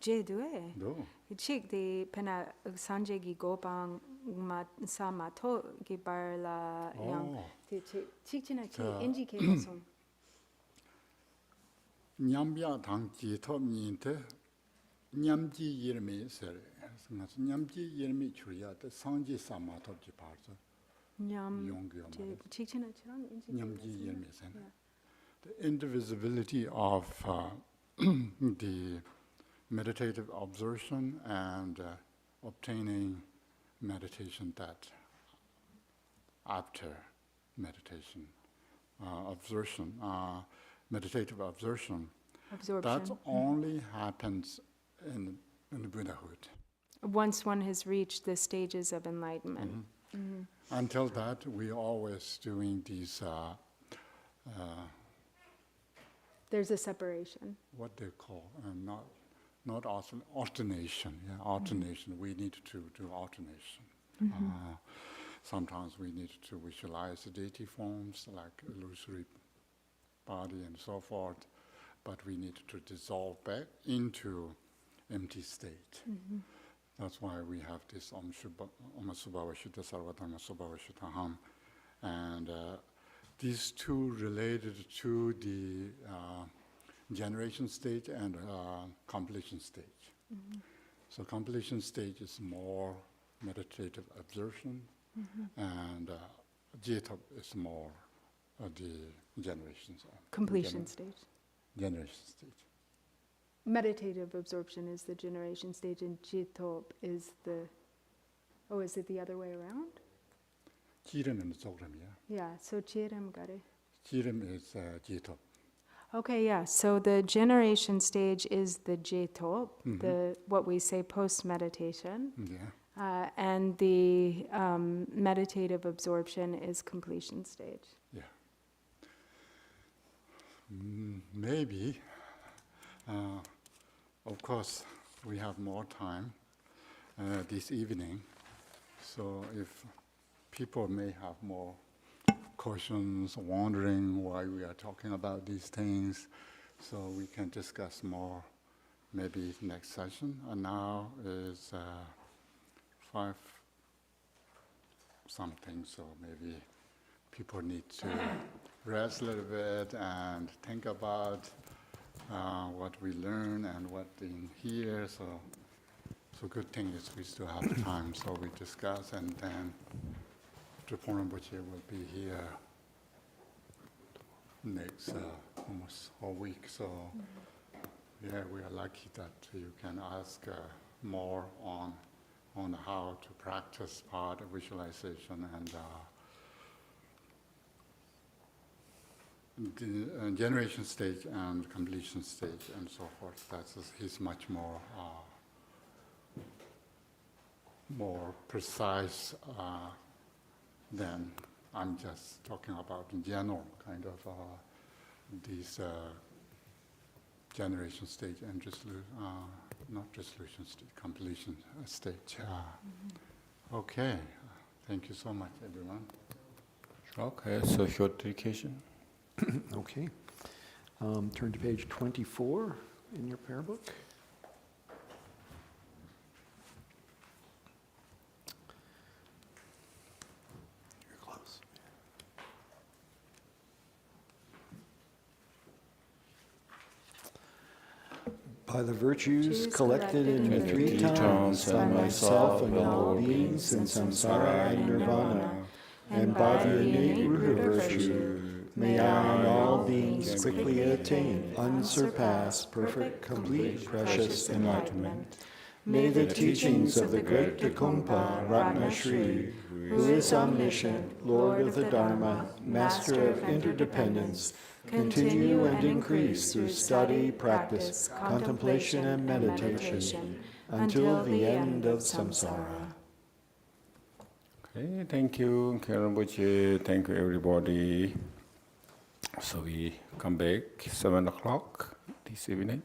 Je due. Do. Chik di pena sanje gi gopang ma sa ma to gi bar la yang chik china chi inji ke song. Nyambya dang jito minte nyamji yirmi sere. Nyamji yirmi churiya de sangji sama to ji parzo. Yongyo ma. Chik china chirang inji. Nyamji yirmi sere. The indivisibility of the meditative absorption and obtaining meditation that after meditation absorption, meditative absorption, that only happens in Buddhahood. Once one has reached the stages of enlightenment. Until that, we always doing these. There's a separation. What they call not alternation. Yeah, alternation. We need to do alternation. Sometimes we need to visualize the deity forms like illusory body and so forth, but we need to dissolve back into empty state. That's why we have this Om Subhava Shuddha Sarvatama Subhava Shuddhaham, and these two related to the generation stage and completion stage. So completion stage is more meditative absorption, and J-top is more the generation Completion stage. generation stage. Meditative absorption is the generation stage, and Jitop is the. Oh, is it the other way around? Jirim is Zogram, yeah. Yeah, so Chiram got it. Jirim is J-top. Okay, yeah, so the generation stage is the Jitop, the what we say post-meditation, Yeah, and the meditative absorption is completion stage. yeah. Maybe, of course, we have more time this evening, so if people may have more questions, wondering why we are talking about these things, so we can discuss more maybe next session. And now is 5 something, so maybe people need to rest a little bit and think about what we learn and what in here. So good thing is we still have time, so we discuss, and then Dr. Rinpoche will be here next almost whole week. So yeah, we are lucky that you can ask more on how to practice part of visualization and the generation stage and completion stage and so forth. He's much more precise than I'm just talking about in general, kind of these generation stage and not resolution stage, completion stage. Okay, thank you so much, everyone. Okay, so short dedication. Okay. Turn to page 24 in your prayer book. You're close. By the virtues collected in the three towns by myself and all beings in samsara and nirvana, and by the innate root of virtue, may I and all beings quickly attain unsurpassed, perfect, complete, precious enlightenment. May the teachings of the great Takumpa Ratna Shri, who is omniscient, Lord of the Dharma, Master of interdependence, continue and increase through study, practice, contemplation, and meditation until the end of samsara. Okay, thank you, Rinpoche. Thank you, everybody. So we come back 7 o'clock this evening.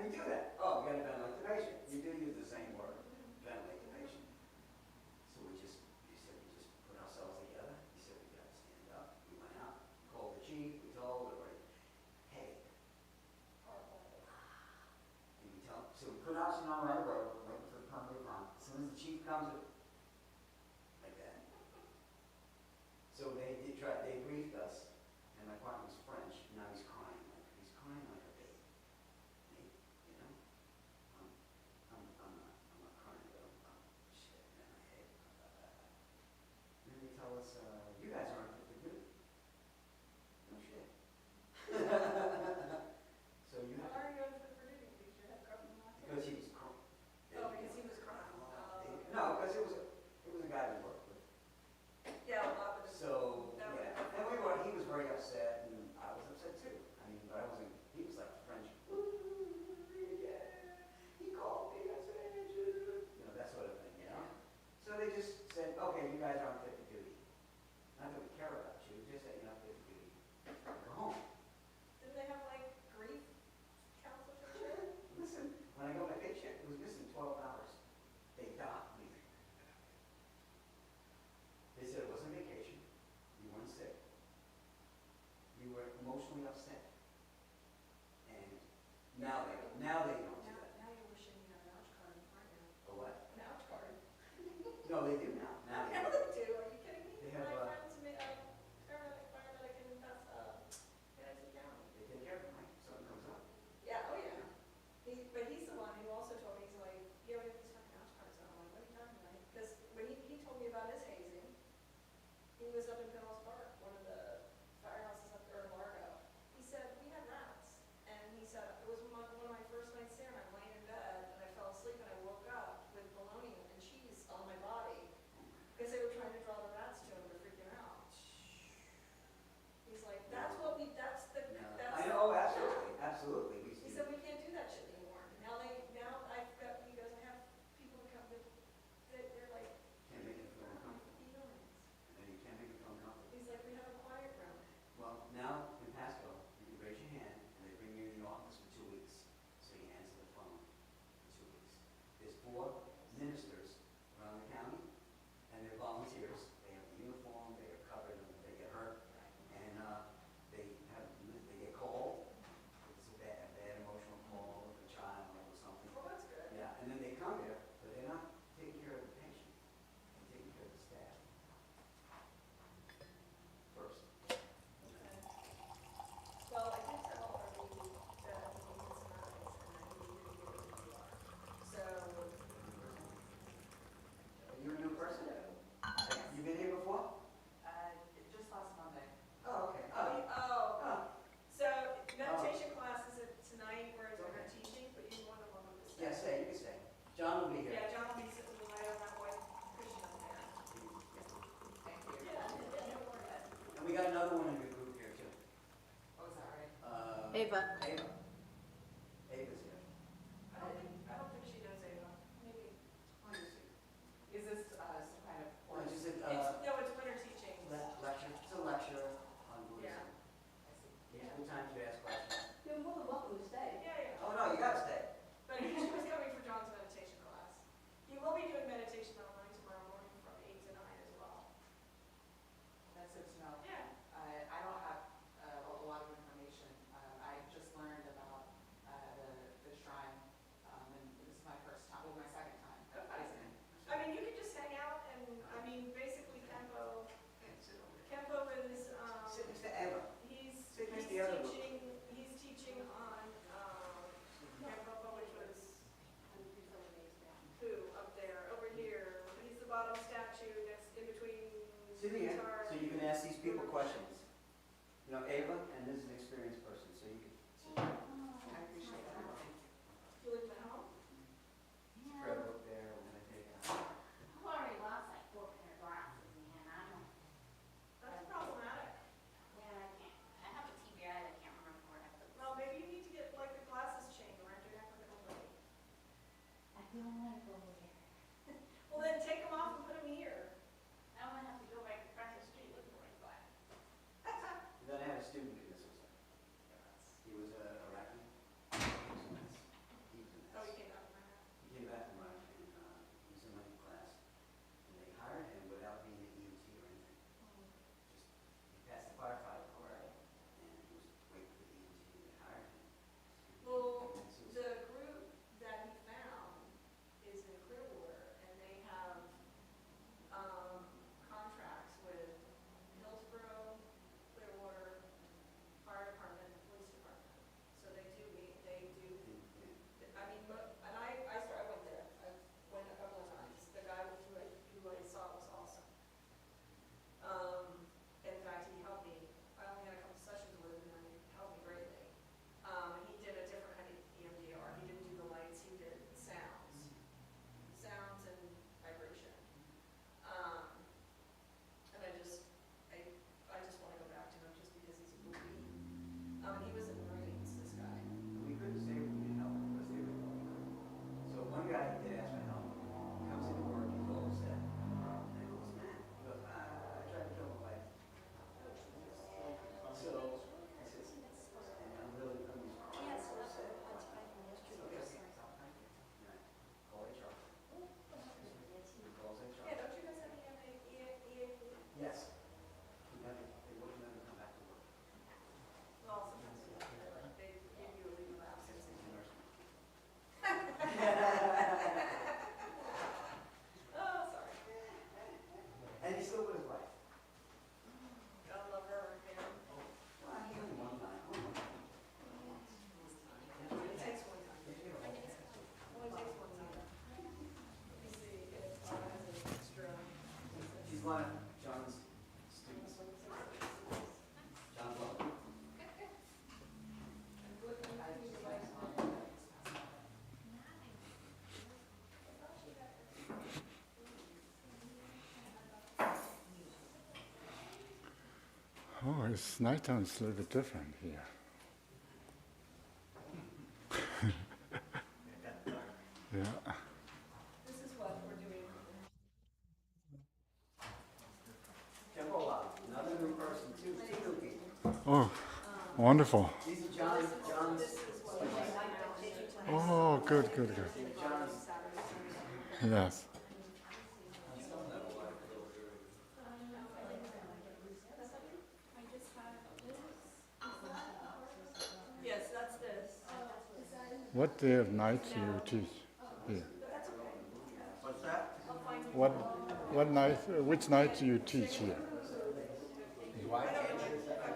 We do that. Oh, we gotta ventilate the patient. You do use the same word, ventilate the patient. So you said we just put ourselves together. He said we gotta stand up. We went out, called the chief, we told everybody, hey. And we tell, so we put ourselves on the right road, waiting for the permit to run. As soon as the chief comes, like that. So they briefed us, and my partner was French, now he's crying like a baby. You know? I'm not crying, but I'm shit in my head. And then they tell us, you guys aren't fit for duty. No shit. So you have Why are you unfit for duty? Because you had carbon monoxide? because he was crying. Oh, because he was crying. No, because it was a guy we worked with. Yeah, a lot of it. So, That yeah, would- and he was very upset, and I was upset too. I mean, but I wasn't, he was like French. Yeah, he called me, I said, you know, that sort of thing, you know? So they just said, okay, you guys aren't fit for duty. Not that we care about you, just that you're not fit for duty. Go home. Didn't they have like grief counselors and shit? Listen, when I got my paycheck, it was missing 12 hours. They docked me. They said it wasn't vacation, you weren't sick. You were emotionally upset. And now they don't do that. Now you're wishing you had an ouch card, aren't you? Or what? An ouch card. No, they do now. Now they Now do. they do, are you kidding me? They have, My friend's paramedic in Madison County. They take care of it, right? Something comes up. Yeah, oh yeah. But he's the one who also told me, he's like, yeah, we have these fucking ouch cards. And I'm like, what are you talking about? Because when he told me about his hazing, he was up in Penel's Park, one of the firehouses up there in Largo. He said, we had rats. And he said, it was one of my first nights there, and I'm laying in bed, and I fell asleep, and I woke up with bologna and cheese on my body. Because they were trying to draw the rats to him to freak him out. He's like, that's what we, that's the, No. that's. I know, absolutely, absolutely. We He see. said, we can't do that shit anymore. Now I've got, he goes, I have people that come they're like, Can't make it feel uncomfortable. feelings. And you can't make it feel uncomfortable. He's like, we have a quiet room. Well, now in Pasco, you can raise your hand and they bring you in the office for 2 weeks. So you answer the phone for 2 weeks. There's 4 ministers around the county and they're volunteers. They have a uniform, they are covered, and they get hurt. And they get called. It's a bad emotional call with a child or something. Well, that's good. Yeah, and then they come here, but they're not taking care of the patient. They're taking care of the staff. First. Okay. Well, I did tell Arby that he needed some eyes, and I needed to get him to the ER. So. Are you a new person? You been here before? Just last Monday. Oh, okay. So meditation class is tonight, where it's over teaching, but you're more than welcome to stay. Yeah, stay, you can stay. John will be here. Yeah, John will be sitting right on that white cushion up there. Thank you. Yeah, don't worry. And we got another one in your group here too. Oh, is that right? Ava. Ava. Ava's here. I don't think she knows Ava. Maybe. Let me see. Is this some kind of No, course? just It's winter teaching. lecture, it's a lecture on Yeah. Buddhism. I see. It's good time to ask questions. You're more than welcome to stay. Yeah. Oh, no, you gotta stay. But she was coming for John's meditation class. He will be doing meditation online tomorrow morning from 8 to 9 as well. That's good to know. Yeah. I don't have a lot of information. I just learned about the shrine, and this is my first time, well, my second time. Okay. visiting. I mean, you could just hang out and, I mean, basically Kempo Yeah, sit over there. is, Sit next to Ava. he's Sit next to the other book. teaching on, Kempo, which was who up there, over here. He's the bottom statue next, in between Sit here, guitar so you can ask these people questions. You know, Ava, and this is an experienced person, so you can sit here. I appreciate that. You live at home? Grab a book there, we're gonna take it out. I've already lost like 4 pair of glasses, man. I don't. That's problematic. Yeah, I can't. I have a TBI that I can't remember where I put. Well, maybe you need to get like the glasses chain around your neck like a little lady. I don't want to go over there. Well, then take them off and put them here. I want to have to go back across the street looking for my glasses. Then I had a student do this, was like, John's students. John's love. Oh, it's nighttime. It's a little bit different here. Yeah. This is what we're doing. Temple, another new person, two new people. Oh, wonderful. These are John's. Oh, good. Yes. Yes, that's this. What day of night do you teach here? What's that? What night? Which night do you teach here?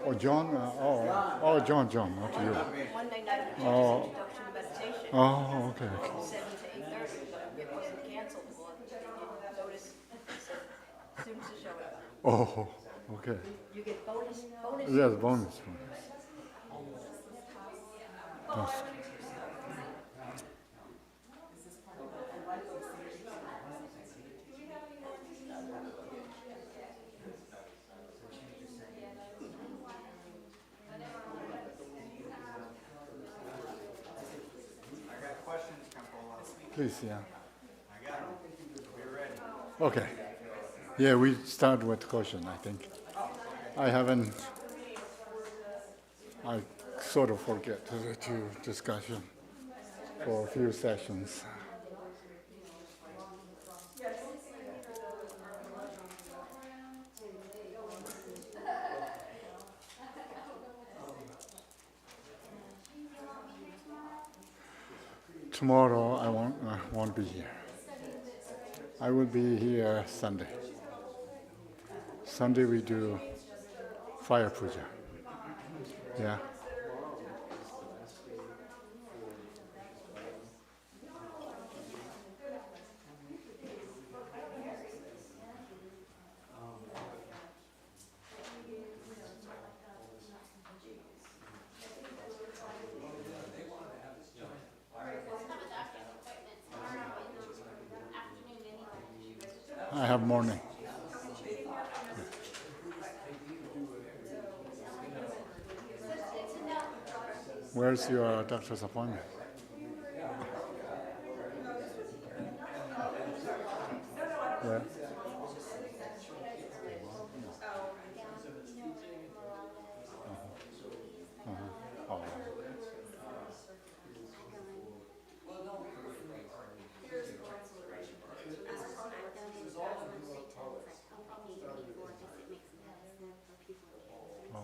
Oh, John. John. Not you. Monday night, we teach Oh. introduction to meditation. Oh, okay. 7 to 8:30, but it wasn't canceled. Well, I didn't notice students are showing up. Oh, okay. You get bonus. Yes, bonus. That's I got questions, Temple. Please, yeah. I got them. We're ready. Okay. Yeah, we start with question, I think. I haven't, I sort of forget to discussion for a few sessions. Tomorrow I won't be here. I will be here Sunday. Sunday we do fire puja. Yeah. I have morning. Where's your doctor's appointment? Where? Oh.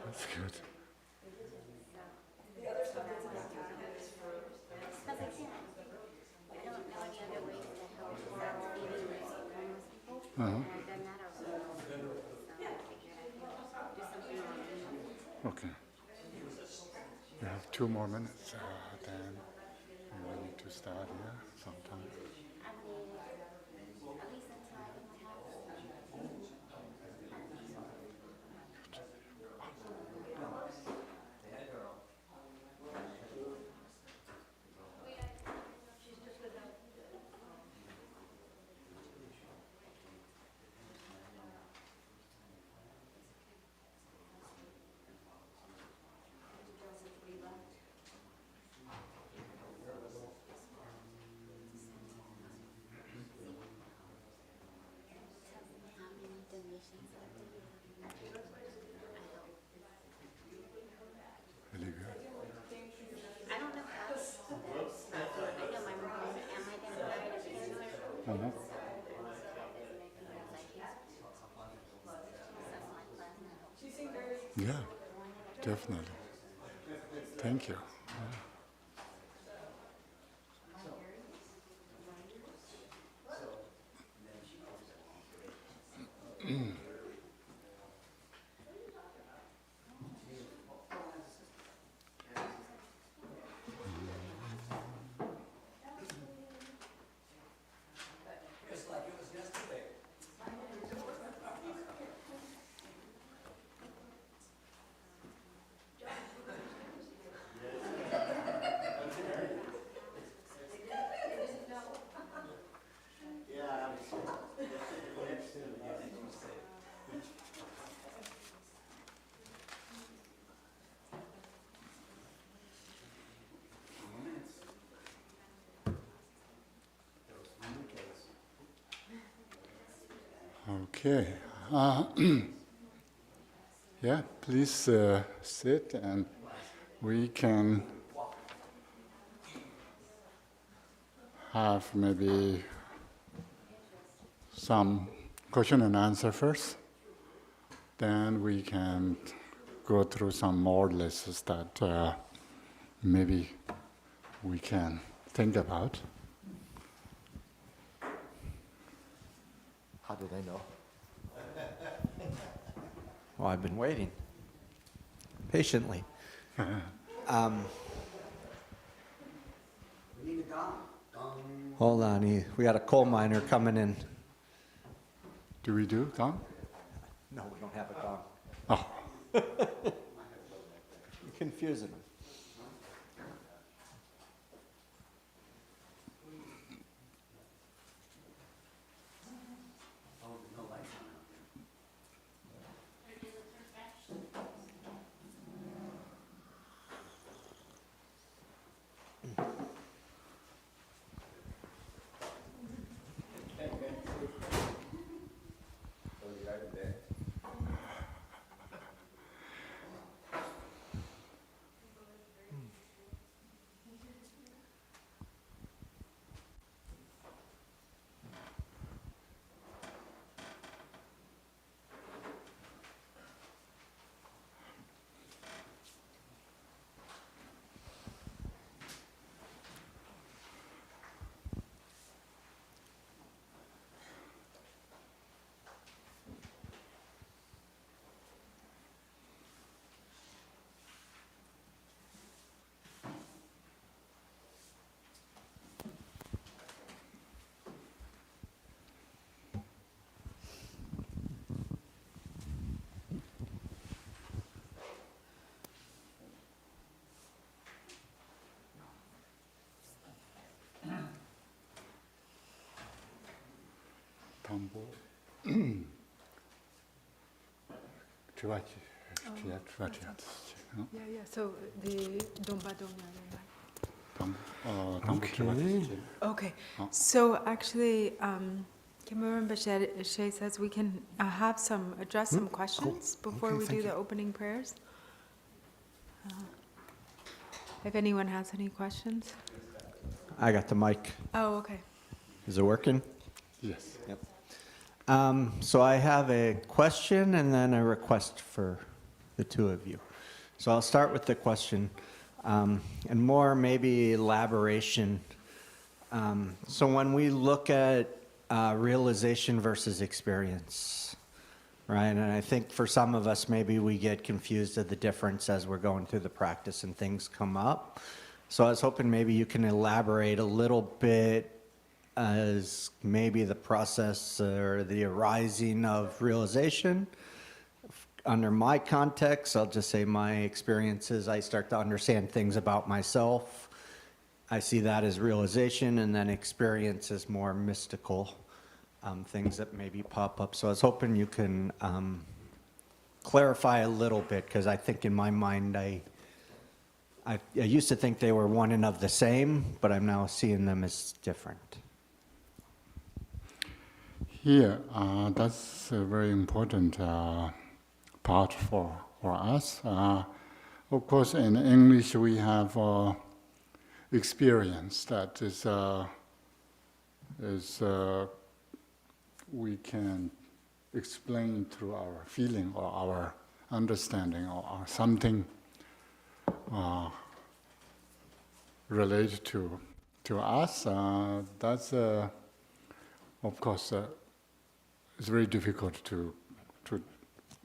That's good. The other stuff that's in the packet is for. Okay. We have 2 more minutes, then we need to start here sometime. Really good. I don't know how to do this. I know my mom, am I identified as cancer? Uh-huh. Yeah, definitely. Thank you. Okay. Yeah, please sit and we can have maybe some question and answer first. Then we can go through some more lists that maybe we can think about. How did I know? Well, I've been waiting patiently. We need a gong. Gong. Hold on, we got a coal miner coming in. Do we do, Tom? No, we don't have a gong. Oh, You're confusing them. Oh, no lights on out there. Tambo. 좋아지. 좋아지. Yeah. So the Domba Domya. tambo 좋아지. Okay. Oh. So actually, Kim Rinpoche says we can address some questions before Okay, we thank do the you. opening prayers. If anyone has any questions. I got the mic. Oh, okay. Is it working? Yes. Yep. So I have a question and then a request for the two of you. So I'll start with the question, and more maybe elaboration. So when we look at realization versus experience, right? And I think for some of us, maybe we get confused of the difference as we're going through the practice and things come up. So I was hoping maybe you can elaborate a little bit as maybe the process or the arising of realization. Under my context, I'll just say my experiences, I start to understand things about myself. I see that as realization, and then experience is more mystical, things that maybe pop up. So I was hoping you can clarify a little bit, because I think in my mind, I used to think they were one and of the same, but I'm now seeing them as different. Here, that's a very important part for us. Of course, in English, we have experience that we can explain through our feeling or our understanding or something related to us. That's of course it's very difficult to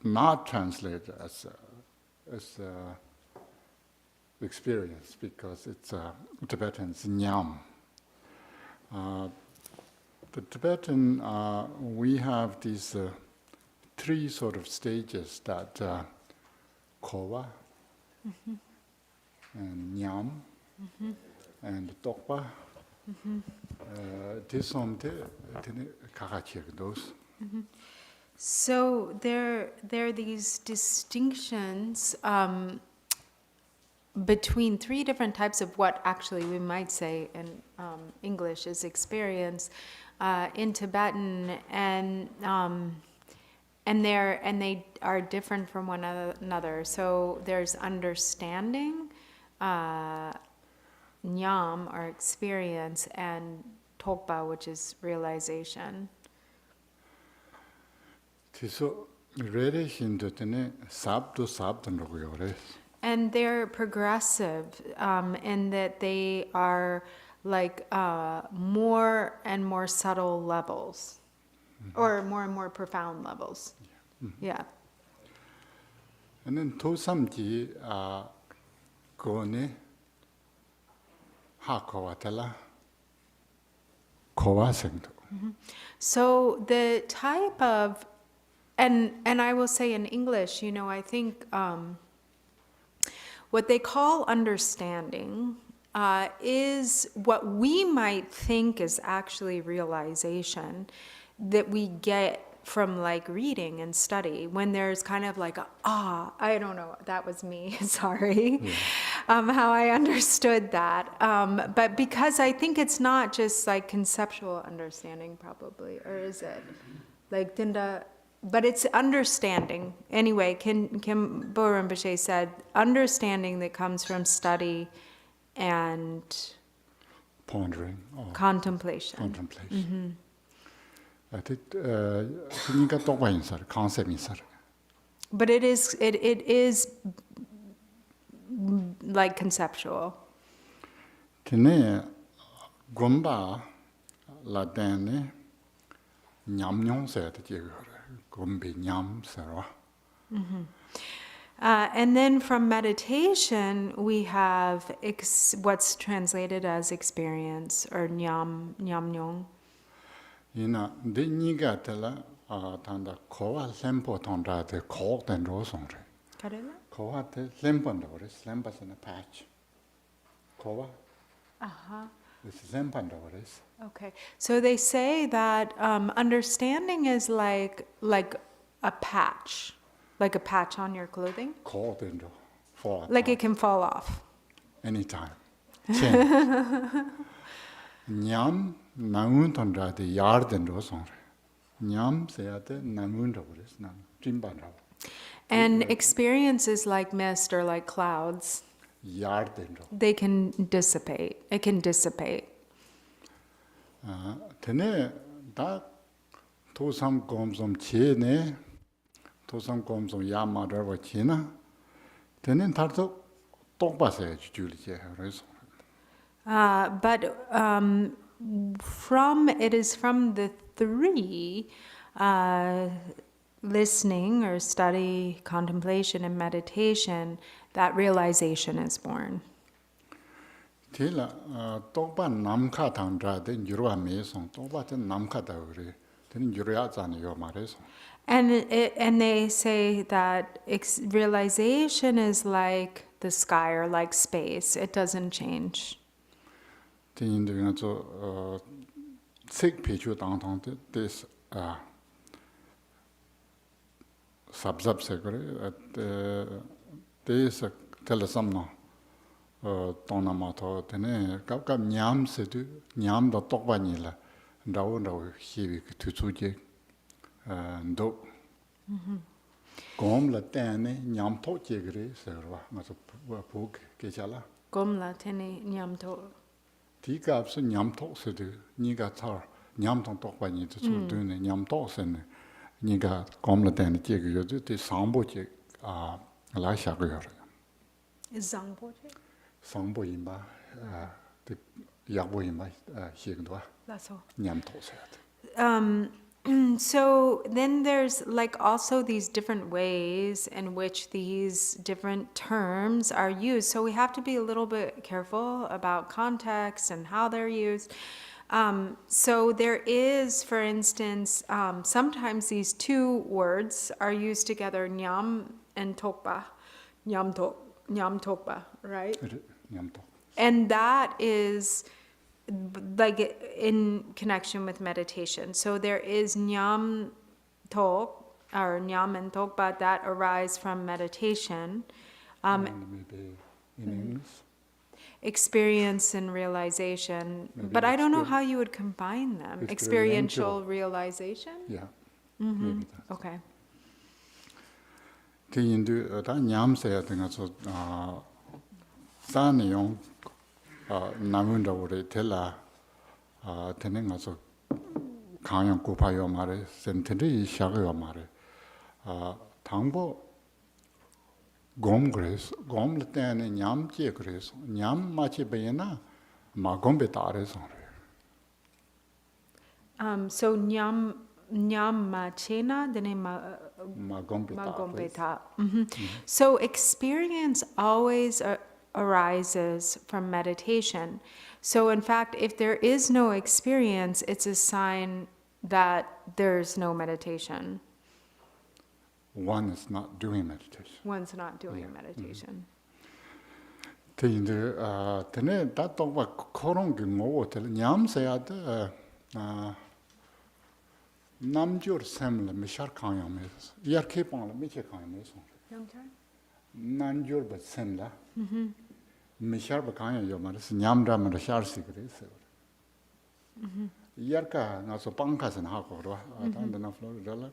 not translate as experience, because it's Tibetan's nyam. The Tibetan, we have these three sort of stages that kowa, and nyam, and tokpa. So there are these distinctions between three different types of what actually we might say in English is experience in Tibetan, and And they are different from one another. So there's understanding, nyam or experience, and tokpa, which is realization. 그래서 레레 신도테네 삽도 삽던라고 요래. And they're progressive in that they are like more and more subtle levels, or more and more profound levels. Yeah. And 도삼지 거네 하코와텔라 코와생도. So the type of, and I will say in English, you know, I think what they call understanding is what we might think is actually realization that we get from like reading and study, when there's kind of like I don't know, that was me, sorry, how I understood that. But because I think it's not just like conceptual understanding probably, or is it? Like Dinda, but it's understanding. Anyway, Kim Rinpoche said, understanding that comes from study and pondering or contemplation. contemplation. I think 그러니까 똑바 인사를 컨셉 인사를. But it is like conceptual. 근데 곰바 라덴에 냠뇽서야 되지 그래. 곰비 냠서와. And then from meditation, we have what's translated as experience, or nyam-nyong. 이나 네니가 tel라 단다 코와 셈포 통다데 코된 로송래. Karela? 코와테 셈본다 그래. 셈바스나 patch. 코와. 셈본다 그래. Okay. So they say that understanding is like a patch on your clothing. 코된 로. fall Like it apart can fall off. anytime. change. 냠 나운 통다데 야르된 로송래. 냠 세야데 나운다 그래. 나 찜반다. And experience is like mist or like clouds. 야르된 로. They can dissipate. It can dissipate. 테네 다 도삼검좀 제네 도삼검좀 야마르와 지나 테네 다도 똑바세 줄이제 그래서 But it is from the three, listening or study, contemplation, and meditation, that realization is born. 테라 똑바 남카 당자데 유로아 메송 똑바데 남카다 그래 테네 유로야잖아 요 말에서 And they say that realization is like the sky or like space. It doesn't change. 테인데 저 색피주 당당데 this sabse kore this telesamno tonamato tene kap nyam sedu nyam da tokbani la ndaw hiwi tutsuje ndo gom la tane nyam toje gre serwa maso pok kechala Gomla tene nyamto. 디갑스 nyam toksedu niga tar nyam tokbani tutsudune nyam toksene 니가 검라된 제거도 대 상보제 라샤고요. Zangboje? 상보인바 그 약보인바 시행도 Lasso. 냠토서야. So then there's like also these different ways in which these different terms are used. So we have to be a little bit careful about context and how they're used. So there is, for instance, sometimes these two words are used together, nyam and tokpa, nyam tokpa, right? 냠토. And that is like in connection with meditation. So there is nyam tok, or nyam and tokpa, that arise from meditation. Maybe in English. Experience and realization, but I don't know how you would combine them. Experiential realization? Yeah. Maybe that. Okay. 인도 다 냠세야 된가서 산이용 남은다 우리 텔라 되는 가서 강연 고파요 말에 센터리 시작요 말에 당보 곰 그래서 곰 때문에 냠지 그래서 냠 마치 배나 마곰베 따라서 So nyam machena dene 마곰베 magombeta. So experience always arises from meditation. So in fact, if there is no experience, it's a sign that there's no meditation. one is not doing meditation. One's not doing meditation. 근데 근데 다 똑바 그런 게 뭐고 냠세야 돼 남주르 샘을 미샤 강야면서 이렇게 방을 미체 강야면서 남주르 샘라 미샤 강야 요마르스 냠람을 샤르시 그래서 이렇게 나서 방카선 하고 그러 단단한 플로르라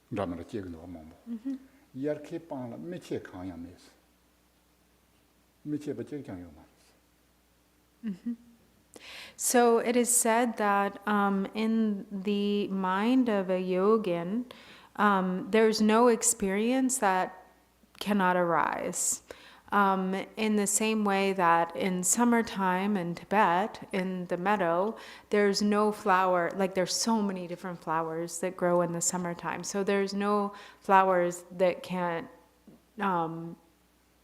드라마를 찍는 거 뭐. 이렇게 방을 미체 강야면서 미체 버쩍 강야 So it is said that in the mind of a yogin, there's no experience that cannot arise. In the same way that in summertime in Tibet, in the meadow, there's no flower, like there's so many different flowers that grow in the summertime. So there's no flowers that can't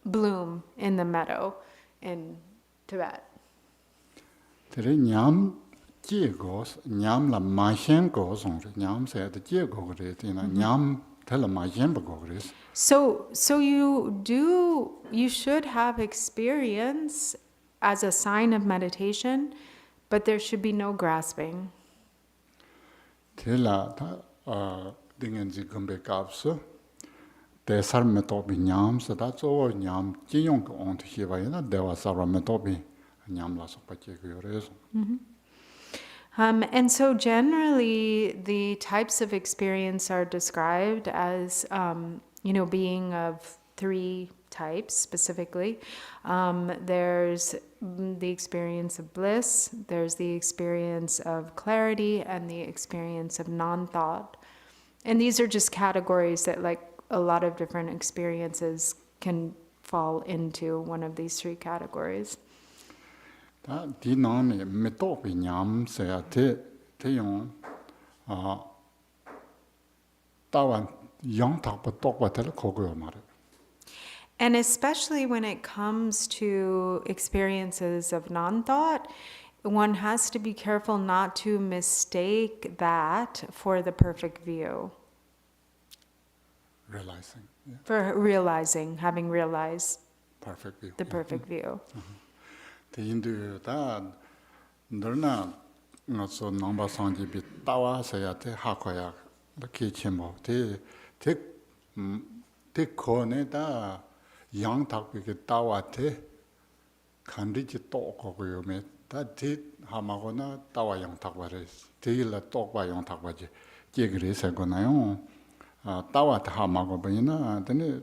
bloom in the meadow in Tibet. 그래 냠 지고스 냠라 마셴 고송르 냠세야 지고 그래 되나 냠 텔라 마셴 버고 그래 So you should have experience as a sign of meditation, but there should be no grasping. 텔라 다 등엔지 금베 값서 대살메 도비 냠서다 조냠 진용 거 온트 히바이나 대와 사람메 도비 냠라서 빠지고 그래서 And so generally, the types of experience are described as, being of three types specifically. There's the experience of bliss, there's the experience of clarity, and the experience of non-thought. And these are just categories that, like, a lot of different experiences can fall into one of these three categories. 다 디나네 메토비 냠세야 대용 따완 영탁부 똑바텔 거고요 말에 And especially when it comes to experiences of non-thought, one has to be careful not to mistake that for the perfect view. realizing For realizing, having realized perfect view the perfect view. 대인도 다 너나 나서 넘바 상지비 따와서야 돼 하고야 이렇게 쳔뭐 대코네다 양탁비게 따와테 간리지 똑거고요메 다디 하마고나 따와 양탁바레 대일라 똑바 양탁바지 제그레서 거나요 따와테 하마고 보이나 근데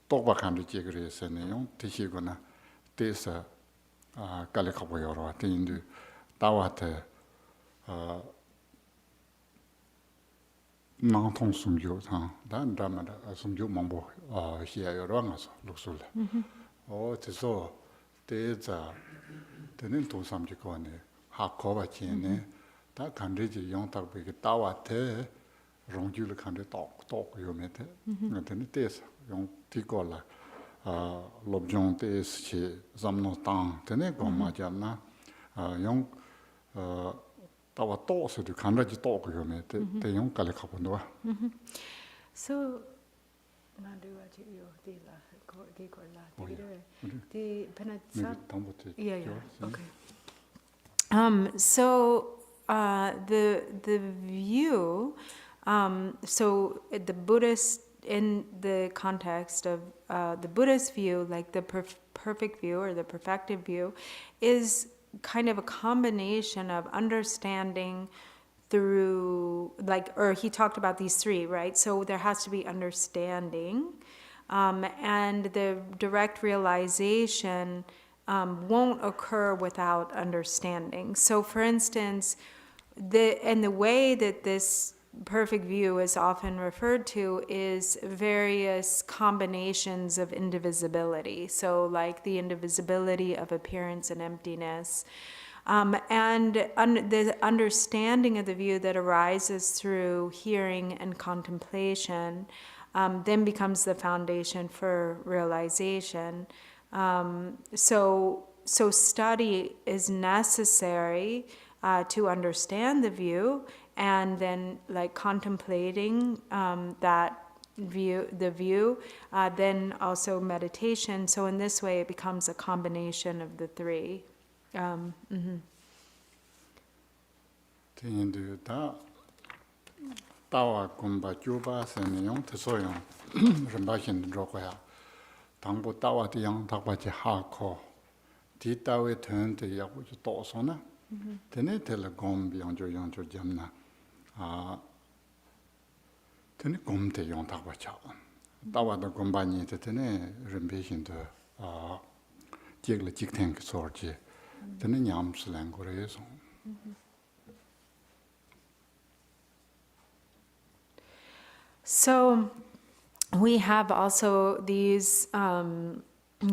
똑바 간리지 그래서네요 드시거나 대서 깔레카보 여러 때인데 따와테 나통 숨겨 단다마다 숨겨 망보 시야 여러 가서 룩술 어디서 대자 되는 도삼지 거네 하코바치네 다 간리지 영탁비게 따와테 롱줄 간리 똑 요메테 근데 대서 용 티콜라 lobjong te chi zamno tang tene ko ma jamna yong tawa to se du kanra ji to ko me te yong kale khapondo So, Mandu yo di la ko la di penatsa. Yeah, okay. So the view, so the Buddhist, in the context of the Buddhist view, like the perfect view or the perfective view, is kind of a combination of understanding through, or he talked about these three, right? So there has to be understanding, and the direct realization won't occur without understanding. So, for instance, the way that this perfect view is often referred to is various combinations of indivisibility. So, like the indivisibility of appearance and emptiness. And the understanding of the view that arises through hearing and contemplation then becomes the foundation for realization. So study is necessary to understand the view, and then like contemplating that view, then also meditation. So in this way, it becomes a combination of the three. Tindu da tawa kumba juba sen yong tso yong rimba shin dro ko ya tangbo tawa ti yang takba ji ha ko ti tawe ten te ya bu to so na tene tele gom bi yang jo jam na a tene gom te yong takba cha tawa da gomba ni te tene rimba shin de a jig le jig ten so ji tene nyam slang ko re so. So we have also these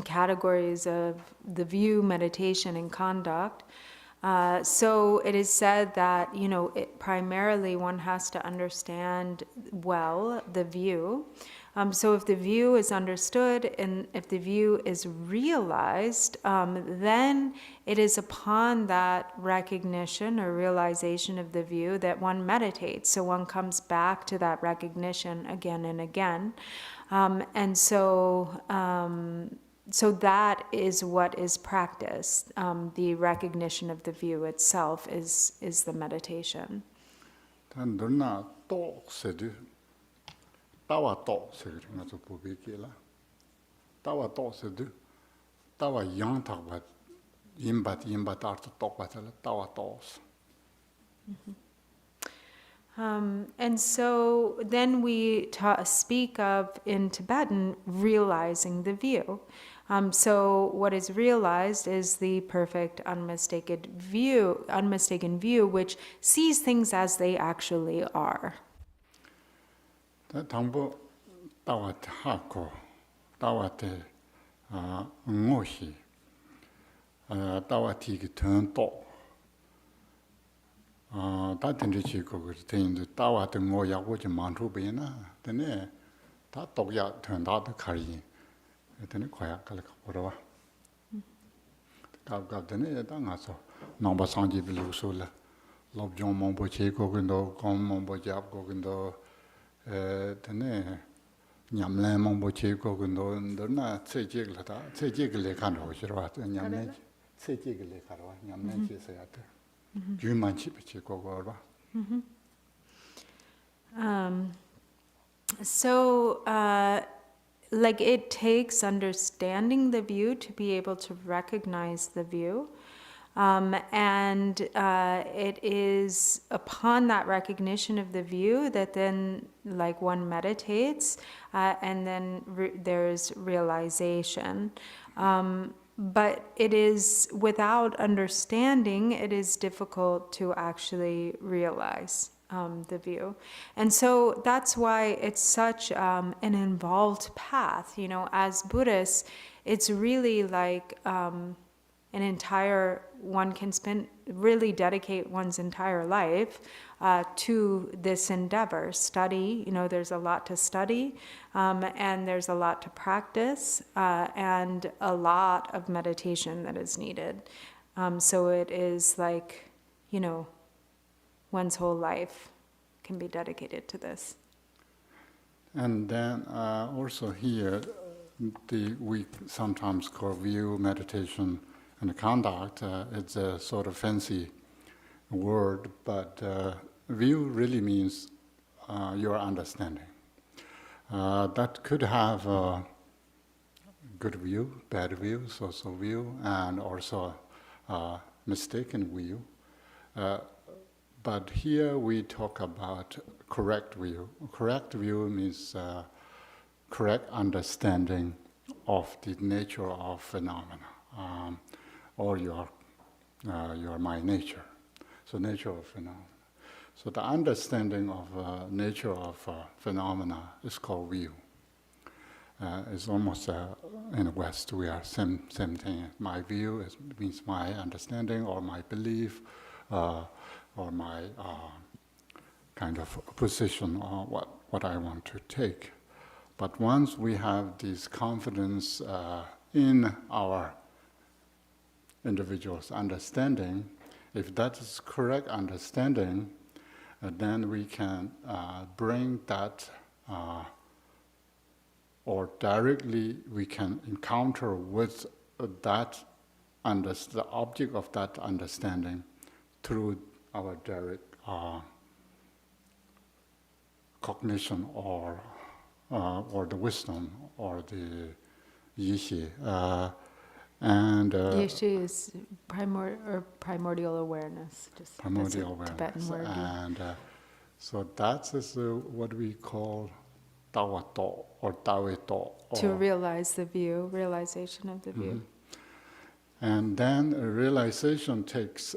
categories of the view, meditation, and conduct. So it is said that, primarily one has to understand well the view. So if the view is understood and if the view is realized, then it is upon that recognition or realization of the view that one meditates. So one comes back to that recognition again and again. And so that is what is practiced. The recognition of the view itself is the meditation. Tawa to se nga zo pu be ke la tawa to se du tawa yang ta ba yin ba ta to ba la tawa to. And so then we speak of, in Tibetan, realizing the view. So what is realized is the perfect unmistaken view, which sees things as they actually are. Tangbo tawa te hako, tawa te ngohi, tawa ti ki turn to. Ta tenri chi ko tenri tawa te ngo ya wo ji manchu be na, tene ta tok ya turn ta te kari, tene kwaya kala kapura wa. Kap tene ta nga so, namba sanji bilu so la, lob jong mongbo che ko kindo, kong mongbo jab ko kindo, tene nyamle mongbo che ko kindo, ndorna tse jik la ta, tse jik le kan ro shirwa, nyamle tse jik le karwa, nyamle che se ya te. So, like it takes understanding the view to be able to recognize the view. And it is upon that recognition of the view that then like one meditates and then there's realization. But it is, without understanding, it is difficult to actually realize the view. And so that's why it's such an involved path. As Buddhists, it's really like one can really dedicate one's entire life to this endeavor. Study, there's a lot to study, and there's a lot to practice, and a lot of meditation that is needed. So it is like, one's whole life can be dedicated to this. And then also here, we sometimes call view, meditation, and conduct. It's a sort of fancy word, but view really means your understanding. That could have a good view, bad view, so-so view, and also mistaken view. But here we talk about correct view. Correct view means correct understanding of the nature of phenomena, or your mind nature. So nature of phenomena. So the understanding of nature of phenomena is called view. It's almost in the West we are same thing. My view means my understanding or my belief or my kind of position or what I want to take. But once we have this confidence in our individual's understanding, if that is correct understanding, then we can bring that, or directly we can encounter with that, the object of that understanding through our direct cognition or the wisdom or the yishi. Yishi is primordial awareness. Just primordial awareness. Tibetan word. And so that is what we call tawato or taweto. To realize the view, realization of the view. And then realization takes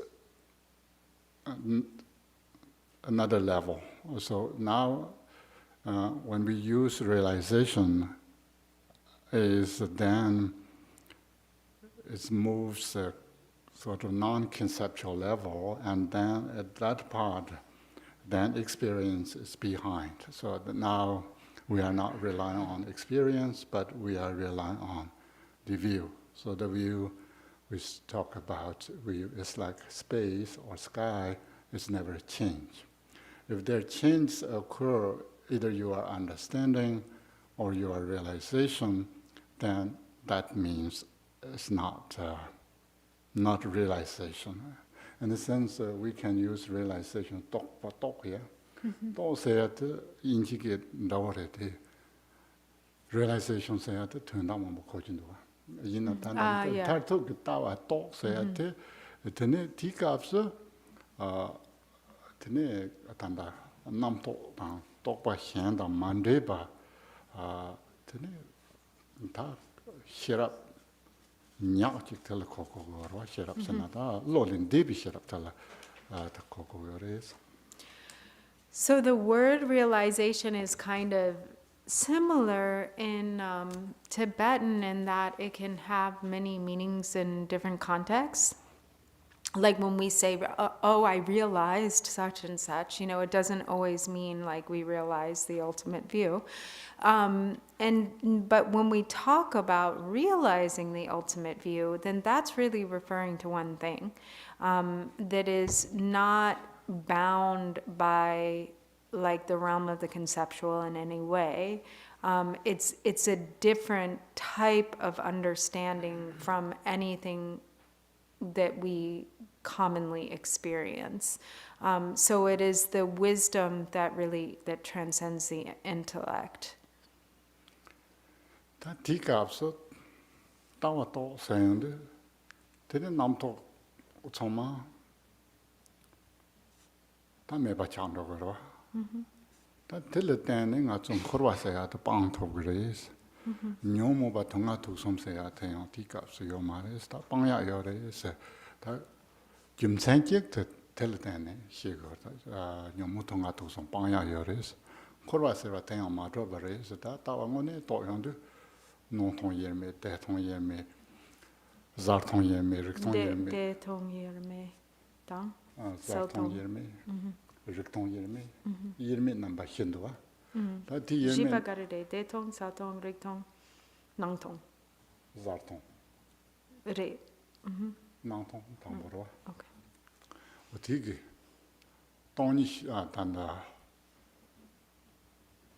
another level. So now when we use realization, then it moves a sort of non-conceptual level, and then at that part, then experience is behind. So that now we are not relying on experience, but we are relying on the view. So the view we talk about, it's like space or sky, it's never change. If there changes occur, either you are understanding or your realization, then that means it's not realization. In the sense, we can use realization tok pa tok, yeah. Tok sayat injike dawrete. Realization sayat tunda mo khojindu. Yina tan tar to tawa tok sayat tene tikapsa tene atanda nam tok pa hian da mande ba tene ta shirap nyak chik tala koko gorwa shirap sanada lolin debi shirap tala ta koko gores. So the word realization is kind of similar in Tibetan in that it can have many meanings in different contexts. Like when we say, oh, I realized such and such, it doesn't always mean like we realize the ultimate view. But when we talk about realizing the ultimate view, then that's really referring to one thing that is not bound by like the realm of the conceptual in any way. It's a different type of understanding from anything that we commonly experience. So it is the wisdom that transcends the intellect. Ta tikapso tawa to sayande tene namto choma ta meba chamdo goro. Ta tele tene nga chung khorwa saya ta pang tho gres. Nyomo ba thonga thu som saya ta yo tikapso yo mares ta pangya yo res ta jimsen chik te tele tene shigor ta nyomo thonga thu som pangya yo res. Khorwa seva ta yo ma dro res ta ngone to yondu non ton yerme, te ton yerme, zar ton yerme, rik ton yerme. De ton yerme, tang? Zar ton yerme, rik ton yerme. Yerme namba shinduwa. Ta ti yerme. Jipa garade, de ton, sa ton, rik ton, nang ton. Zar ton. Re. Nang ton, tamborwa. Okay. O tigi, toni tanda,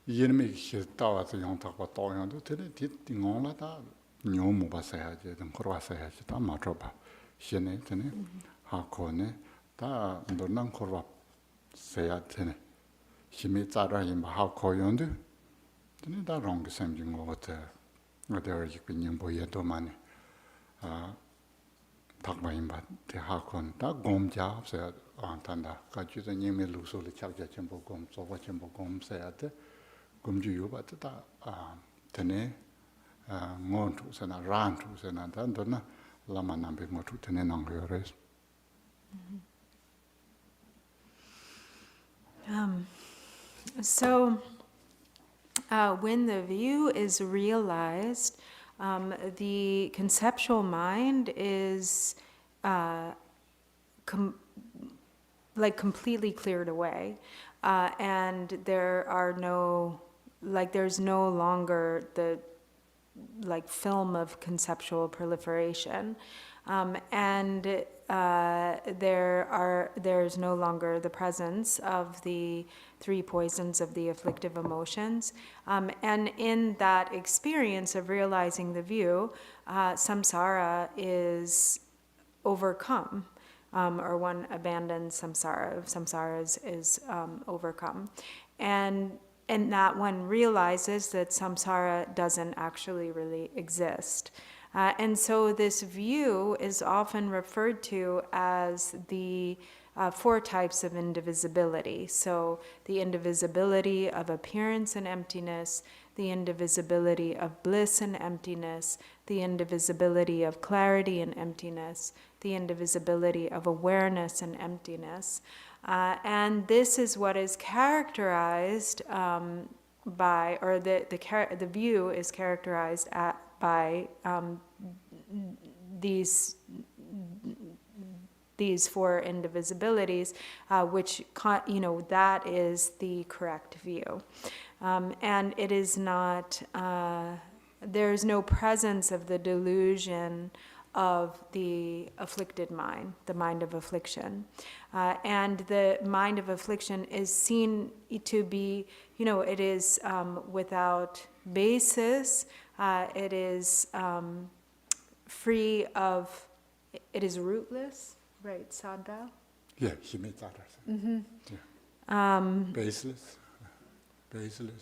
yerme ki tawa ta yong takwa to yong do tere ti ngong la ta nyo mo ba sa ya je dang khorwa sa ya je ta ma tro ba shene tene ha ko ne ta ndo nang khorwa sa ya tene shime tsa ra yin ba ha ko yong de tene da rong ge sam jing go te ngo de yi bin yin bo ye do ma ne tak ba yin ba te ha ko ta gom ja sa ya tan da ka ju de nyem me lu so le chak ja chen bo gom so wa chen bo gom sa ya te gomju yoba ta tene ngon tu sena ran tu sena dan dona lama nambe mo tu tene nangyo res. So, when the view is realized, the conceptual mind is completely cleared away, and there's no longer the film of conceptual proliferation, and there's no longer the presence of the three poisons of the afflictive emotions, and in that experience of realizing the view, samsara is overcome, or one abandons samsara. Samsara is overcome, and that one realizes that samsara doesn't actually really exist. And so this view is often referred to as the four types of indivisibility. So the indivisibility of appearance and emptiness, the indivisibility of bliss and emptiness, the indivisibility of clarity and emptiness, the indivisibility of awareness and emptiness. And this is what is characterized by, or the view is characterized by these four indivisibilities, which, that is the correct view. And it is not, there is no presence of the delusion of the afflicted mind, the mind of affliction. And the mind of affliction is seen to be, it is without basis, it is free of, it is rootless, right, Sadra? Yeah, he made that. Baseless.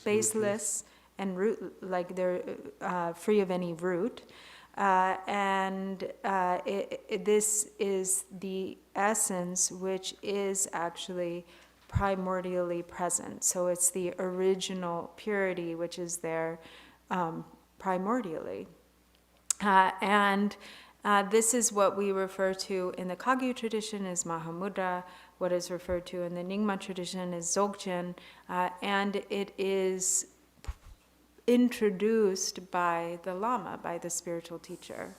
Baseless and root, like they're free of any root. And this is the essence which is actually primordially present. So it's the original purity which is there primordially. And this is what we refer to in the Kagyu tradition as Mahamudra, what is referred to in the Nyingma tradition as Dzogchen, and it is introduced by the Lama, by the spiritual teacher.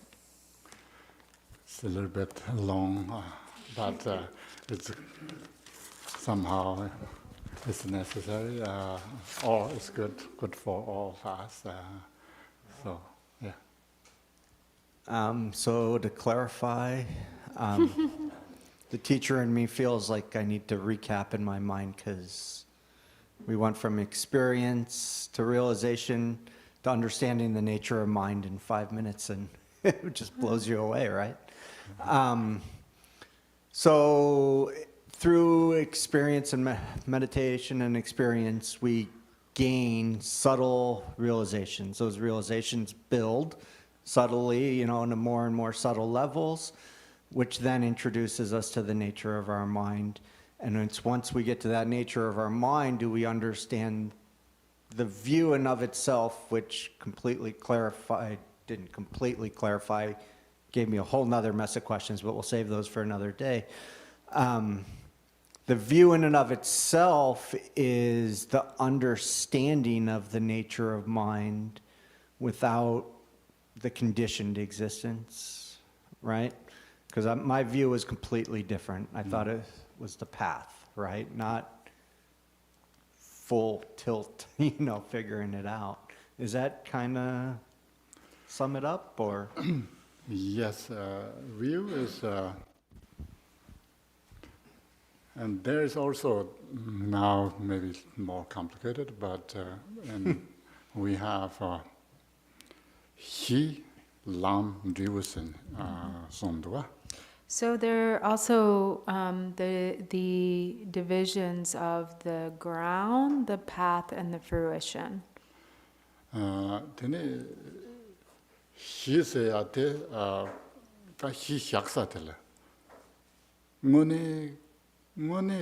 It's a little bit long, but it's somehow it's necessary, or it's good for all of us. So, yeah. So to clarify, the teacher in me feels like I need to recap in my mind because we went from experience to realization to understanding the nature of mind in 5 minutes, and it just blows you away, right? So through experience and meditation and experience, we gain subtle realizations. Those realizations build subtly, into more and more subtle levels, which then introduces us to the nature of our mind. And it's once we get to that nature of our mind, do we understand the view in of itself, which didn't completely clarify, gave me a whole nother mess of questions, but we'll save those for another day. The view in and of itself is the understanding of the nature of mind without the conditioned existence, right? Because my view was completely different. I thought it was the path, right? Not full tilt, figuring it out. Is that kind of sum it up, or? Yes, view is, and there is also now maybe more complicated, but and we have He Lam Drivusen Sondua. So there are also the divisions of the ground, the path, and the fruition. Then he say ate he shaksatela. Ngone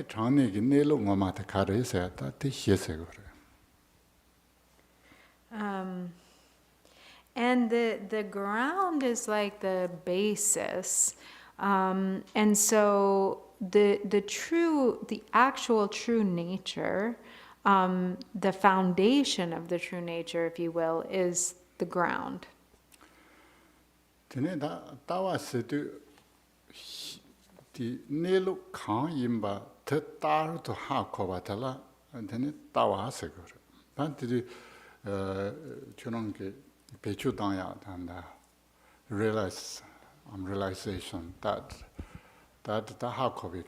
chane gi nelo ngomate kare se ata te he se gore. And the ground is like the basis. And so the actual true nature, the foundation of the true nature, if you will, is the ground. Tene tawa sedu di nelu kang yimba te taru to ha koba tala tene tawa segur. Pan tidi chunong ke pechu dangya tanda realization that the ha kobi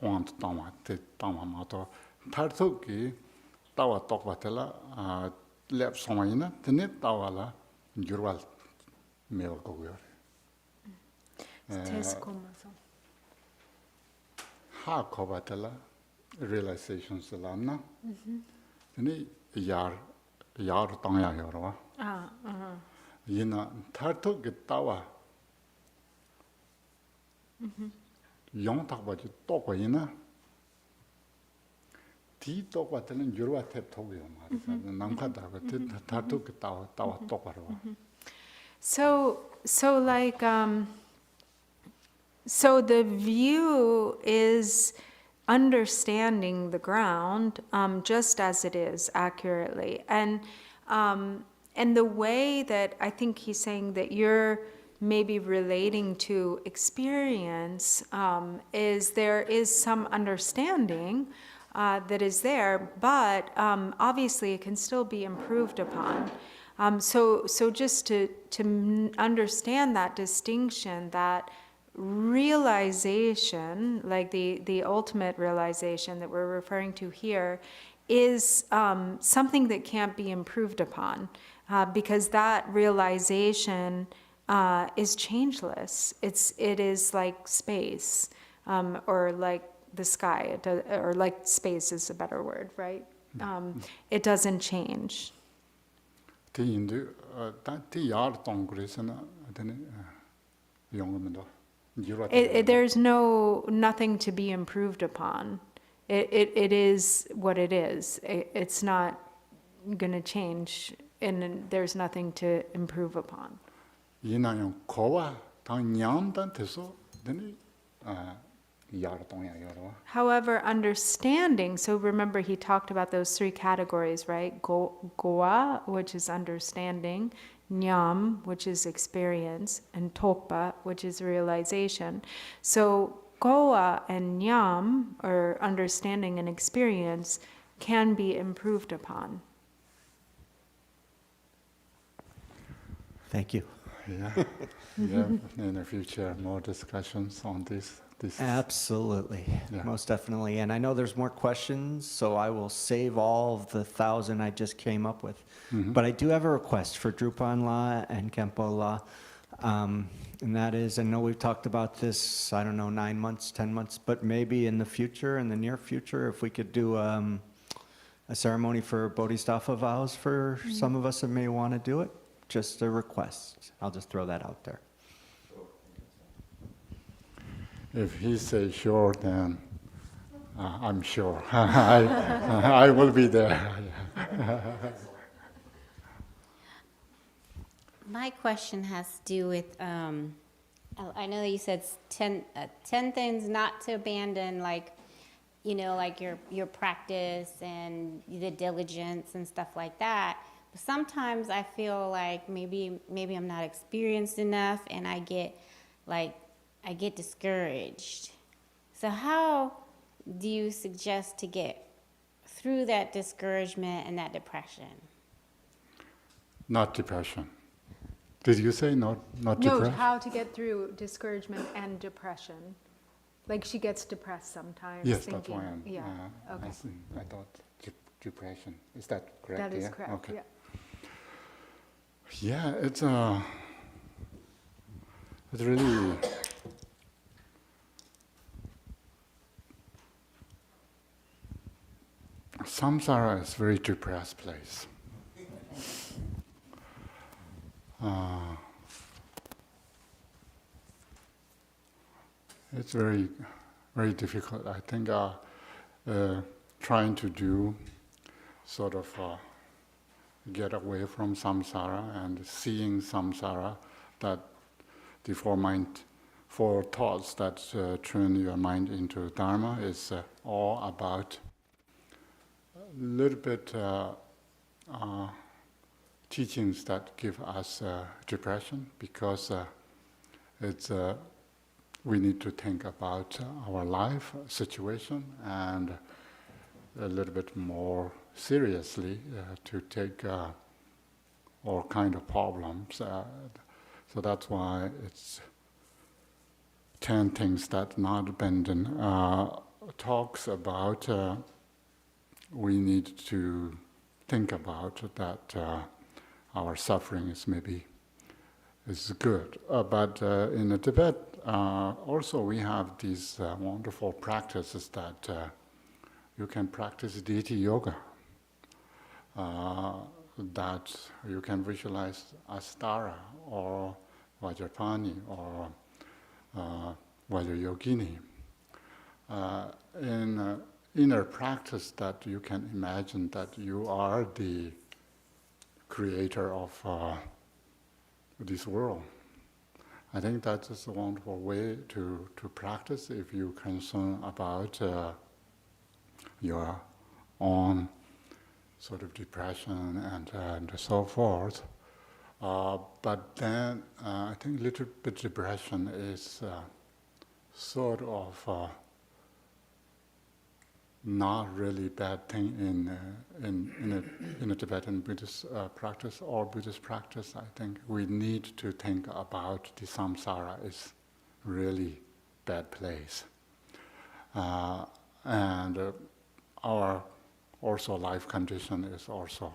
want tama te tama mato tarto ki tawa tokba tala lep somayina tene tawa la jurwal meo koguyor. Ha kobatela realization salana. Tene yar tangya yorwa. Yina tarto gitawa. Yong takba ju tokwa yina. Ti tokwa telen jurwa tep tokyo marisa. Namka takwa tarto gitawa tawa tokwa rwa. So the view is understanding the ground just as it is accurately, and the way that I think he's saying that you're maybe relating to experience is there is some understanding that is there, but obviously it can still be improved upon. So just to understand that distinction, that realization, like the ultimate realization that we're referring to here, is something that can't be improved upon, because that realization is changeless. It is like space, or like the sky, or like space is a better word, right? It doesn't change. There's nothing to be improved upon. It is what it is. It's not going to change, and there's nothing to improve upon. However, understanding, so remember he talked about those three categories, right? Goa, which is understanding, Nyam, which is experience, and Tokpa, which is realization. So Goa and Nyam, or understanding and experience, can be improved upon. Thank you. Yeah, in the future, more discussions on this. Absolutely, Yeah. most definitely. And I know there's more questions, so I will save all of the 1,000 I just came up with. But I do have a request for Drupan La and Kempo La. And that is, I know we've talked about this, I don't know, 9 months, 10 months, but maybe in the future, in the near future, if we could do a ceremony for Bodhisattva vows for some of us that may want to do it. Just a request. I'll just throw that out there. If he says sure, then I'm sure. I will be there. My question has to do with, I know that you said 10 things not to abandon, like, you know, like your practice and the diligence and stuff like that. But sometimes I feel like maybe I'm not experienced enough, and I get discouraged. So how do you suggest to get through that discouragement and that depression? Not depression. Did you say not depression? No, how to get through discouragement and depression. Like she gets depressed sometimes. Yes, thinking, that's why I'm. Yeah. Okay. I thought depression. Is that correct? That is yeah? correct. Okay. Yeah. Yeah, it's really. Samsara is a very depressed place. It's very, very difficult. I think trying to do sort of get away from samsara and seeing samsara, that the four thoughts that turn your mind into Dharma is all about a little bit teachings that give us depression, because it's we need to think about our life situation and a little bit more seriously to take all kind of problems. So that's why it's 10 things that Nad Benden talks about. We need to think about that our suffering is maybe is good. But in Tibet, also we have these wonderful practices that you can practice deity yoga, that you can visualize Astara or Vajrapani or Vajrayogini. In inner practice that you can imagine that you are the creator of this world. I think that is a wonderful way to practice if you're concerned about your own sort of depression and so forth. But then I think little bit depression is sort of not really bad thing in a Tibetan Buddhist practice or Buddhist practice. I think we need to think about the samsara is really bad place, and our also life condition is also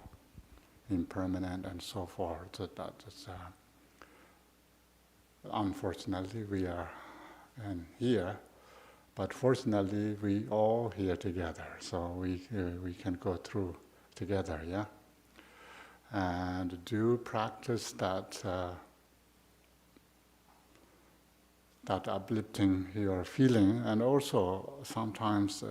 impermanent and so forth. So that is, unfortunately, we are here. But fortunately, we all here together, so we can go through together, yeah. And do practice that that uplifting your feeling, and also sometimes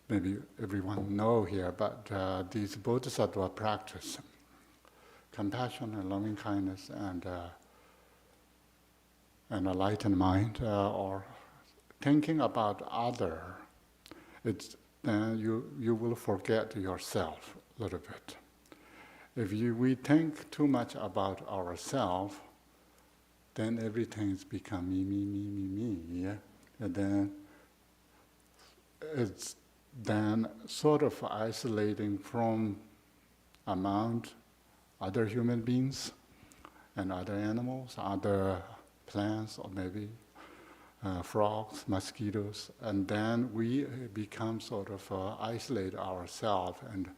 maybe everyone know here, but these bodhisattva practice, compassion and loving kindness and a lightened mind, or thinking about other, it's you will forget yourself a little bit. If we think too much about ourselves, then everything's become me, yeah? And then it's then sort of isolating from among other human beings and other animals, other plants, or maybe frogs, mosquitoes, and then we become sort of isolate ourselves, and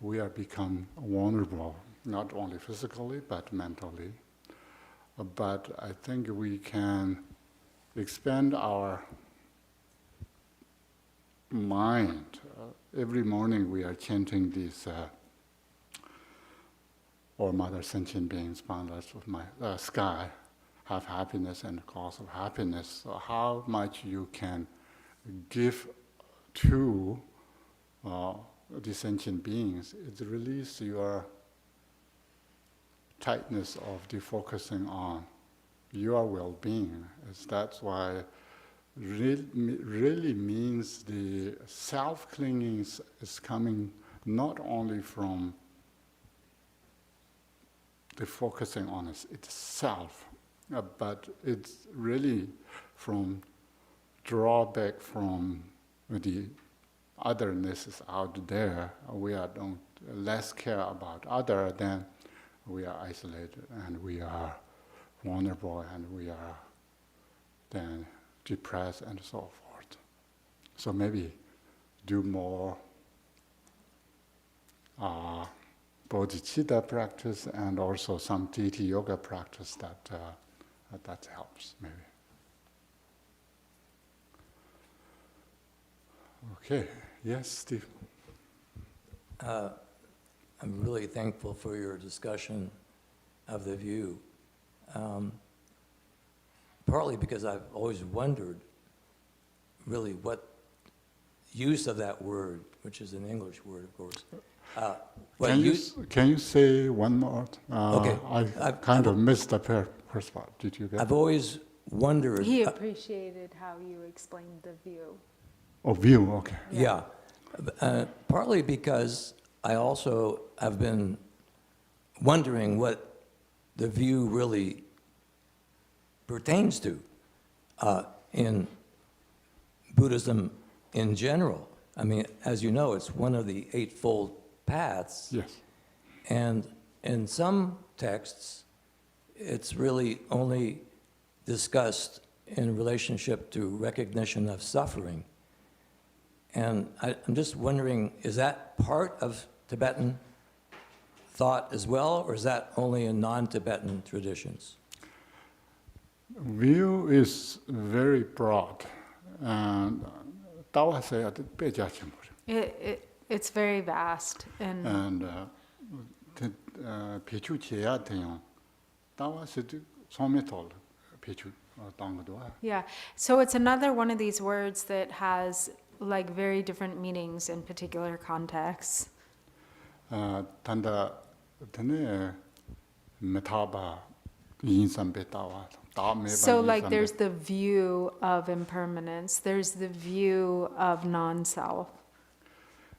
we are become vulnerable, not only physically but mentally. But I think we can expand our mind. Every morning we are chanting these or Mother Sentient Beings, boundless of my sky, have happiness and the cause of happiness. So how much you can give to the sentient beings, it releases your tightness of the focusing on your well-being. That's why really means the self-clinging is coming not only from the focusing on itself, but it's really from drawback from the otherness out there. We are don't less care about other than we are isolated and we are vulnerable and we are then depressed and so forth. So maybe do more bodhicitta practice and also some deity yoga practice that helps maybe. Okay, yes, Steve. I'm really thankful for your discussion of the view. Partly because I've always wondered really what use of that word, which is an English word, of course, What Can you say one more? Okay. I kind of missed the first part. Did you get I've always wondered. He appreciated how you explained the view. Oh, view, okay. Yeah. Partly because I also have been wondering what the view really pertains to in Buddhism in general. I mean, as you know, it's one of the Eightfold Paths. Yes. And in some texts, it's really only discussed in relationship to recognition of suffering. And I'm just wondering, is that part of Tibetan thought as well, or is that only in non-Tibetan traditions? View is very broad. And Tawa say at It's very vast, and Pichu Chea Tayon, Tawa said Sometol, Pichu Tangadua. yeah. So it's another one of these words that has like very different meanings in particular contexts. Tanda Tane Metaba Yinsam Betawa. So like there's the view of impermanence, there's the view of non-self.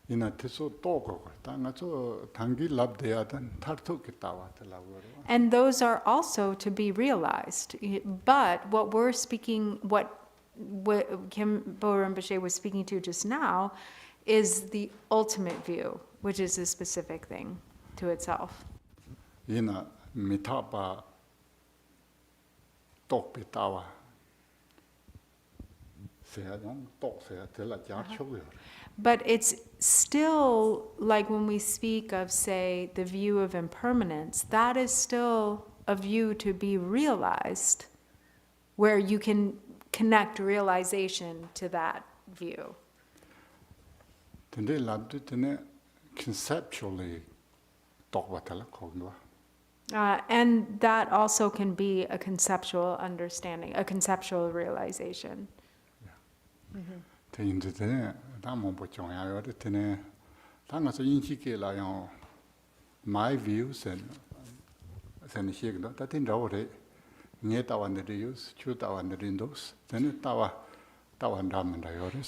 Ina Tiso Togo, Tangato Tangi Labdeadan Tartu Kitawa. And those are also to be realized. But what we're speaking, what Kim Bo Rinpoche was speaking to just now, is the ultimate view, which is a specific thing to itself. Ina Mitaba Tok Betawa. But it's still like when we speak of, say, the view of impermanence, that is still a view to be realized, where you can connect realization to that view. Conceptually, and that also can be a conceptual understanding, a conceptual realization. My views and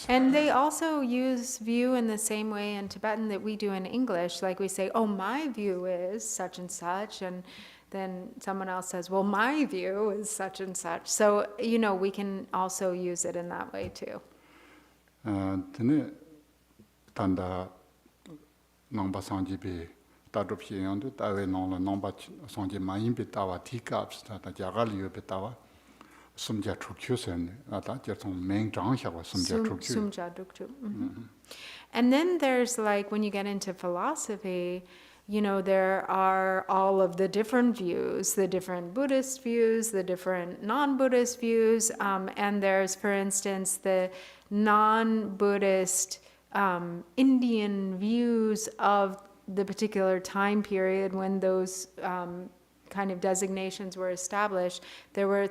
and they also use view in the same way in Tibetan that we do in English. Like we say, oh, my view is such and such, and then someone else says, well, my view is such and such. So, we can also use it in that way too. Tanda Namba Sanjibi, Tadrupi and Tawe non Namba Sanji Maimbi Tawa, teacups, Tata Jagali Betawa, Sumja Trukusen, that's some main Jansha was Sumja Truku. And then there's like, when you get into philosophy, there are all of the different views, the different Buddhist views, the different non-Buddhist views, and there's, for instance, the non-Buddhist Indian views of the particular time period when those kind of designations were established. There were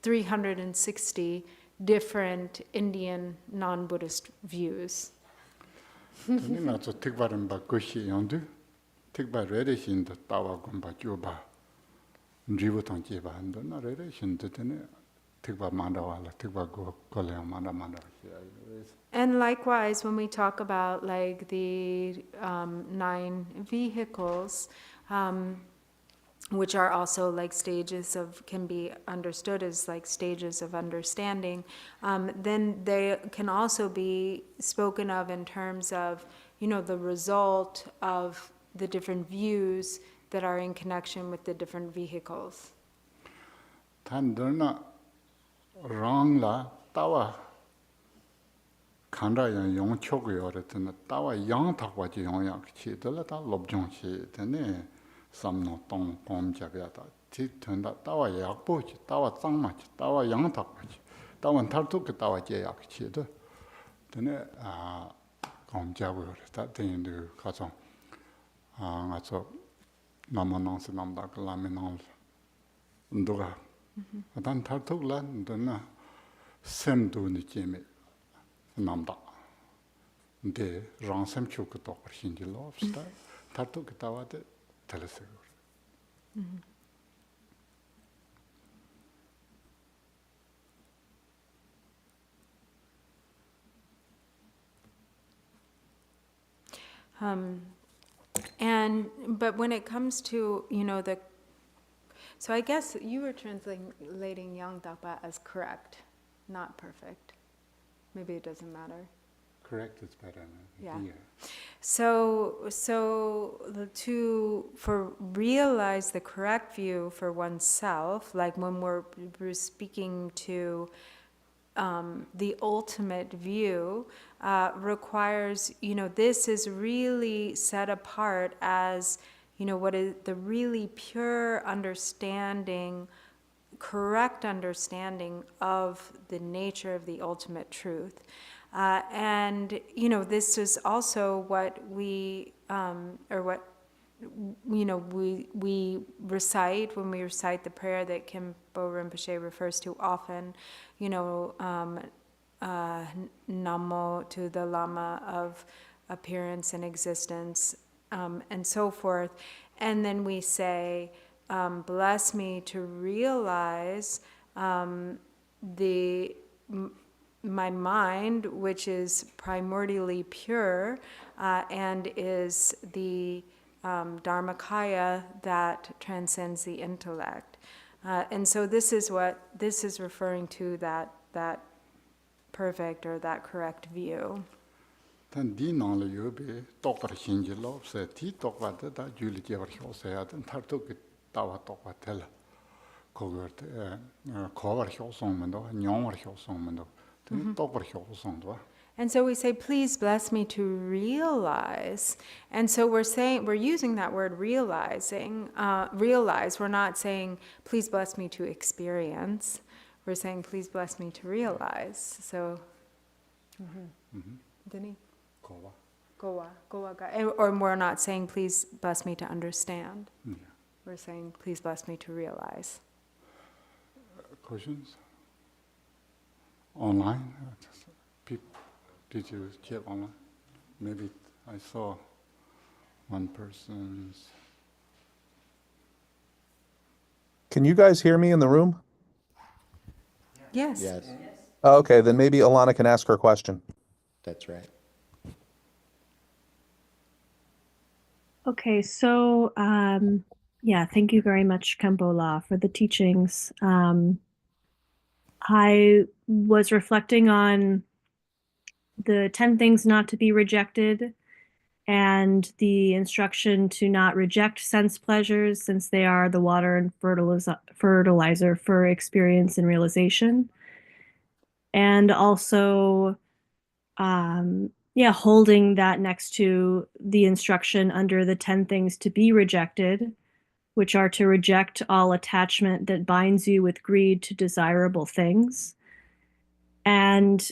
360 different Indian non-Buddhist views. And likewise, when we talk about like the 9 vehicles, which are also like stages of, can be understood as like stages of understanding, then they can also be spoken of in terms of, the result of the different views that are in connection with the different vehicles. Tanderna Rangla Tawa Kanda Yong Chogoyoretan, Tawa Yang Takwaji Yong Chidala, Lobjong Chi, Samno Tong Pom Javiata, Titunda, Tawa Yakbuch, Tawa Tangmach, Tawa Yang Takwaji, Tawan Tartuk, Tawa Jayak Chida, then Kom Javur, that thing to Kazon. That's a Namanons and Namdak Laminons Ndura. Then Tartuk Land, then Sem do the Jimmy Namda. De Ransem Chukato, Shindy Lobster. tartu ki tawa de telese. But when it comes to, so I guess you were translating Yang Dapa as correct, not perfect. Maybe it doesn't matter. Correct is better. Yeah. Here. So for realize the correct view for oneself, like when we're speaking to the ultimate view, requires, this is really set apart as, what is the really pure understanding, correct understanding of the nature of the ultimate truth. And, this is also what we, we recite when we recite the prayer that Khenpo Rinpoche refers to often, Namo to the Lama of appearance and existence, and so forth. And then we say, bless me to realize my mind, which is primordially pure, and is the Dharmakaya that transcends the intellect. And so this is what this is referring to, that perfect or that correct view. Then di nang le yobe tokar shinji lo se ti tokwa de da juli jevar hose ya den tartu ki tawa tokwa tel kogur kovar hosong mendo nyongvar hosong mendo den tokvar hosong do. And so we say, please bless me to realize. And so we're using that word realizing, realize. We're not saying, please bless me to experience. We're saying, please bless me to realize. So, Dini? Goa. Or we're not saying, please bless me to understand. Yeah. We're saying, please bless me to realize. Questions? Online? Did you check online? Maybe I saw one person's. Can you guys hear me in the room? Yes. Yes, Oh, okay, then maybe Alana can ask her question. that's right. Okay, so thank you very much, Kambola, for the teachings. I was reflecting on the 10 things not to be rejected and the instruction to not reject sense pleasures since they are the water and fertilizer for experience and realization. And also, holding that next to the instruction under the 10 things to be rejected, which are to reject all attachment that binds you with greed to desirable things. And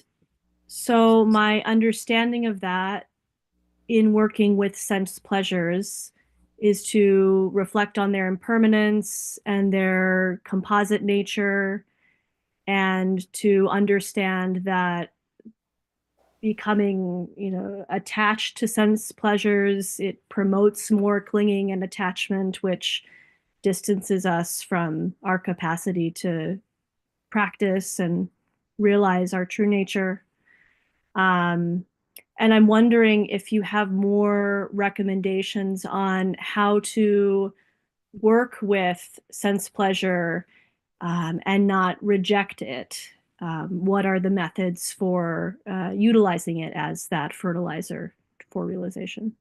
so my understanding of that in working with sense pleasures is to reflect on their impermanence and their composite nature, and to understand that becoming, attached to sense pleasures, it promotes more clinging and attachment, which distances us from our capacity to practice and realize our true nature. And I'm wondering if you have more recommendations on how to work with sense pleasure and not reject it. What are the methods for utilizing it as that fertilizer for realization?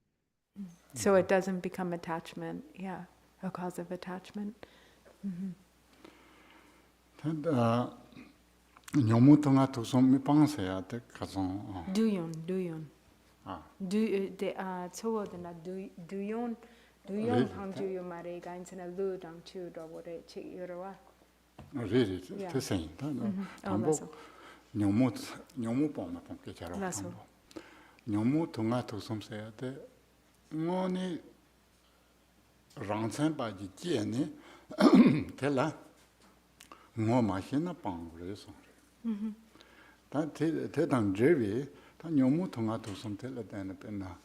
So it doesn't become attachment, a cause of attachment. Nyomu tonga to some mi pangse ya te kazon. Duyon. Ah. Duyon pang juyo mare gain sana lu dang chu do wore chik yorwa. Really, te sen. Tambo nyomu poma pom ke charo. Nyomu tonga to some se ya te ngoni rangsen ba ji jie ne te la ngo ma hin na pang re so. Ta te dang jewi ta nyomu tonga to some te la den pe na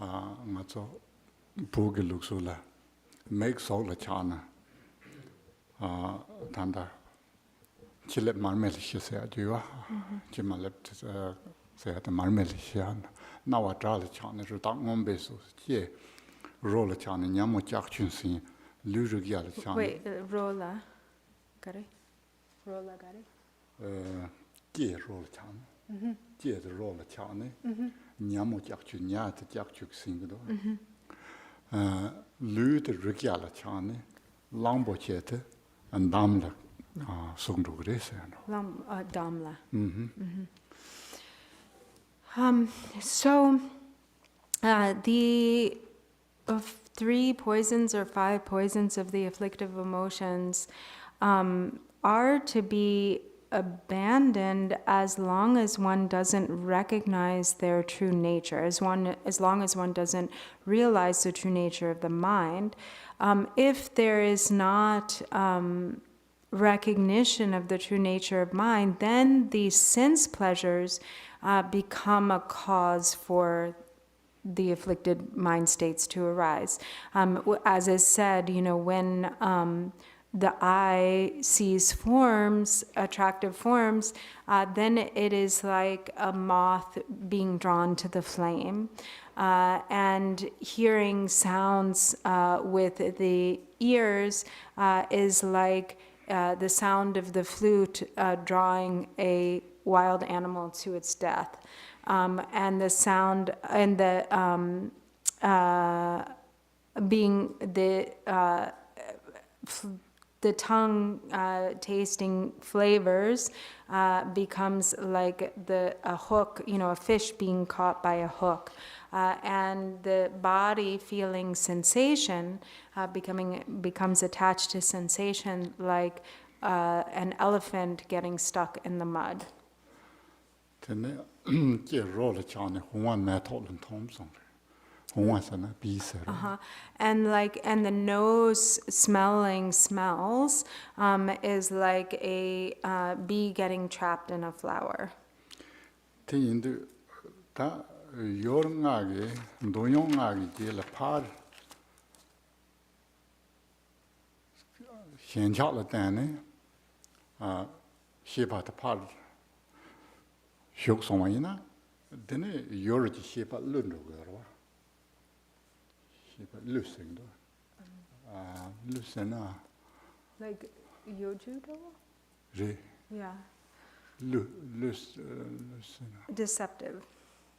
nga cho Boogie looks la make so la chana. Tanda Chilip Marmelisha said, you are Chimalip said the Marmelisha. Now I draw the chana to talk on basis. Ye roll a chana, Yamu Jackson sing, Luju Gyal chana. Wait, rolla. Got it? Rolla, got it? Ye roll chana. Ye the roll a chana. Yamu Jackson, Yat Jackchuk sing. Lu the Rigyala chana, Lambochete, and Damla. Damla. So the 3 poisons or 5 poisons of the afflictive emotions are to be abandoned as long as one doesn't recognize their true nature, as long as one doesn't realize the true nature of the mind. If there is not recognition of the true nature of mind, then these sense pleasures become a cause for the afflicted mind states to arise. As is said, when the eye sees forms, attractive forms, then it is like a moth being drawn to the flame. And hearing sounds with the ears is like the sound of the flute drawing a wild animal to its death. And the sound and being the tongue tasting flavors becomes like a hook, a fish being caught by a hook. And the body feeling sensation becomes attached to sensation like an elephant getting stuck in the mud. And the nose smelling smells is like a bee getting trapped in a flower. Like yojudo? Yeah. Deceptive.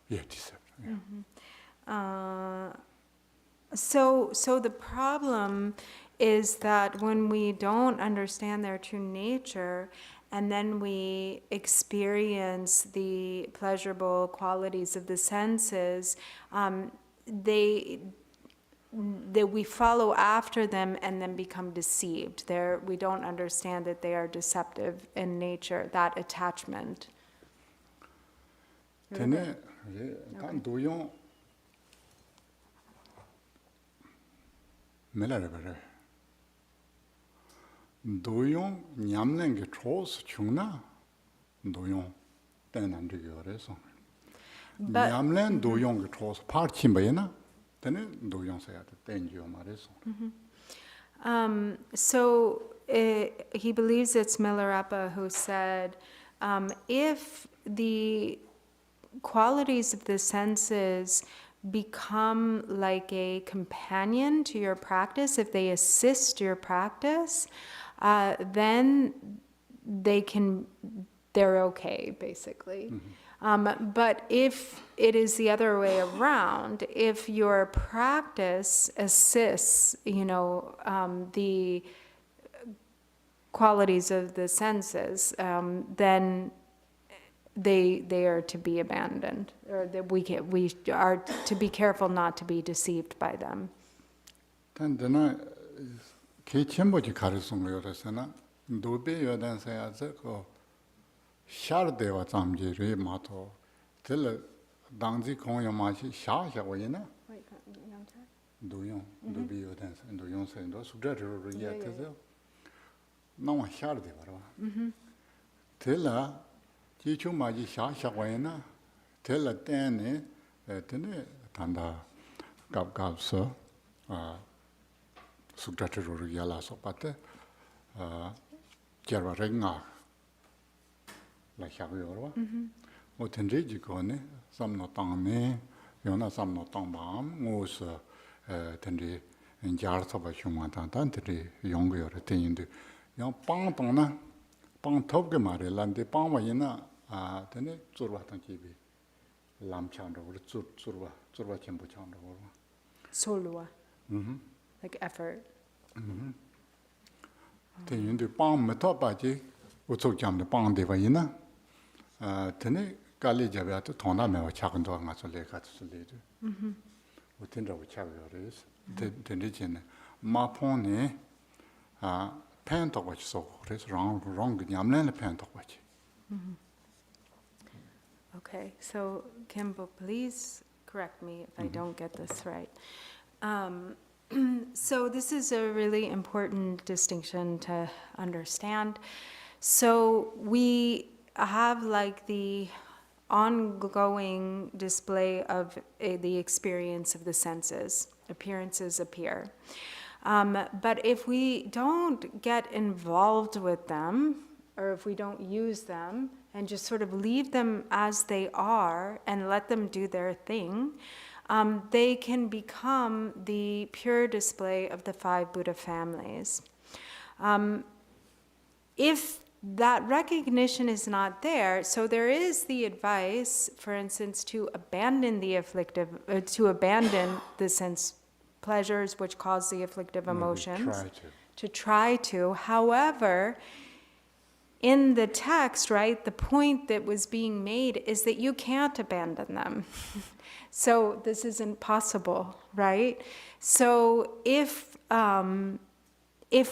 Yeah, deceptive. Yeah. So the problem is that when we don't understand their true nature, and then we experience the pleasurable qualities of the senses, we follow after them and then become deceived. We don't understand that they are deceptive in nature, that attachment. 도용 냠랭게 초스 충나 도용 때난데 그래서 냠랭 도용게 초스 파치메나 때네 도용 써야 돼 땡겨 말해서. So he believes it's Milarepa who said, if the qualities of the senses become like a companion to your practice, if they assist your practice, then they're okay, basically. But if it is the other way around, if your practice assists, the qualities of the senses, then they are to be abandoned, or that we are to be careful not to be deceived by them. 단데나 개첨보지 가르송 거였으나 노베 여단사야서 그 샤르데와 잠지를 마토 들 당지 공연 마시 샤샤고이나 도용 노베 여단사 도용선도 수저를 이야기해서 너무 샤르데 바로 들라 지초 마지 샤샤고이나 들라 때네 때네 단다 갑갑서 숙자트로 yarlaso pate gerwa renga la xabiorwa o tenje jikone samno tangne yona samno tangbam ngos tenje jar soba shuma tan tenje yongyo teninde yang pang tongna pang topge mare lande pang wa yina tene zurwa tan jibi lam changro zurwa chenpo changro Solwa. Like effort. teninde pang meto baji uzo jamde pang de wa yina tene kali jabe to thona me wa chagndo nga so le ka so le o tendra wa chagyo res tende jene ma pon ne pen to wa so res wrong nyamlen le pen to wa Okay, so Kimbo, please correct me if I don't get this right. So this is a really important distinction to understand. So we have like the ongoing display of the experience of the senses. Appearances appear. But if we don't get involved with them, or if we don't use them, and just sort of leave them as they are and let them do their thing, they can become the pure display of the 5 Buddha families. If that recognition is not there, so there is the advice, for instance, to abandon the afflictive, to abandon the sense pleasures which cause the afflictive emotions. To try to. However, in the text, right, the point that was being made is that you can't abandon them. So this is impossible, right? So if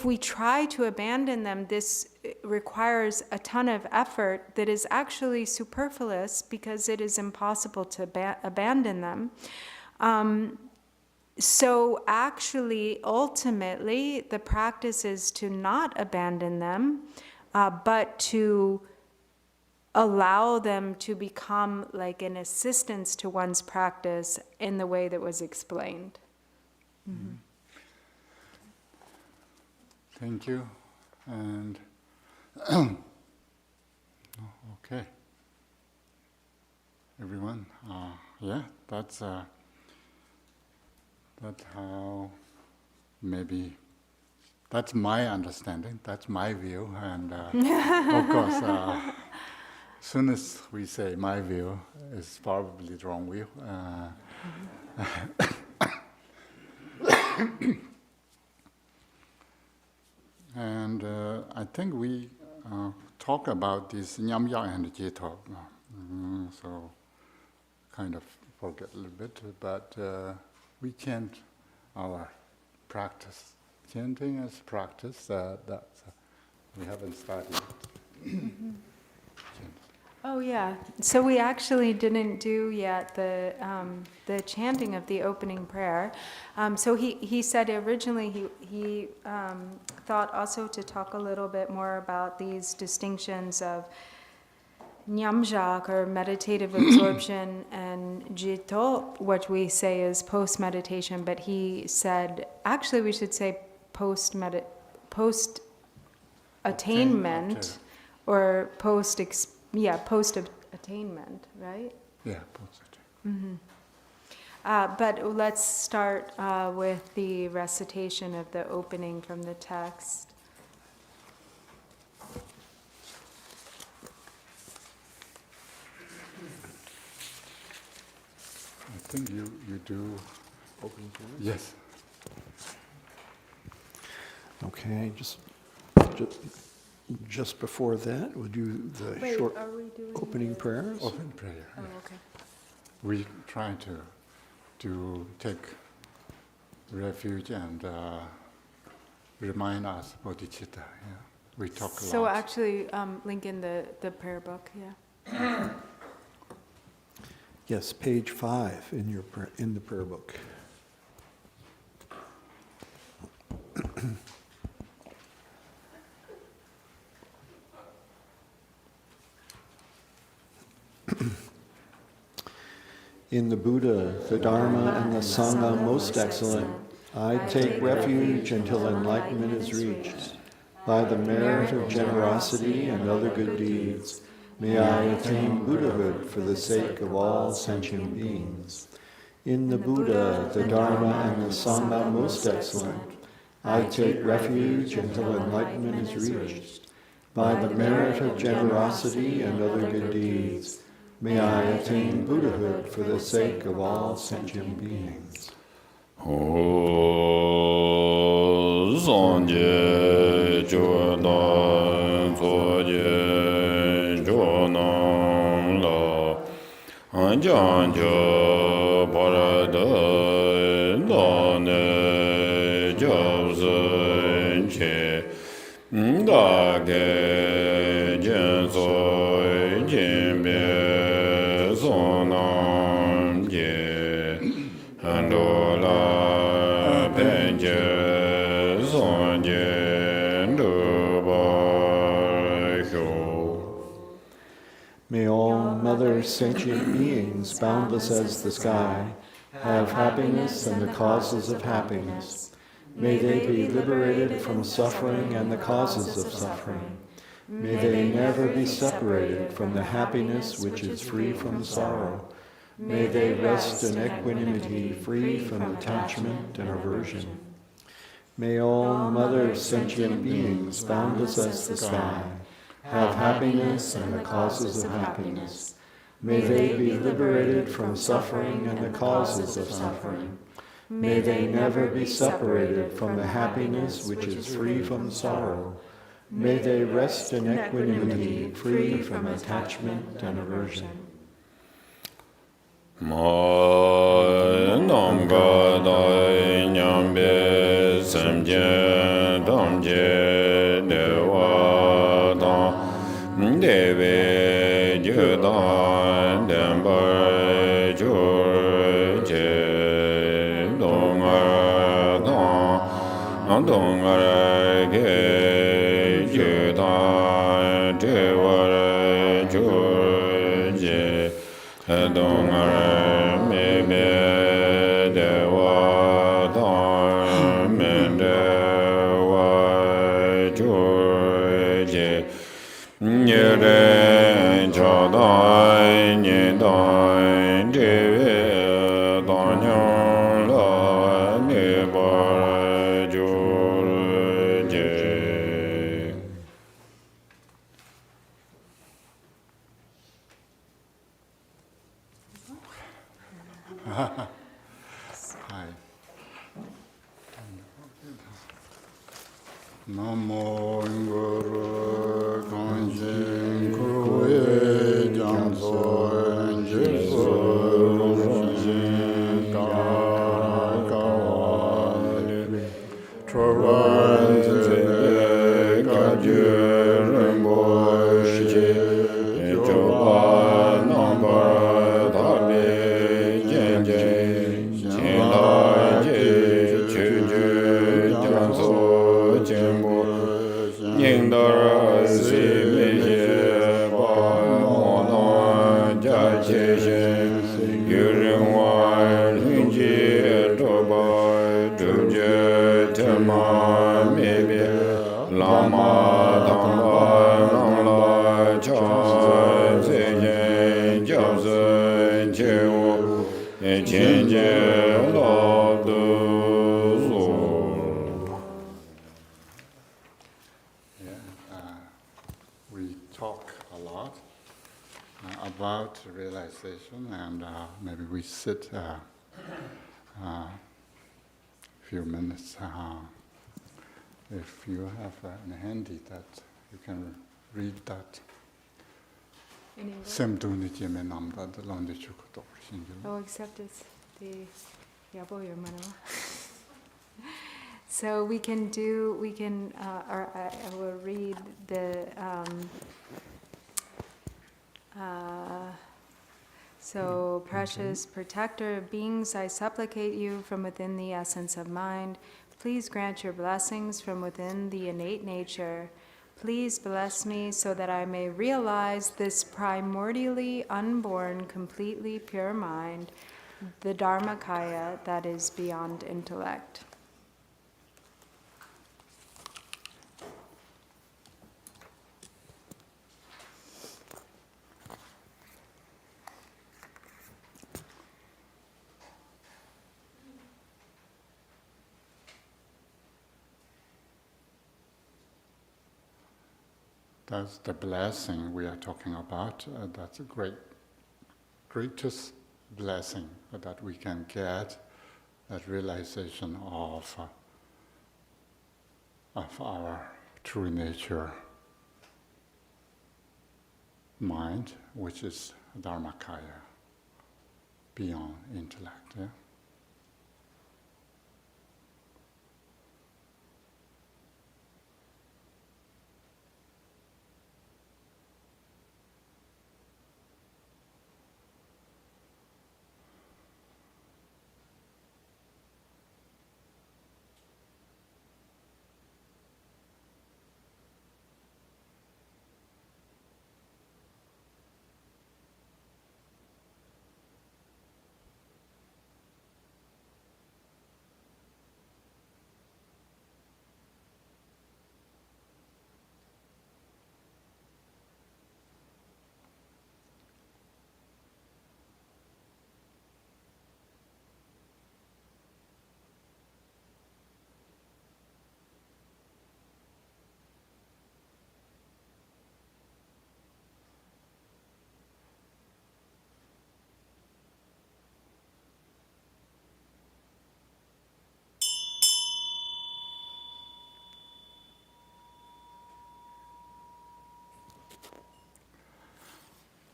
we try to abandon them, this requires a ton of effort that is actually superfluous because it is impossible to abandon them. So actually, ultimately, the practice is to not abandon them, but to allow them to become like an assistance to one's practice in the way that was explained. Thank you. And okay, everyone. Yeah, that's how maybe. That's my understanding. That's my view, and of course, as soon as we say my view, is probably the wrong view. And I think we talk about this Nyamya and Jito, so kind of forget a little bit, but we chant our practice. Chanting is practice that we haven't started yet. Oh yeah, so we actually didn't do yet the chanting of the opening prayer. So he said originally he thought also to talk a little bit more about these distinctions of Nyamjak, or meditative absorption, and Jito, what we say is post-meditation, but he said, actually we should say post-attainment, or post-attainment, right? Yeah, post-attainment. But let's start with the recitation of the opening from the text. I think you do Opening prayer? Yes. Okay, just before that, we'll do the short are we doing opening the- prayers. Open prayer. Oh, Yeah. okay. We try to take refuge and remind us bodhicitta. Yeah. We talk a lot. So actually, link in the prayer book, yeah. Yes, page 5 in the prayer book. In the Buddha, the Dharma, and the Sangha most excellent, I take refuge until enlightenment is reached. By the merit of generosity and other good deeds, may I attain Buddhahood for the sake of all sentient beings. In the Buddha, the Dharma, and the Sangha most excellent, I take refuge until enlightenment is reached. By the merit of generosity and other good deeds, may I attain Buddhahood for the sake of all sentient beings. Sanje Jodan Soje Jonam La Anjanja Parada Dane Jobsen Che Dage Jensoy Jimbe Sonam Je Andola May all mother sentient beings, boundless as the sky, have happiness and the causes of happiness. May they be liberated from suffering and the causes of suffering. May they never be separated from the happiness which is free from sorrow. May they rest in equanimity, free from attachment and aversion. May all mother sentient beings, boundless as the sky, have happiness and the causes of happiness. May they be liberated from suffering and the causes of suffering. May they never be separated from the happiness which is free from sorrow. May they rest in equanimity, free from attachment and aversion. Nam ga dai nyam be sam je dam je de wa da de ve ju da dem ba ju je dong a da dong a ge ju da de wa ju je dong a Namo Guru Kanjin Kuye Jamso Jesu Rojin Kawali Trovan Zele Gajur Mboshi Joba Nambar Dhabi Jenjen Chinda Je Chuju Janso Jembo Yingdara Si Meje Ba Mona Ja Chechen Yurin Wa Lunji Toba Tuje Tema Mebe Lama Damba Nangla Cha Zeyen Jabzen Chewo Chenje Lo Du Zo. We talk a lot about realization, and maybe we sit a few minutes. If you have in handy that you can read that. In English? Semduni Jime Namda the Landi Chukoto. Oh, except it's the Yabo Yomano. So we can, or I will read the, so precious protector of beings, I supplicate you from within the essence of mind. Please grant your blessings from within the innate nature. Please bless me so that I may realize this primordially unborn, completely pure mind, the Dharmakaya that is beyond intellect. That's the blessing we are talking about. That's a greatest blessing that we can get, that realization of our true nature mind, which is Dharmakaya, beyond intellect. Yeah?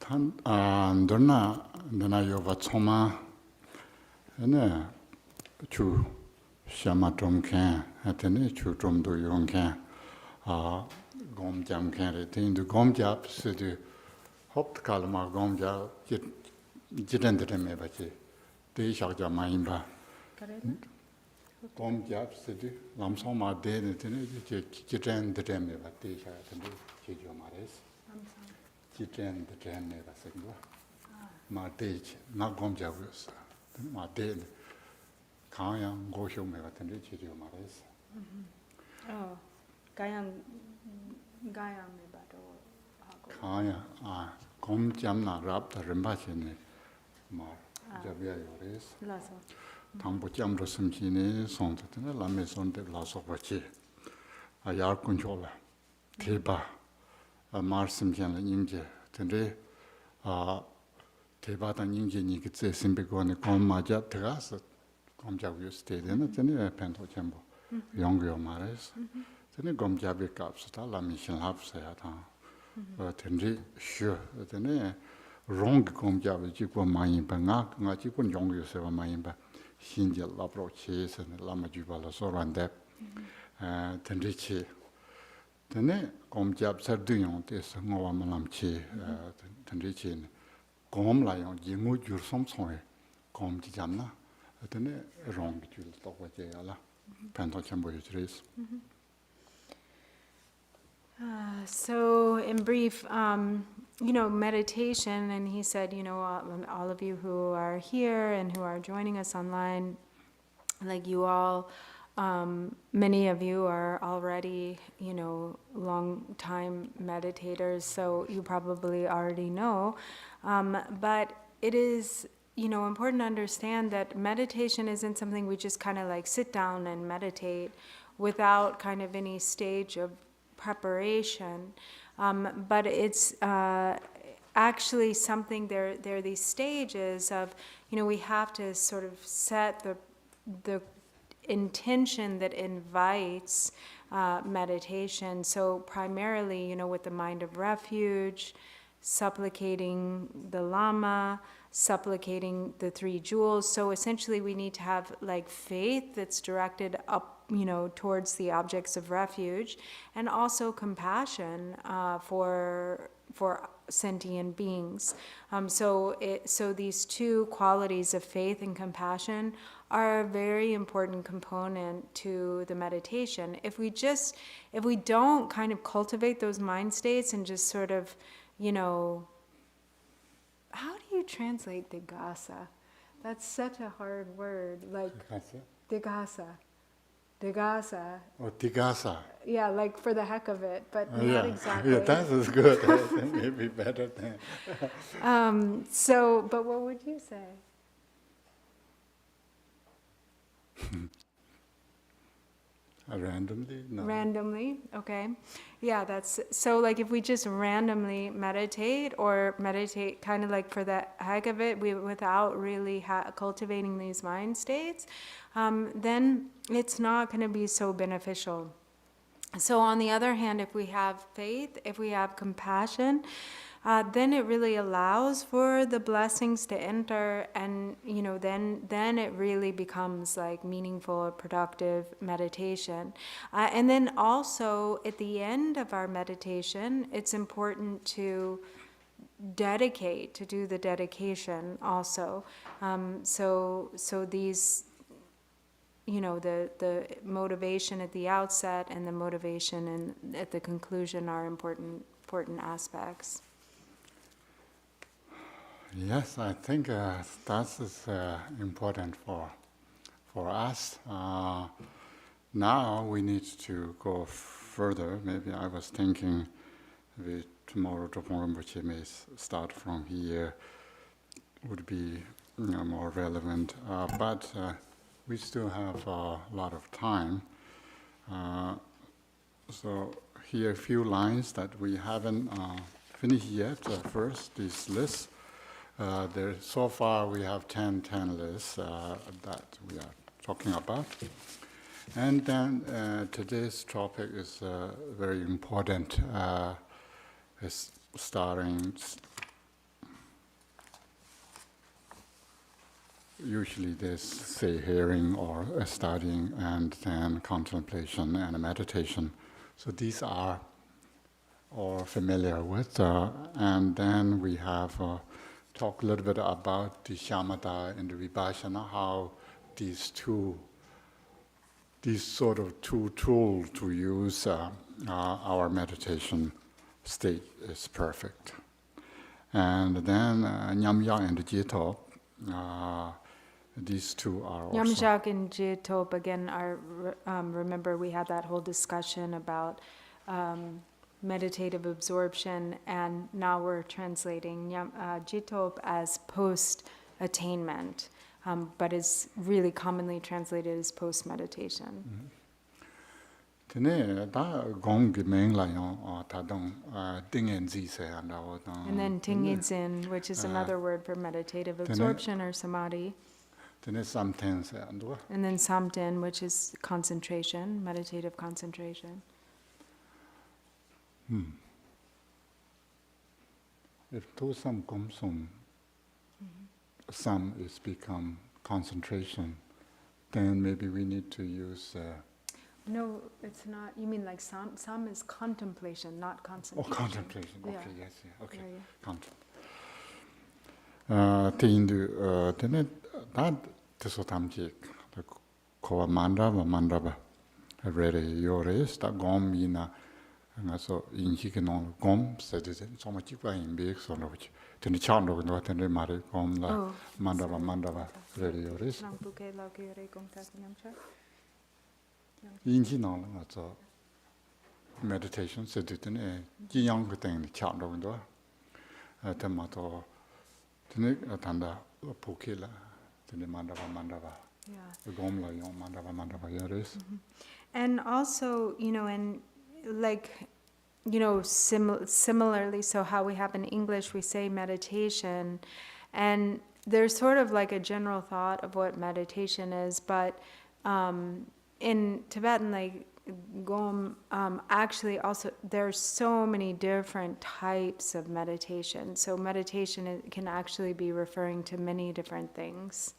Ndona yoba tsoma ene chu shama tomken atene chu tomdo yonken gom jam ken re tin du gom jap se du hopt kalma gom ja jiten de me ba chi de shak ja ma imba gom jap se du lam so ma de ne tene jiten de me ba de sha de chi jo ma res Jiten the ten never single. My ditch, not gom javus. My dead. Kayang go show me what the chidio mares. Oh, Gayang me bato. Kaya, gom jamna rap the rimbachine. Mar, Javia Yoris. Lasso. Tambo jam rosimchine, son to the la maison de Lasso Vachi. A yard controller. Tiba. Marsimjan Inge, Tende, Tebata Inge Nikitse Simbigone, Maja Terras, Gomjavu stayed in it, and a pento chamber, younger Mares, then a Gomjabi caps, la mission half say at Tende, sure, then a wrong Gomjabi, Jiko Mayim Bangak, Najikun younger Seva Mayimba, Shinja Labro Chase and Lama Jubala Sorandep, Tendichi. Tene gom jab sardu yon tes ngawa malam chi tende chin gom la yon jingu jur som soe gom ti jamna tene rong jul to wa je ala pento chambo yutris. So in brief, meditation, and he said, all of you who are here and who are joining us online, like you all, many of you are already, long time meditators, so you probably already know. But it is, important to understand that meditation isn't something we just kind of like sit down and meditate without kind of any stage of preparation. But it's actually something, there are these stages of, we have to sort of set the intention that invites meditation. So primarily, with the mind of refuge, supplicating the Lama, supplicating the three jewels. So essentially we need to have like faith that's directed up, towards the objects of refuge, and also compassion for sentient beings. So these two qualities of faith and compassion are a very important component to the meditation. If we don't kind of cultivate those mind states and just sort of, how do you translate digasa? That's such a hard word, like digasa. Digasa. Oh, Tigasa. Yeah, like for the heck of it, but not exactly. Yeah, that is good. Maybe better than. But what would you say? Randomly? No. Randomly, okay. Yeah, that's so like if we just randomly meditate or meditate kind of like for the heck of it, without really cultivating these mind states, then it's not going to be so beneficial. So on the other hand, if we have faith, if we have compassion, then it really allows for the blessings to enter, and then it really becomes like meaningful or productive meditation. And then also at the end of our meditation, it's important to do the dedication also. So these, the motivation at the outset and the motivation at the conclusion are important aspects. Yes, I think that is important for us. Now we need to go further. Maybe I was thinking maybe tomorrow Rinpoche may start from here, would be more relevant. But we still have a lot of time. So here a few lines that we haven't finished yet. First, this list. So far we have 10 lists that we are talking about. And then today's topic is very important. It's starting, usually there's say hearing or studying and then contemplation and meditation. So these are all familiar with. And then we have talk a little bit about the shamatha and the vipassana, how these sort of two tools to use our meditation state is perfect. And then Nyamya and Jitop, these two are also... Nyamjak and Jitop, again, are, remember we had that whole discussion about meditative absorption, and now we're translating Jitop as post-attainment, but is really commonly translated as post-meditation. And then Tingyinzin, which is another word for meditative absorption or samadhi. And then Samten, which is concentration, meditative concentration. If Tosam Gomsum, Sam is become concentration, then maybe we need to use... No, it's not. You mean like sam is contemplation, not concentration. Oh, contemplation. Okay, yeah. yes, yeah. Okay, yeah. Contemplation. Then that Tisotamjik, the Koa Mandava, ready your is that Gom Mina, and so in Hikinon Gom said it so much in big so much. Then the Chando and what and Mari Gom la Mandava, ready your is. Injinal, that's a meditation, said it in a young thing, Chando and Tomato, Tanda, Pukila, the Mandava. The Gomla, Mandava, Yaris. And also, and like, similarly, so how we have in English, we say meditation, and there's sort of like a general thought of what meditation is, but in Tibetan, like Gom, actually also there's so many different types of meditation. So meditation can actually be referring to many different things.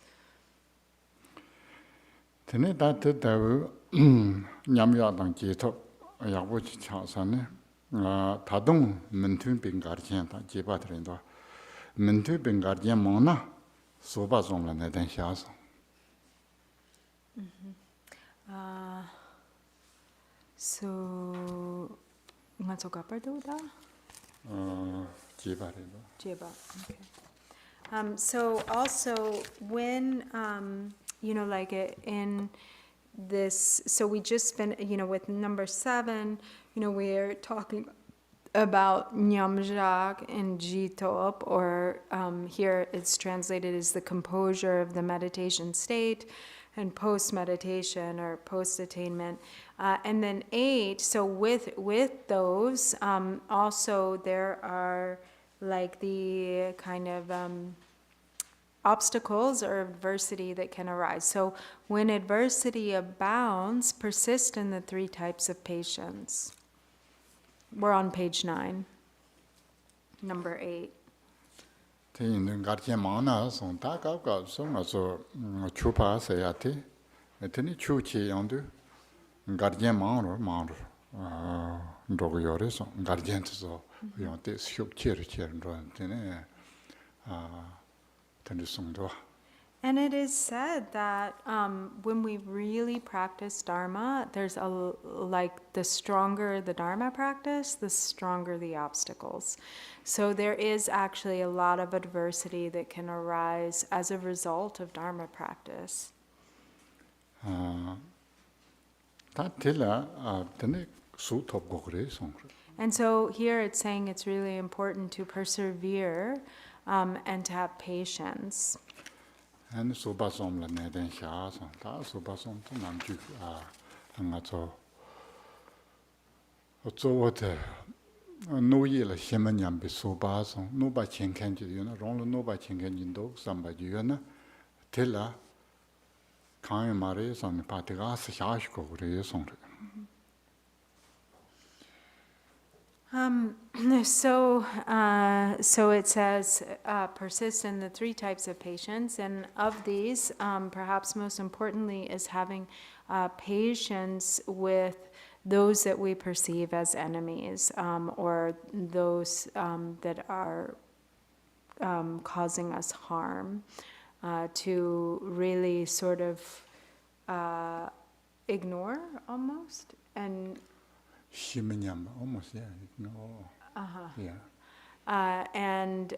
Tene date dawu nyamya dang jito yabu chi chasane tadung mentun bingarjian ta jeba trendo mentun bingarjian mona soba zongla ne den xiaso. So ngasoka pardo da? Jeba rendo. Jeba. Okay. So also when like in this, so we just been, with number 7, we're talking about Nyamjak and Jitop, or here it's translated as the composure of the meditation state. and post-meditation or post-attainment. And then 8, so with those, also there are like the kind of obstacles or adversity that can arise. So when adversity abounds, persist in the 3 types of patience. We're on page 9, number 8. Tin garje mana son ta ka so ma so chupa se ya te etini chuchi yondu garje maro ndo yore so garje so yonte shup cher ndo tene tene song do. And it is said that when we really practice Dharma, there's like the stronger the Dharma practice, the stronger the obstacles. So there is actually a lot of adversity that can arise as a result of Dharma practice. Ta tela tene su top go gre song. And so here it's saying it's really important to persevere and to have patience. And so ba som la ne den sha son ta so ba som to nam ju nga zo what no ye la xian yan bi so ba son no ba chen kan ji na rong lo no ba chen kan jin do sam ba ju na tela kan ma re son pa te ga sa sha shi go re son. So it says, persist in the 3 types of patience, and of these, perhaps most importantly, is having patience with those that we perceive as enemies, or those that are causing us harm, to really sort of ignore almost, and Almost, yeah. No. Yeah. And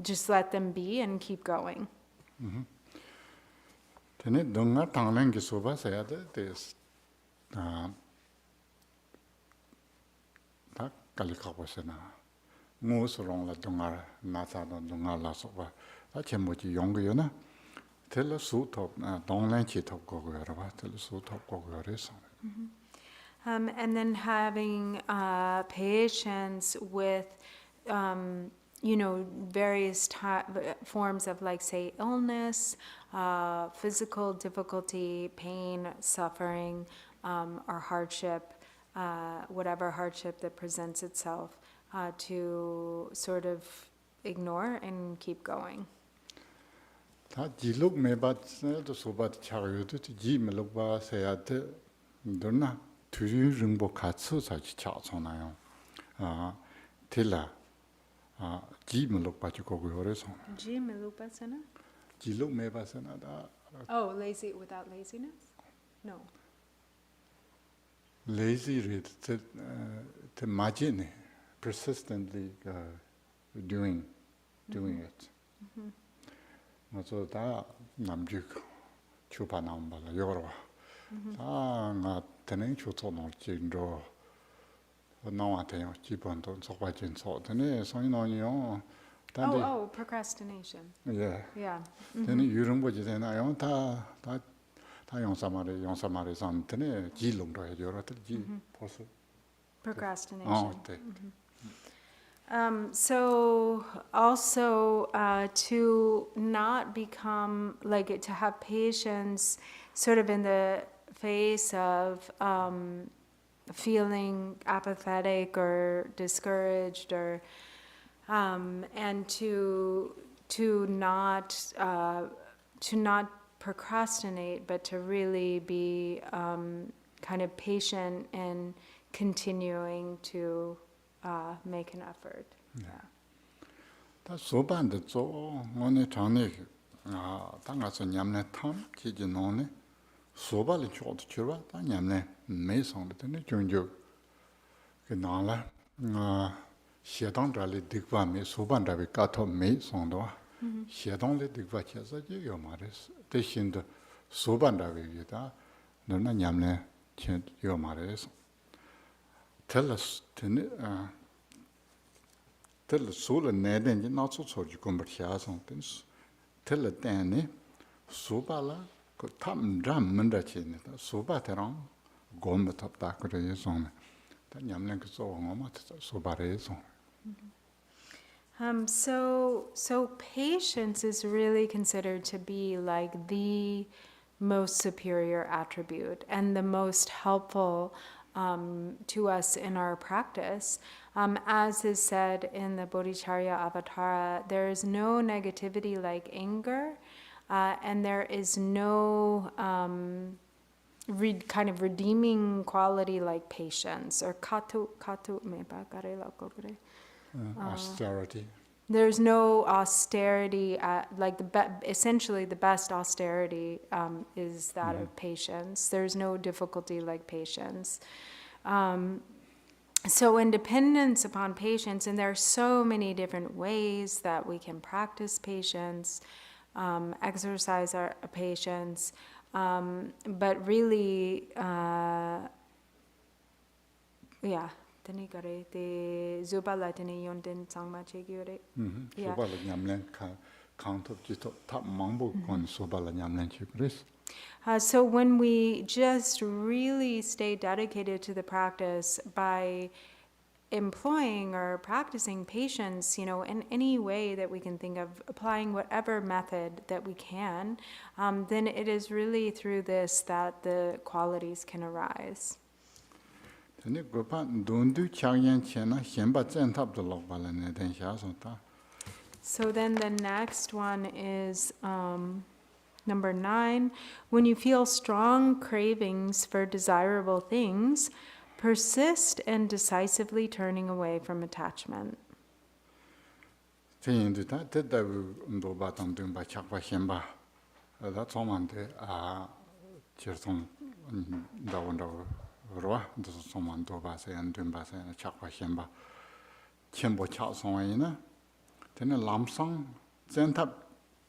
just let them be and keep going. Tene donga tanglen ki soba saya de ta kali ka na ngo so rong la donga na sa donga la soba ta chemo ji yong ge na tele su top donglen chi top go go ra ba tele su top go go re so. And then having patience with, various forms of, like, say, illness, physical difficulty, pain, suffering, or hardship, whatever hardship that presents itself, to sort of ignore and keep going. Ta ji luk me ba to so ba cha yo to ji me luk ba se ya de dona tu ring bo ka chu sa chi cha so na yo tela ji me luk ba chi ko go re so Ji me luk ba sana? ji luk me ba sana da. Oh, lazy without laziness? No. Lazy read to imagine persistently doing it. So that namjuk chupa nambala yorwa. Nga teneng chuto no jindo no atenyo jipon to so kwa jin so tene so no yo. Oh, procrastination. Yeah. Yeah. Tene yurung bo jide na yo ta yong samare san tene ji long do yoro te ji poso. Procrastination. Oh, So also to not become, like, to have patience sort of in the face of feeling apathetic or discouraged, or and to not procrastinate, but to really be kind of patient and continuing to make an effort. Yeah. That's so bad that so on tonic. Tangas and Yamne Tom, Kijinone, Sobal in short chura, Yamne, Mason, the Junju. Ganala, Shedon rally digva me, Soban David Gato Mason, Shedon le digva chesa, your maris, they shin the Soban David, Nona Yamne, your maris. Tell us, tell us, soul and Ned and not so sort you come but here something. Tell it, Danny, 수발라 그 탐람 문다치네 수바테랑 곰도 탑다 그래 예송 다 냠랭 그 소옹어 맞다 수바레 예송 So patience is really considered to be like the most superior attribute and the most helpful to us in our practice. As is said in the Bodhicharya Avatara, there is no negativity like anger, and there is no kind of redeeming quality like patience or katu meba kare lako kare. austerity There's no austerity, like essentially the best austerity is that of patience. There's no difficulty like patience. So in dependence upon patience, and there are so many different ways that we can practice patience, exercise our patience, but really, yeah. Tani kare te zubala tani yonten sangma chegiore. Yeah. 수발라 냠랭 카운터 지토 탑 망보 건 수발라 냠랭 치그레스 So when we just really stay dedicated to the practice by employing or practicing patience, in any way that we can think of, applying whatever method that we can, then it is really through this that the qualities can arise. 근데 그판 돈도 창연체나 현바 전탑도 lok발네 된 샤선타 So then the next one is number 9. When you feel strong cravings for desirable things, persist in decisively turning away from attachment. 제인도 다 됐다 운도바 담든바 착바 현바 다 좀한테 저송 나온다고 그러와 그래서 좀만 더 봐서 안 된바서 착바 현바 첨보 차송이나 되는 람상 전탑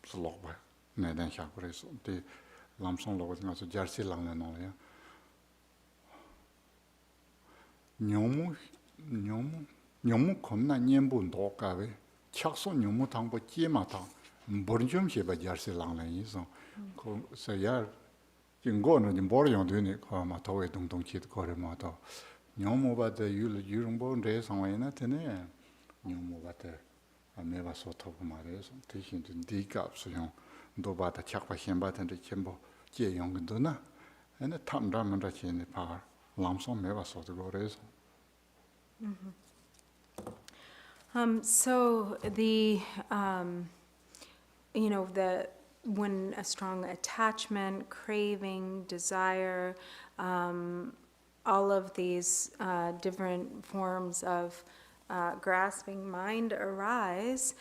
슬로바 내단 샤그레스 데 람상 로고 가서 자르실랑네 노야 뇽무 겁나 년분도 가베 착소 뇽무 당보 찌마타 버좀 쉐바 자르실랑네 이소 그서야 인고는 좀 모르요 되네 그마 더에 동동치도 거래마다 뇽무바데 유릉본데 상황이나 되네 뇽무바데 내가 소토고 말해서 대신도 네가 없어요 너바다 착바 현바던데 전부 제용근도나 근데 탐담은다 지네 봐 람송 내가 소토고 그래서 So the when a strong attachment, craving, desire, all of these different forms of grasping mind arise,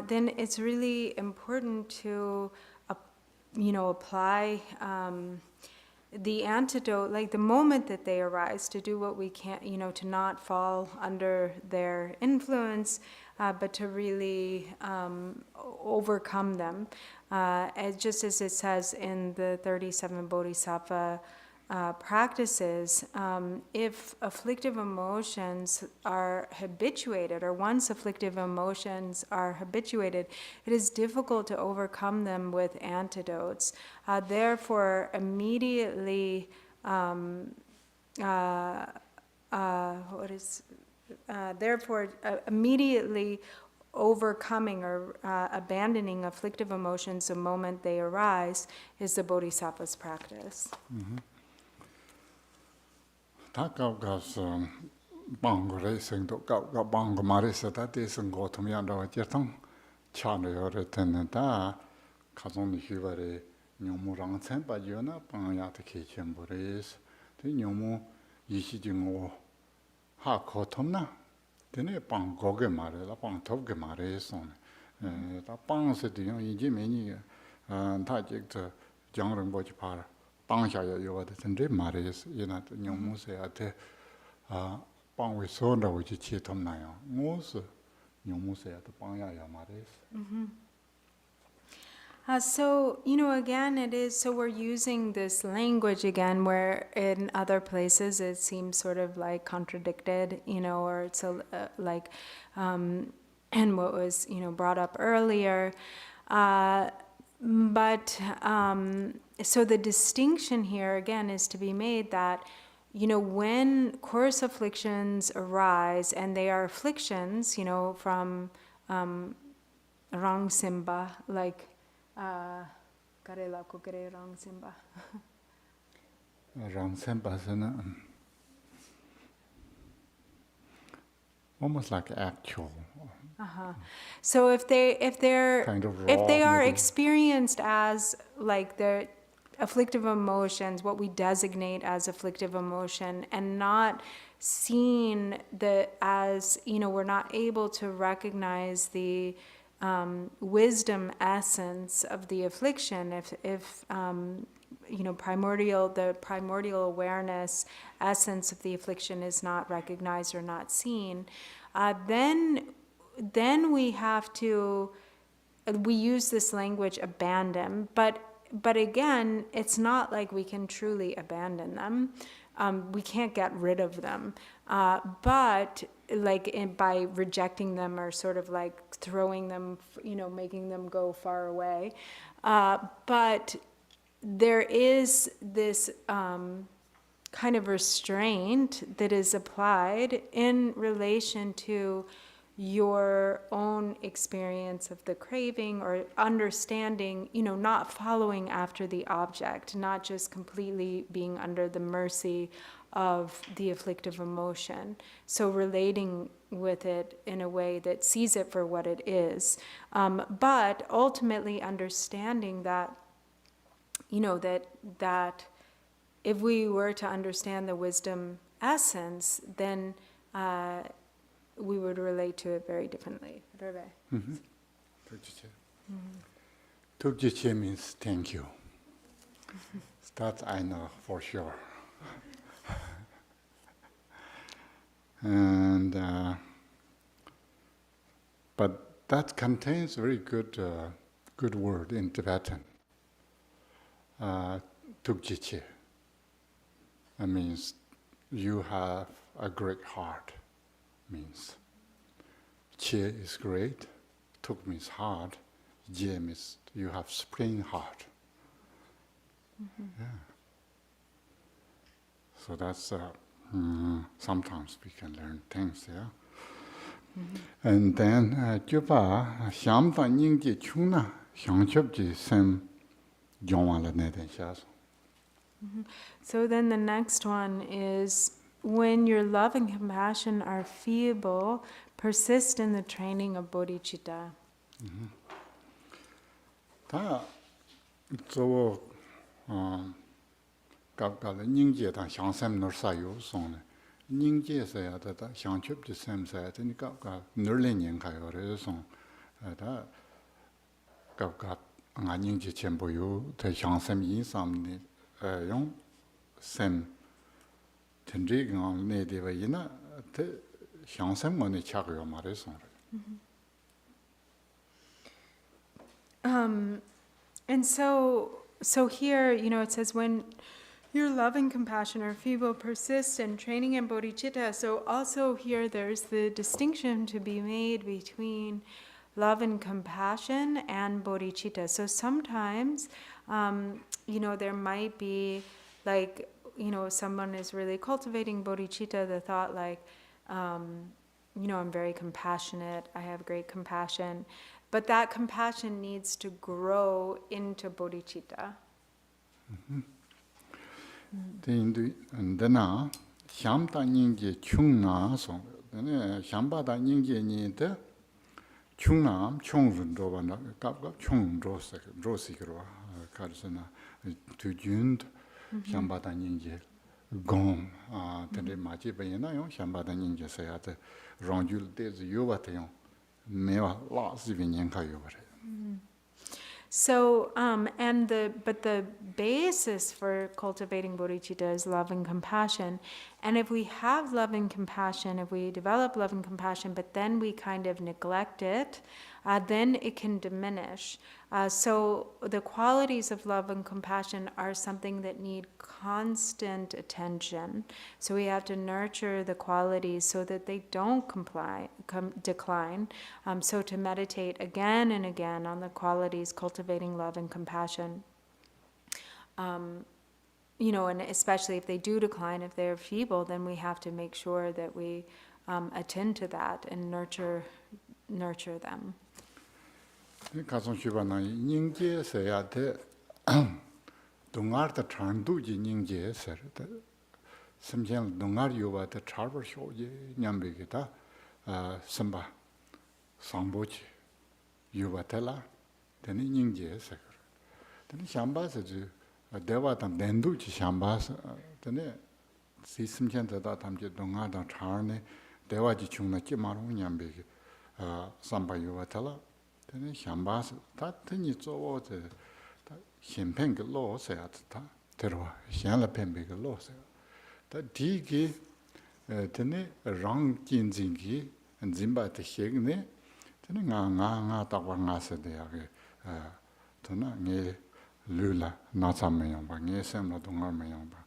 then it's really important to, apply the antidote, like the moment that they arise, to do what we can, to not fall under their influence, but to really overcome them. Just as it says in the 37 Bodhisattva practices, if afflictive emotions are habituated, or once afflictive emotions are habituated, it is difficult to overcome them with antidotes. Therefore, immediately, immediately overcoming or abandoning afflictive emotions the moment they arise is the Bodhisattva's practice. 다가가서 방거래 생도 가가 방거 말해서 다 대선 고통이한다고 저통 차려를 됐는다 가정이 휴가래 뇽무랑 쳔바지나 방야도 개천버레스 그 뇽무 이시징고 하 고통나 되네 방거게 말해라 방톱게 말해서 다 방세도 이제 매니 다직저 장릉보지 봐 방샤야 요거도 전제 말해서 이나 뇽무세한테 방위 손으로 지치 덤나요. 무스 뇽무세한테 방야야 말해서. So, again, it is, so we're using this language again, where in other places it seems sort of like contradicted, or it's and what was, brought up earlier. But so the distinction here again is to be made that, when coarse afflictions arise, and they are afflictions, from wrong simba, like kare lako kare wrong simba. Wrong simba, almost like actual. So if they're Kind of if they raw, are maybe. experienced as like the afflictive emotions, what we designate as afflictive emotion, and not seen as we're not able to recognize the wisdom essence of the affliction. If the primordial awareness essence of the affliction is not recognized or not seen, then we have to, we use this language abandon, but again, it's not like we can truly abandon them. We can't get rid of them, but like by rejecting them or sort of like throwing them, making them go far away. But there is this kind of restraint that is applied in relation to your own experience of the craving, or understanding, not following after the object, not just completely being under the mercy of the afflictive emotion. So relating with it in a way that sees it for what it is, but ultimately understanding that, that if we were to understand the wisdom essence, then we would relate to it very differently. Tukjiche means thank you. That I know for sure. And but that contains very good word in Tibetan. Tukjiche. That means you have a great heart. Means che is great, tuk means hard, je means you have spring heart. Yeah. So that's sometimes we can learn things, yeah. And then juba xiamda ningji chuna xiangchubji sem yongwa ne den xiaso. So then the next one is, when your love and compassion are feeble, persist in the training of bodhicitta. 다 저거 갑갑의 닝제다 향샘 늘사요 손에 닝제서야 되다 향첩지 샘사야 되니까 늘레년 가요 그래서 다 갑갑 안닝제 전부요 대 향샘 인삼네 용샘 tenrigang ne deva ina te xiangsam mo ne chagyo mare song. And so here, it says, when your love and compassion are feeble, persist in training in bodhicitta. So also here there's the distinction to be made between love and compassion and bodhicitta. So sometimes, there might be like, someone is really cultivating bodhicitta, the thought like, I'm very compassionate, I have great compassion, but that compassion needs to grow into bodhicitta. And then xiamda ningje chungna so xiambada ningje ni de chungnam chungzun robana kapkap chung rosikro karsana to jund xiambada ningje gom tende machi bayina yo xiambada ningje sayate ronjul des yobate yo mewa la sivinyen ka yobare. So, but the basis for cultivating bodhicitta is love and compassion. And if we have love and compassion, if we develop love and compassion, but then we kind of neglect it, then it can diminish. So the qualities of love and compassion are something that need constant attention. So we have to nurture the qualities so that they don't decline. So to meditate again and again on the qualities cultivating love and compassion. And especially if they do decline, if they're feeble, then we have to make sure that we attend to that and nurture them. 가서 주변에 닝제서야 돼. 동아르다 tran두지 닝제서. 심지어 동아르 요바다 차버 쇼지 냠베기다. 선바 상보지 요바텔라. 되는 닝제서. 되는 샴바서지 대화당 낸두지 샴바서. 되는 시스템전다 담지 동아르다 차르네 대화지 중나 끼마로 냠베기. 삼바 요바텔라. 근데 샴바스 다 드니 쪼어데 다 심pen게 로서야 다 들어와 현라 펜베게 로서 다 디기 드네 랑진진기 진바테 헤그네 드네 나나나 따와나서데야게 드나 네 룰라 나참메용 바네 셈나 동아메용 바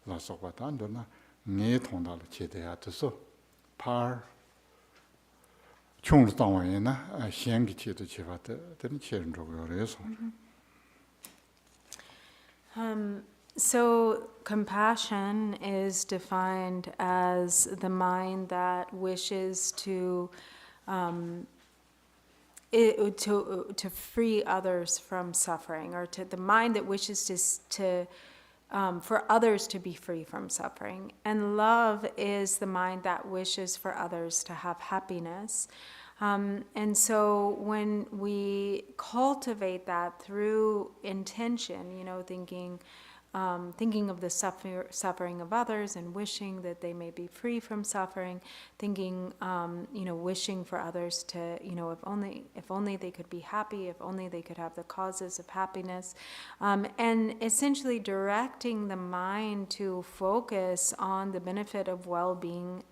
라소바탄도나 네 통달을 제대야 돼서 파 총을 당원이나 시행기 제도 제바다 되는 체험적으로 그래서 So compassion is defined as the mind that wishes to free others from suffering, or to the mind that wishes to for others to be free from suffering. And love is the mind that wishes for others to have happiness. And so when we cultivate that through intention, thinking of the suffering of others and wishing that they may be free from suffering, thinking, wishing for others to, if only they could be happy, if only they could have the causes of happiness, and essentially directing the mind to focus on the benefit of well-being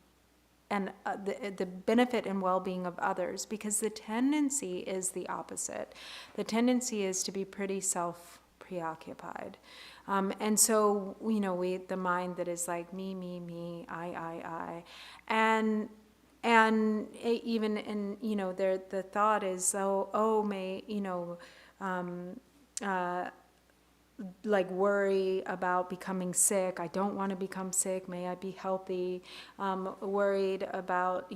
and the benefit and well-being of others, because the tendency is the opposite. The tendency is to be pretty self-preoccupied. And so, the mind that is like me, I. And even in, the thought is, like worry about becoming sick. I don't want to become sick. May I be healthy? Worried about,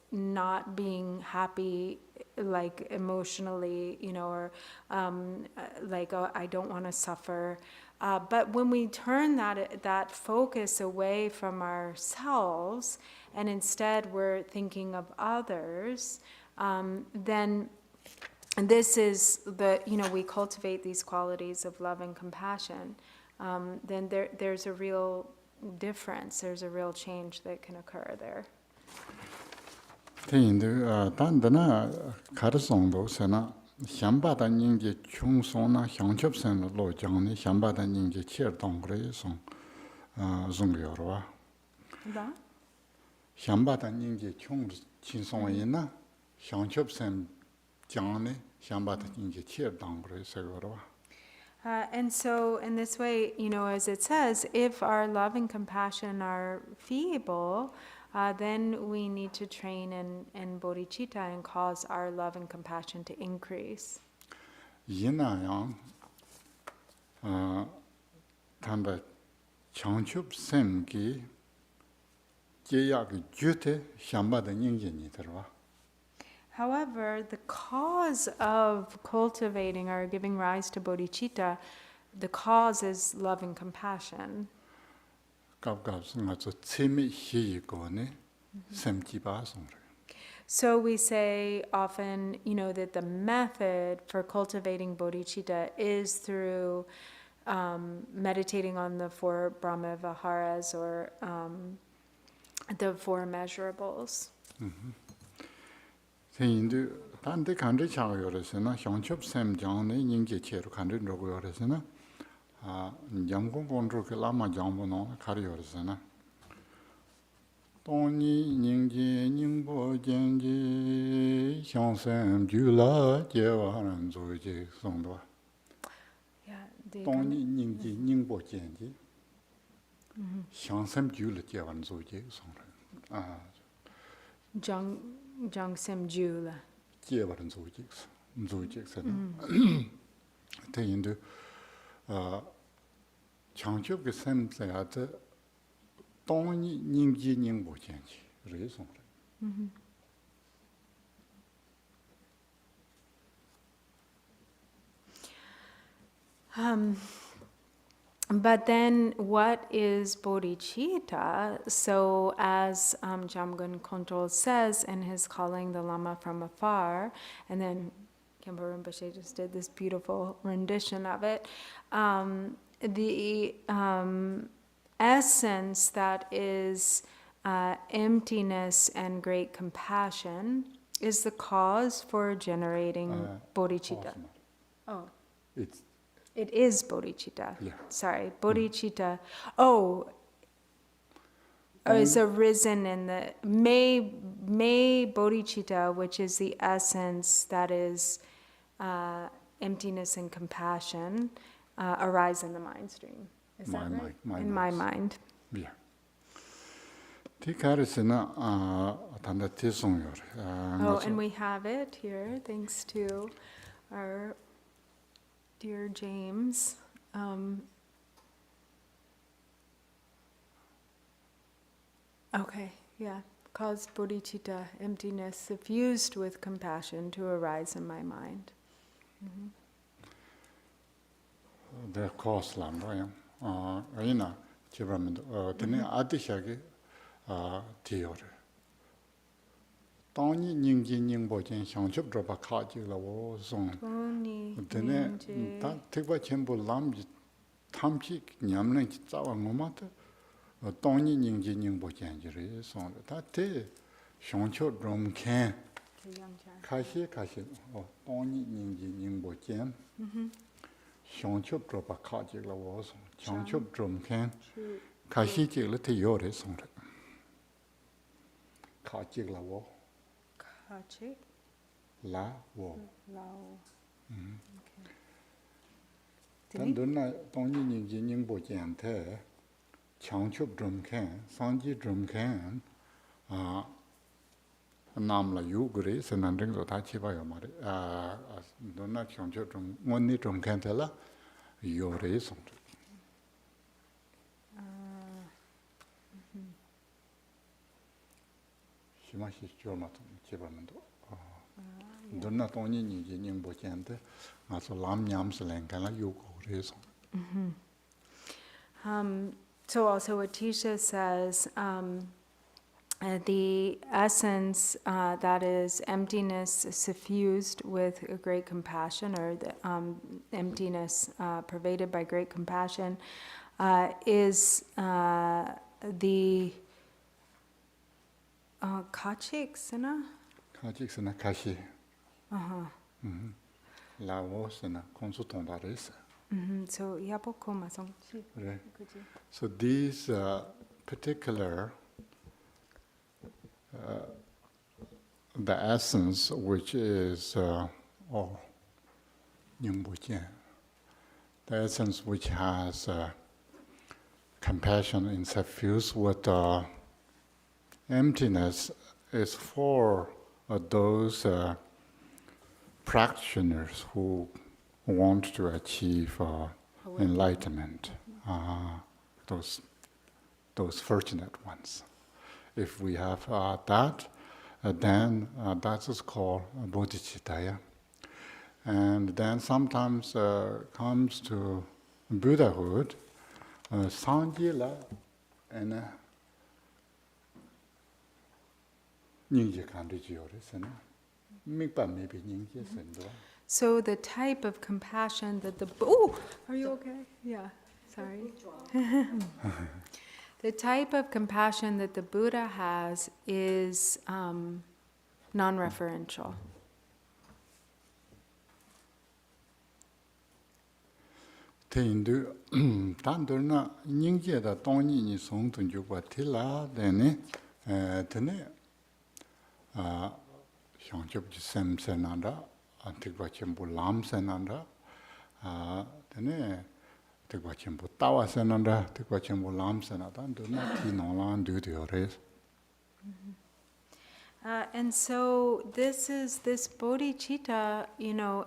not being happy, like emotionally, or I don't want to suffer. But when we turn that focus away from ourselves and instead we're thinking of others, then this is we cultivate these qualities of love and compassion, then there's a real difference, there's a real change that can occur there. 단단나 가르송도 세나 샴바단 인제 충소나 향첩선 로장네 샴바단 인제 체르동그레서 종교로와 샴바단 인제 충 진송이나 향첩선 장네 샴바단 인제 체르동그레서 그러와. And so in this way, as it says, if our love and compassion are feeble, then we need to train in bodhicitta and cause our love and compassion to increase. 이나양 단다 창첩 셈기 제약의 주체 샴바던 인견이 들어와. However, the cause of cultivating or giving rise to bodhicitta, the cause is love and compassion. So we say often, that the method for cultivating bodhicitta is through meditating on the four Brahma Viharas or the four immeasurables. 단데 간데 차요르스나 형첩 셈장네 인게 체로 간데 로고요르스나 양공 건조게 라마 장보노 가리요르스나 동니 닝지 닝보 젠지 샹샘 줄라 제와는 조지 송도 Yeah, the 동니 닝지 닝보 젠지 샹샘 줄라 제와는 조지 송도 아 Jung Jula. 제와는 조지 선 대인도 창조의 샘세야데 동니 닝지 닝보 젠지 그래서 But then, what is bodhicitta? So, as Jamgon Kongtrul says in his Calling the Lama from Afar, and then Khenpo Rinpoche just did this beautiful rendition of it, the essence that is emptiness and great compassion is the cause for generating bodhicitta. Oh. It is bodhicitta. Yeah. Sorry, bodhicitta. Oh, is arisen in the may bodhicitta, which is the essence that is emptiness and compassion, arise in the mind stream. Is that right? In my mind. Yeah. 티카르스나 단다 티송요. Oh, and we have it here, thanks to our dear James. Okay, yeah. Cause bodhicitta, emptiness, suffused with compassion to arise in my mind. The cause lamroya. Aina chibramido. Tene adishage tiore. Tony 닝지 닝보진 상첩 dropa kaji la wo song. Tene ta tikba chenpo lamji tamchi nyamlen chi tsawa ngomata. Tony 닝지 닝보진 jiri song. Ta te 상첩 drom ken. Kashi. Tony 닝지 닝보진. 상첩 dropa kaji la wo song. 상첩 drom ken. Kashi chi la te yore song. Kaji la wo. Kachik? La wo. Lao. Tan donna tongni ning ning bo jian te changchup drum khan sangji drum khan nam la yu gre senan ring lo ta chi ba yo ma re donna changchup drum ngoni drum khan te la yo re song shima shi jo ma to chi ba men do donna tongni ning bo jian te ma so lam nyam seleng kan la yu go re song. So also what Tisha says, the essence that is emptiness suffused with a great compassion, or the emptiness pervaded by great compassion, is the kachik sena? Kachik sena kashi. Lao sena konsu tonda resa. So yapokoma song. Right. So these particular the essence, which is Nyingbo-jian, the essence which has compassion and suffused with emptiness, is for those practitioners who want to achieve enlightenment, those fortunate ones. If we have that, then that is called bodhicitta. And then sometimes comes to Buddhahood, sanjila and nyingje kanri jiyore sena, mikpa maybe nyingje sendo. So the type of compassion that are you okay? Yeah, sorry. The type of compassion that the Buddha has is non-referential. Teindu, tandurna nyingje da tongni ni song tunjukwa tila dene Tene, Shangchub Sem Senanda, Antigwachimbu Lam Senanda, Tene, Tigwachimbu Tawa Senanda, Tigwachimbu Lam Senanda, and do not Tinolan do the race. And so this bodhicitta,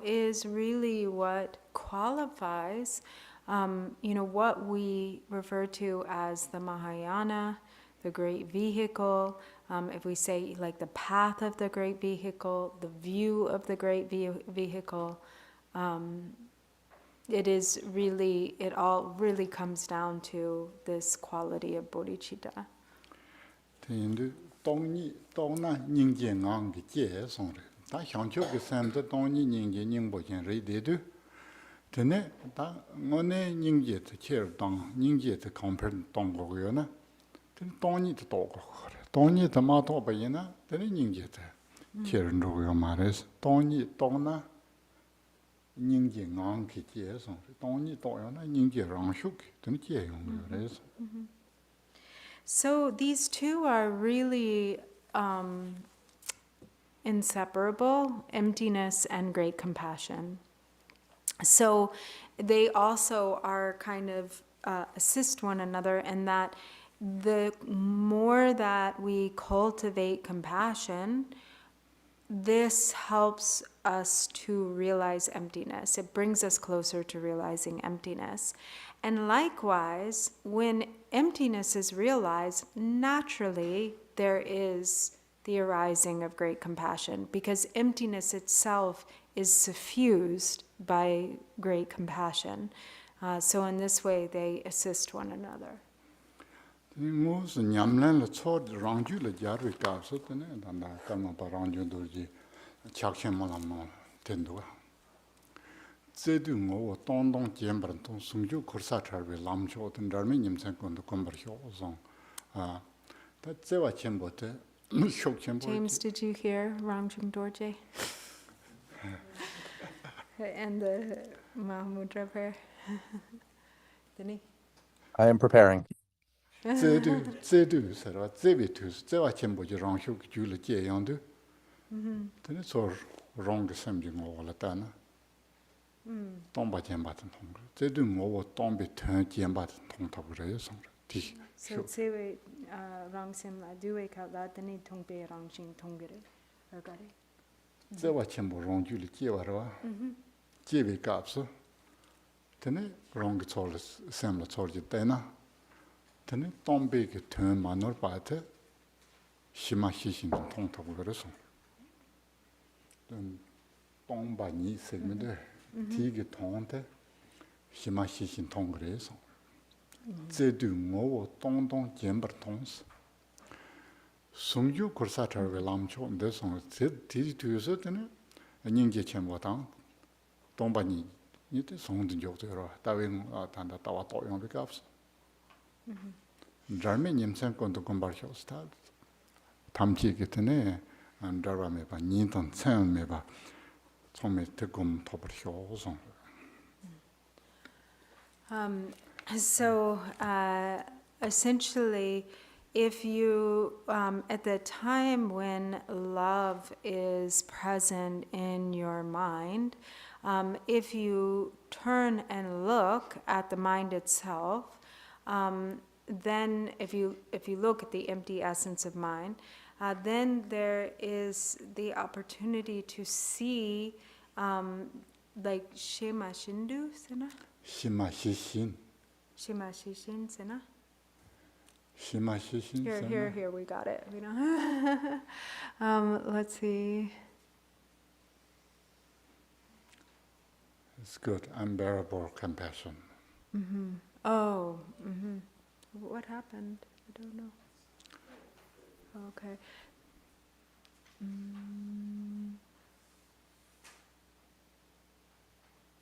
is really what qualifies, what we refer to as the Mahayana, the great vehicle. If we say like the path of the great vehicle, the view of the great vehicle, it all really comes down to this quality of bodhicitta. Tongni tongna ningje ngang ge jie song re ta xiangqiu ge sam de tongni ningje ningbo jian rei de du tene ta ngone ningje de qier dang ningje de compare dong go yo na tene tongni de do go re tongni de ma do ba yin na tene ningje de qier ndo yo ma re tongni tongna ningje ngang ge jie song re tongni do yo na ningje rang shu ge tene jie yong yo re. So these two are really inseparable, emptiness and great compassion. So they also are kind of assist one another in that the more that we cultivate compassion, this helps us to realize emptiness. It brings us closer to realizing emptiness. And likewise, when emptiness is realized, naturally there is the arising of great compassion, because emptiness itself is suffused by great compassion. So in this way, they assist one another. Zedu ngo tong dong jianbar tong sungju kursa charwe lam cho ten darme nimsen kondo kombar hyo zong. Ta zewa chenpo te, shok chenpo te. James, did you hear Ramchung Dorje? And the Mahamudra prayer? Didn't I am preparing. Zedu sarwa, zewe tu, zewa chenpo je rang shok ju le jie yang du. Tene sor rong ge sem ji ngo la ta na. Tongba jianba ten tong. Zedu ngo wo tongbe ten jianba ten tong tabu re song re. Ti. So tsewe rangsim la duwe ka la tani tongpe rangshin tongere agare. Zewa chenpo rong ju le jie warwa. Jie we kapsu. Tene rong ge chol sem la chol ji tena. Tene tongbe ge ten manor pa te shima shishin ten tong tabu re song. Tongba ni segme de. Ti ge tong te shima shishin tong re song. Zedu ngo wo tong tong jianbar tong se. Sungju kursa charwe lam cho de song. Ti tu se tene nyingje chenpo tang. Tongba ni te song den jok te ro. Tawe tanda tawa to yong be kaps. Dharme nyimsen kondo gombar hyo sta. Tamchi ge tene dharwa me ba nintan chen me ba. So essentially, if you, at the time when love is present in your mind, if you turn and look at the mind itself, then if you look at the empty essence of mind, then there is the opportunity to see, like Shema Shindu, Sena? Shima Shishin. Shema Shishin, Sena? Shima Shishin. Here, we got it. We know. Let's see. It's good. Unbearable compassion. Oh, what happened? I don't know. Okay.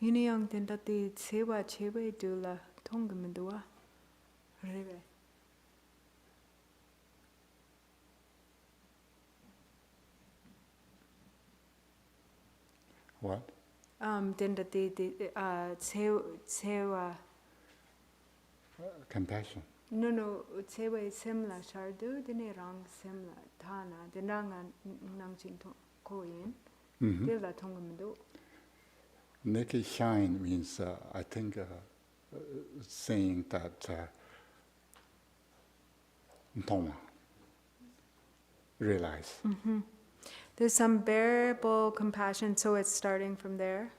Yuniyang tendati sewa chewe dula tonggamendua. Rebe. What? Tendati sewa. Compassion. No, tsewe semla shardu, dine rang semla thana, dinanga nangchin koyin, dila tongamdo. Naked shine means, I think, saying that Toma, realize. There's unbearable compassion, so it's starting from there.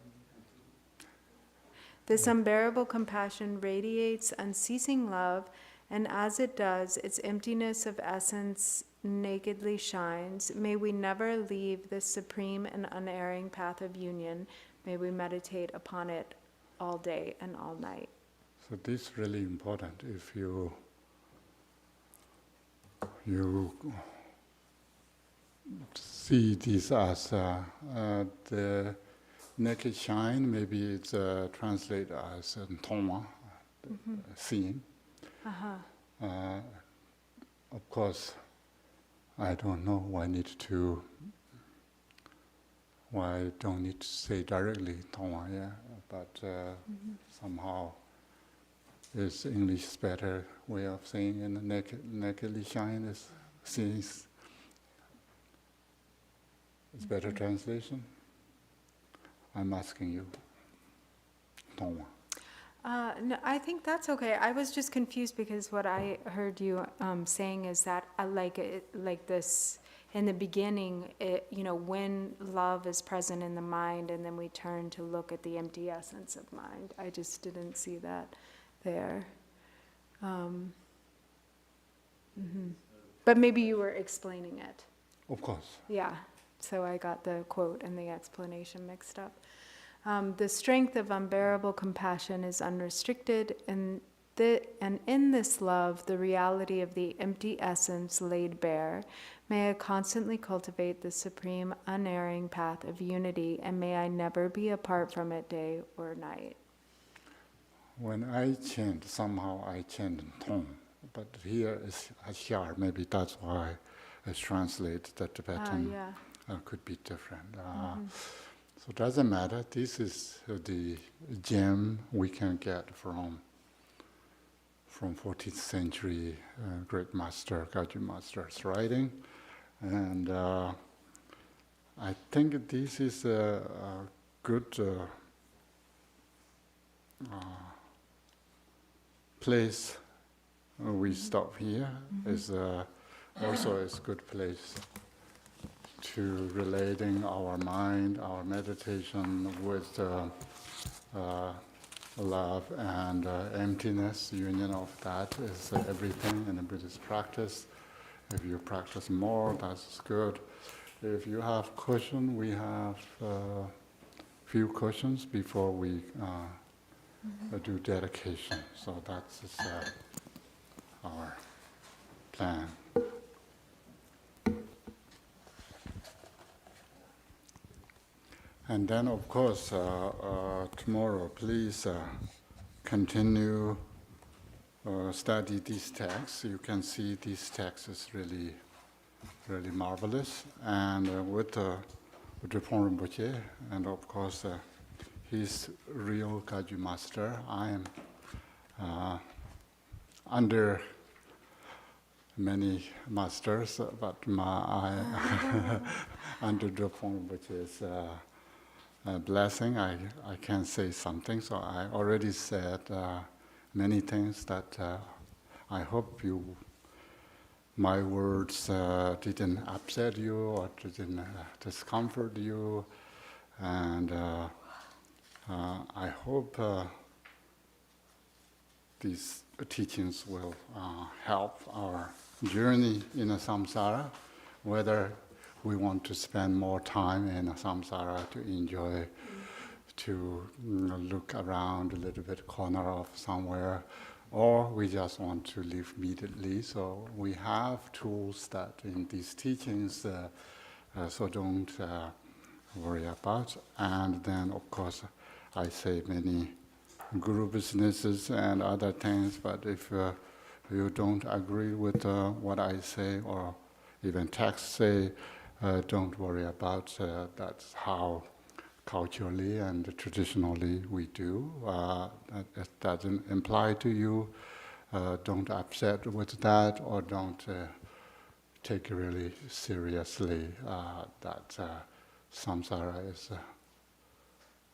This unbearable compassion radiates unceasing love, and as it does, its emptiness of essence nakedly shines. May we never leave this supreme and unerring path of union. May we meditate upon it all day and all night. So this is really important. If you see this as the naked shine, maybe it's translated as Toma, seeing. Of course, I don't know why I don't need to say directly Toma, yeah, but somehow is English better way of saying, and nakedly shine is seeing. It's better translation. I'm asking you, Toma. No, I think that's okay. I was just confused because what I heard you saying is that like this in the beginning, when love is present in the mind and then we turn to look at the empty essence of mind. I just didn't see that there. But maybe you were explaining it. Of course. Yeah, so I got the quote and the explanation mixed up. The strength of unbearable compassion is unrestricted, and in this love, the reality of the empty essence laid bare. May I constantly cultivate the supreme, unerring path of unity, and may I never be apart from it day or night. When I chant, somehow I chant in tone, but here is Ashar. Maybe that's why it's translated the Tibetan could be different. So it doesn't matter. This is the gem we can get from 14th century great master, Kagyu Master's writing. And I think this is a good place. We stop here. Is also is a good place to relating our mind, our meditation with love and emptiness. Union of that is everything in the Buddhist practice. If you practice more, that's good. If you have questions, we have a few questions before we do dedication. So that's our plan. And then, of course, tomorrow, please continue study these texts. You can see these texts is really, really marvelous. And with Drupal Rinpoche, and of course, he's real Kagyu master. I am under many masters, but under Drupal Rinpoche's blessing, I can say something. So I already said many things that I hope my words didn't upset you or didn't discomfort you, and I hope these teachings will help our journey in a samsara, whether we want to spend more time in a samsara to enjoy, to look around a little bit corner of somewhere, or we just want to live immediately. So we have tools that in these teachings, so don't worry about. And then, of course, I say many guru businesses and other things, but if you don't agree with what I say or even texts say, don't worry about. That's how culturally and traditionally we do. That doesn't imply to you don't upset with that, or don't take really seriously that samsara is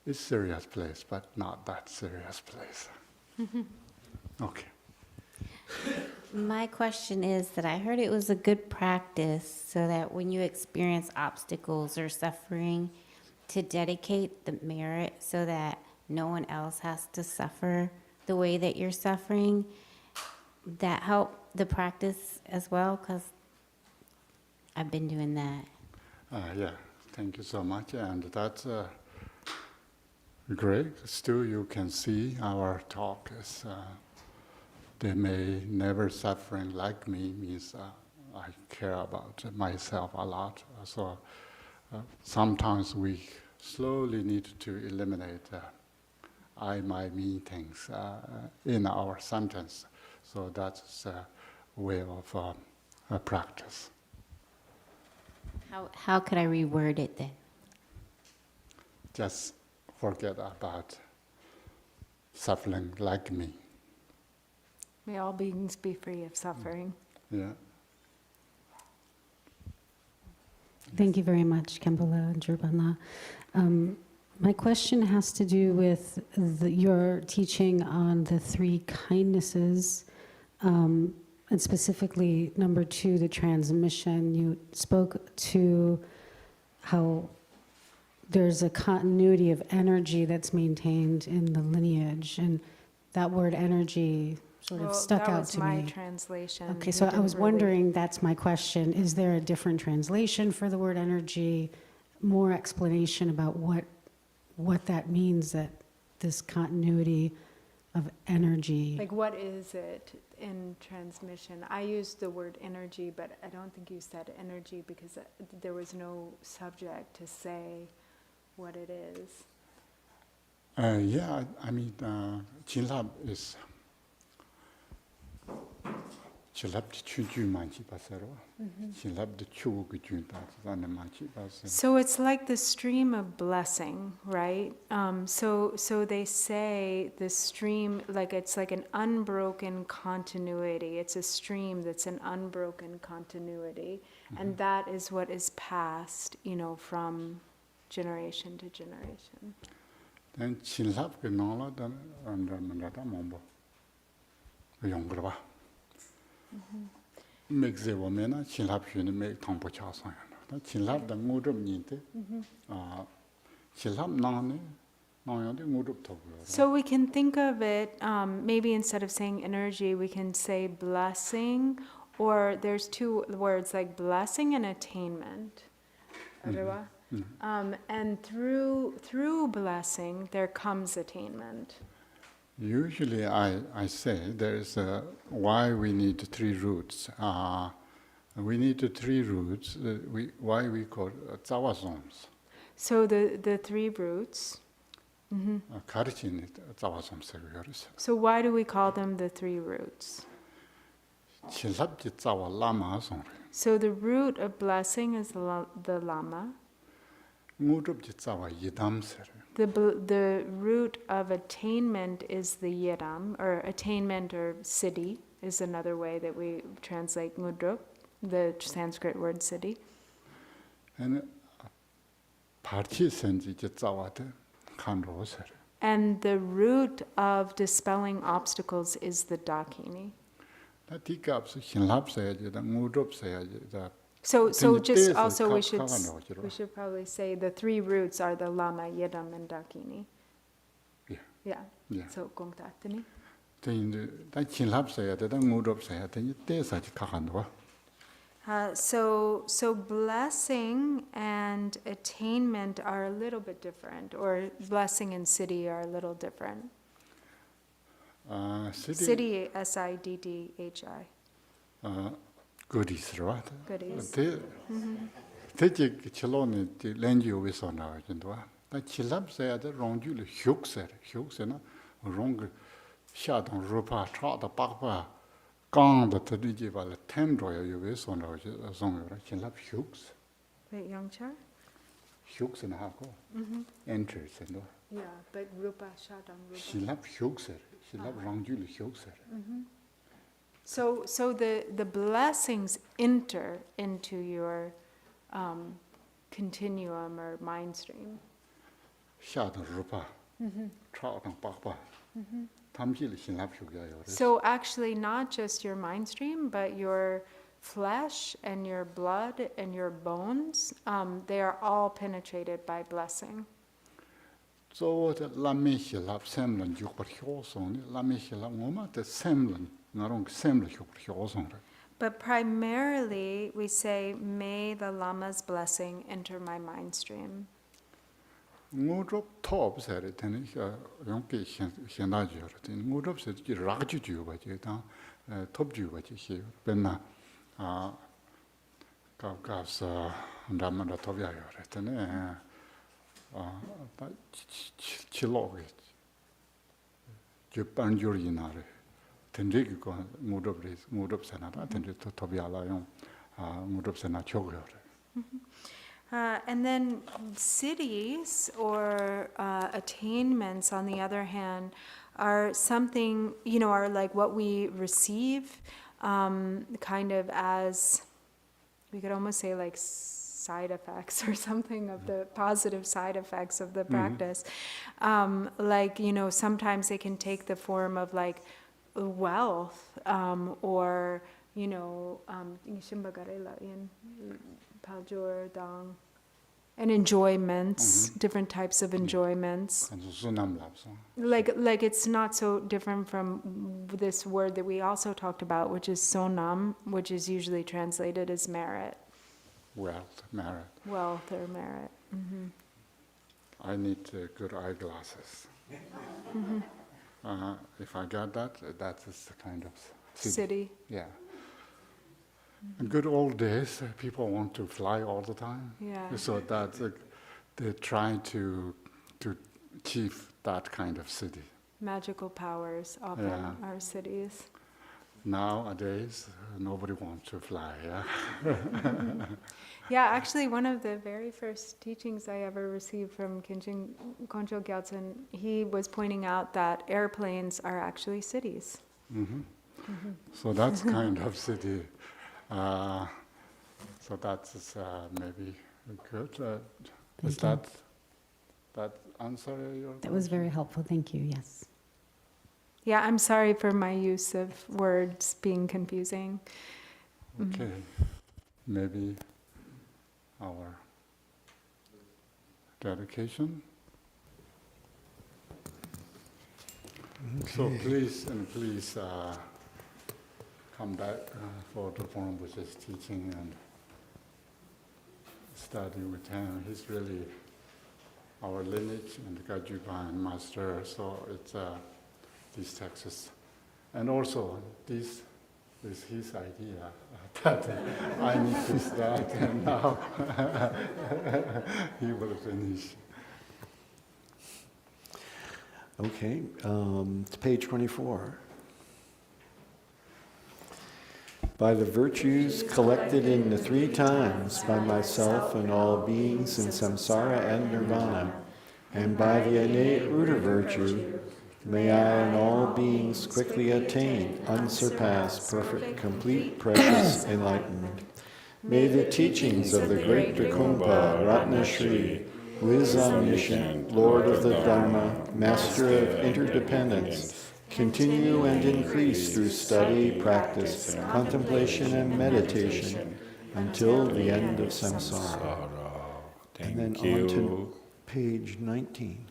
a serious place, but not that serious place. Okay. My question is that I heard it was a good practice so that when you experience obstacles or suffering, to dedicate the merit so that no one else has to suffer the way that you're suffering. That help the practice as well, because I've been doing that. Yeah, thank you so much. And that's great. Still, you can see our talk is they may never suffering like me means I care about myself a lot. So sometimes we slowly need to eliminate I, my, me things in our sentence. So that's a way of practice. How could I reword it then? Just forget about suffering like me. May all beings be free of suffering. Yeah. Thank you very much, Kambala and Jurbanla. My question has to do with your teaching on the three kindnesses, and specifically number 2, the transmission. You spoke to how there's a continuity of energy that's maintained in the lineage, and that word energy sort of stuck out to me. That was my translation. Okay, so I was wondering, that's my question, is there a different translation for the word energy? More explanation about what that means, that this continuity of energy. Like, what is it in transmission? I used the word energy, but I don't think you said energy because there was no subject to say what it is. Yeah, I mean, Chinlab is Chinlab the Chuju Manchi Pasaro. Chinlab the Chu Gujun Manchi Pasaro. So it's like the stream of blessing, right? So they say the stream, like it's like an unbroken continuity. It's a stream that's an unbroken continuity. And that is what is passed, from generation to generation. Then Chinlab Ganola, then under Mandata Mombo. Yongrava. Make the woman, Chinlab should make Tompo Chasan. Chinlab the mood of Ninte. Chinlab Nani, Nani, the mood of Togo. So we can think of it, maybe instead of saying energy, we can say blessing, or there's two words like blessing and attainment. And through blessing, there comes attainment. Usually I say there is why we need 3 roots. We need 3 roots, why we call Tsawasoms. So the 3 roots. So why do we call them the 3 roots? So the root of blessing is the Lama. The root of attainment is the Yiram, or attainment or siddhi is another way that we translate Ngudrup, the Sanskrit word siddhi. And the root of dispelling obstacles is the Dakini. So just also we should probably say the 3 roots are the Lama, Yidam, and Dakini. Yeah. So Gongtatini. So blessing and attainment are a little bit different, or blessing and siddhi are a little different. Siddhi, S-I-D-D-H-I. Goodies, right? Goodies. Take Chiloni, the Lenju with on our Jindua. That Chilab said the wrong you Huxer, wrong shot on Rupa, trot the Papa, gone the Tadijival, 10 royal you with on our song, Chilab Hux. Wait, Yongchar? Hux and Hako. Enters and Yeah, but Rupa shot on Rupa. She loved Huxer. She loved wrong you Huxer. So the blessings enter into your continuum or mind stream. 下等日吧，超等八吧，他们这里新来票也有的。 So actually, not just your mind stream, but your flesh and your blood and your bones, they are all penetrated by blessing. 做的拉美希腊三人就不挑上的，拉美希腊我们的三人，那种三人就不挑上的。 But primarily, we say, may the Lama's blessing enter my mind stream. 我这套不是的，但是用给现大家的，我这不是就拉就吧，就当top就吧，这些本来搞是咱们的特别有的，但呢把七老的就搬就里那的，但这个我这不是那的，但是特别来用我这不是那巧个的。 And then cities or attainments, on the other hand, are something, are like what we receive kind of as, we could almost say like side effects or something of the positive side effects of the practice. Like, sometimes they can take the form of like wealth or, and enjoyments, different types of enjoyments. Like it's not so different from this word that we also talked about, which is sonam, which is usually translated as merit. Wealth, merit. Wealth or merit. Mm-hmm. I need good eyeglasses. If I got that, that is the kind of City. Yeah. In good old days, people want to fly all the time. Yeah. So that they try to achieve that kind of city. Magical powers often are cities. Nowadays, nobody wants to fly. Yeah. Yeah, actually, one of the very first teachings I ever received from Khenchen Koncho Gyaltsen, he was pointing out that airplanes are actually cities. So that's kind of city. So that's maybe good. Is that answer your question? That was very helpful. Thank you. Yes. Yeah, I'm sorry for my use of words being confusing. Okay. Maybe our dedication. So please come back for the Foreign Buddhist teaching and study with him. He's really our lineage and Gajuban master, so it's these texts. And also, this is his idea that I need to start, and now he will finish. Okay, it's page 24. By the virtues collected in the three times by myself and all beings in samsara and nirvana, and by the innate root of virtue, may I and all beings quickly attain unsurpassed, perfect, complete, precious enlightenment. May the teachings of the great Vikumpa Ratna Shri, who is omniscient, Lord of the Dharma, Master of interdependence, continue and increase through study, practice, contemplation, and meditation until the end of samsara. And then on to page 19.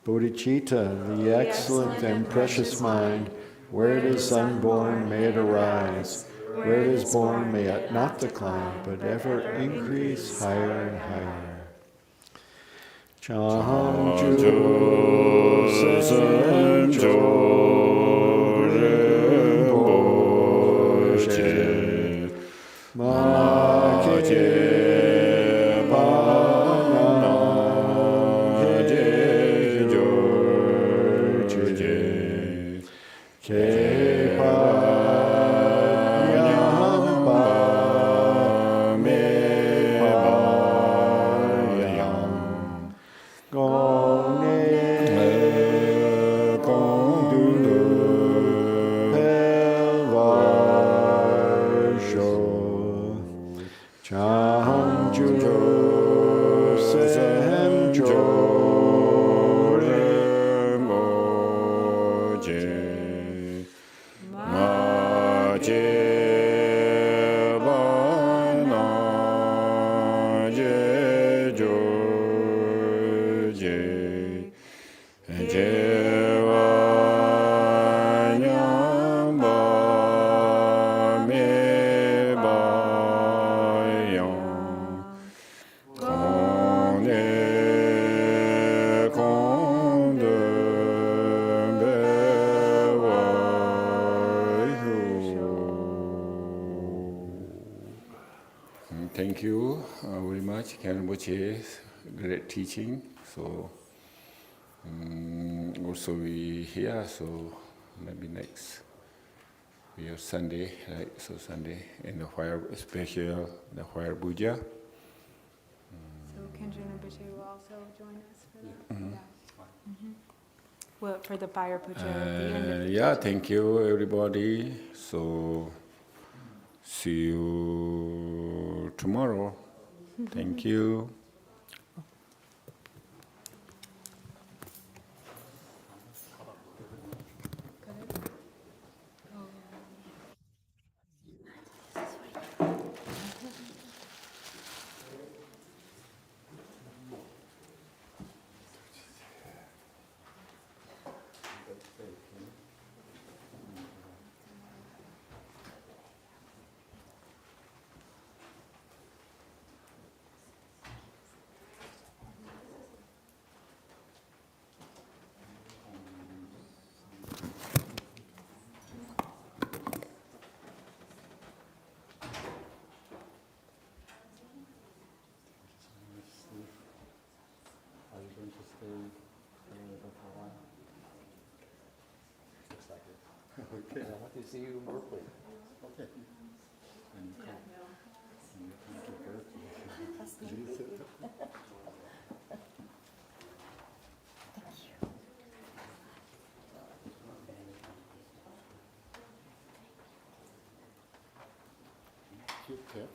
Bodhicitta, the excellent and precious mind, where it is unborn, may it arise. Where it is born, may it not decline, but ever increase higher and higher. Chanju Senjo Rinpoche Maje Pananghe Yorje Kepa Yamba Me Bayam Gone Gong Du Chaham ju sem jo re mo je ma je ba na je jo je je wa nyam ba me ba yang con e con de be wa hu. Thank you very much, Kenboche. Great teaching. So also we here, so maybe next we have Sunday, right? So Sunday in the fire special, the fire puja. So Kenjun Rinpoche will also join us for that? Yeah. Well, for the fire puja at the end of the Yeah, teaching. thank you everybody. So see you tomorrow. Thank you. Are you going to stay for a while? Looks like it. Okay. I want to see you in Berkeley. Okay. And you come. And you come to Berkeley. Cute tip.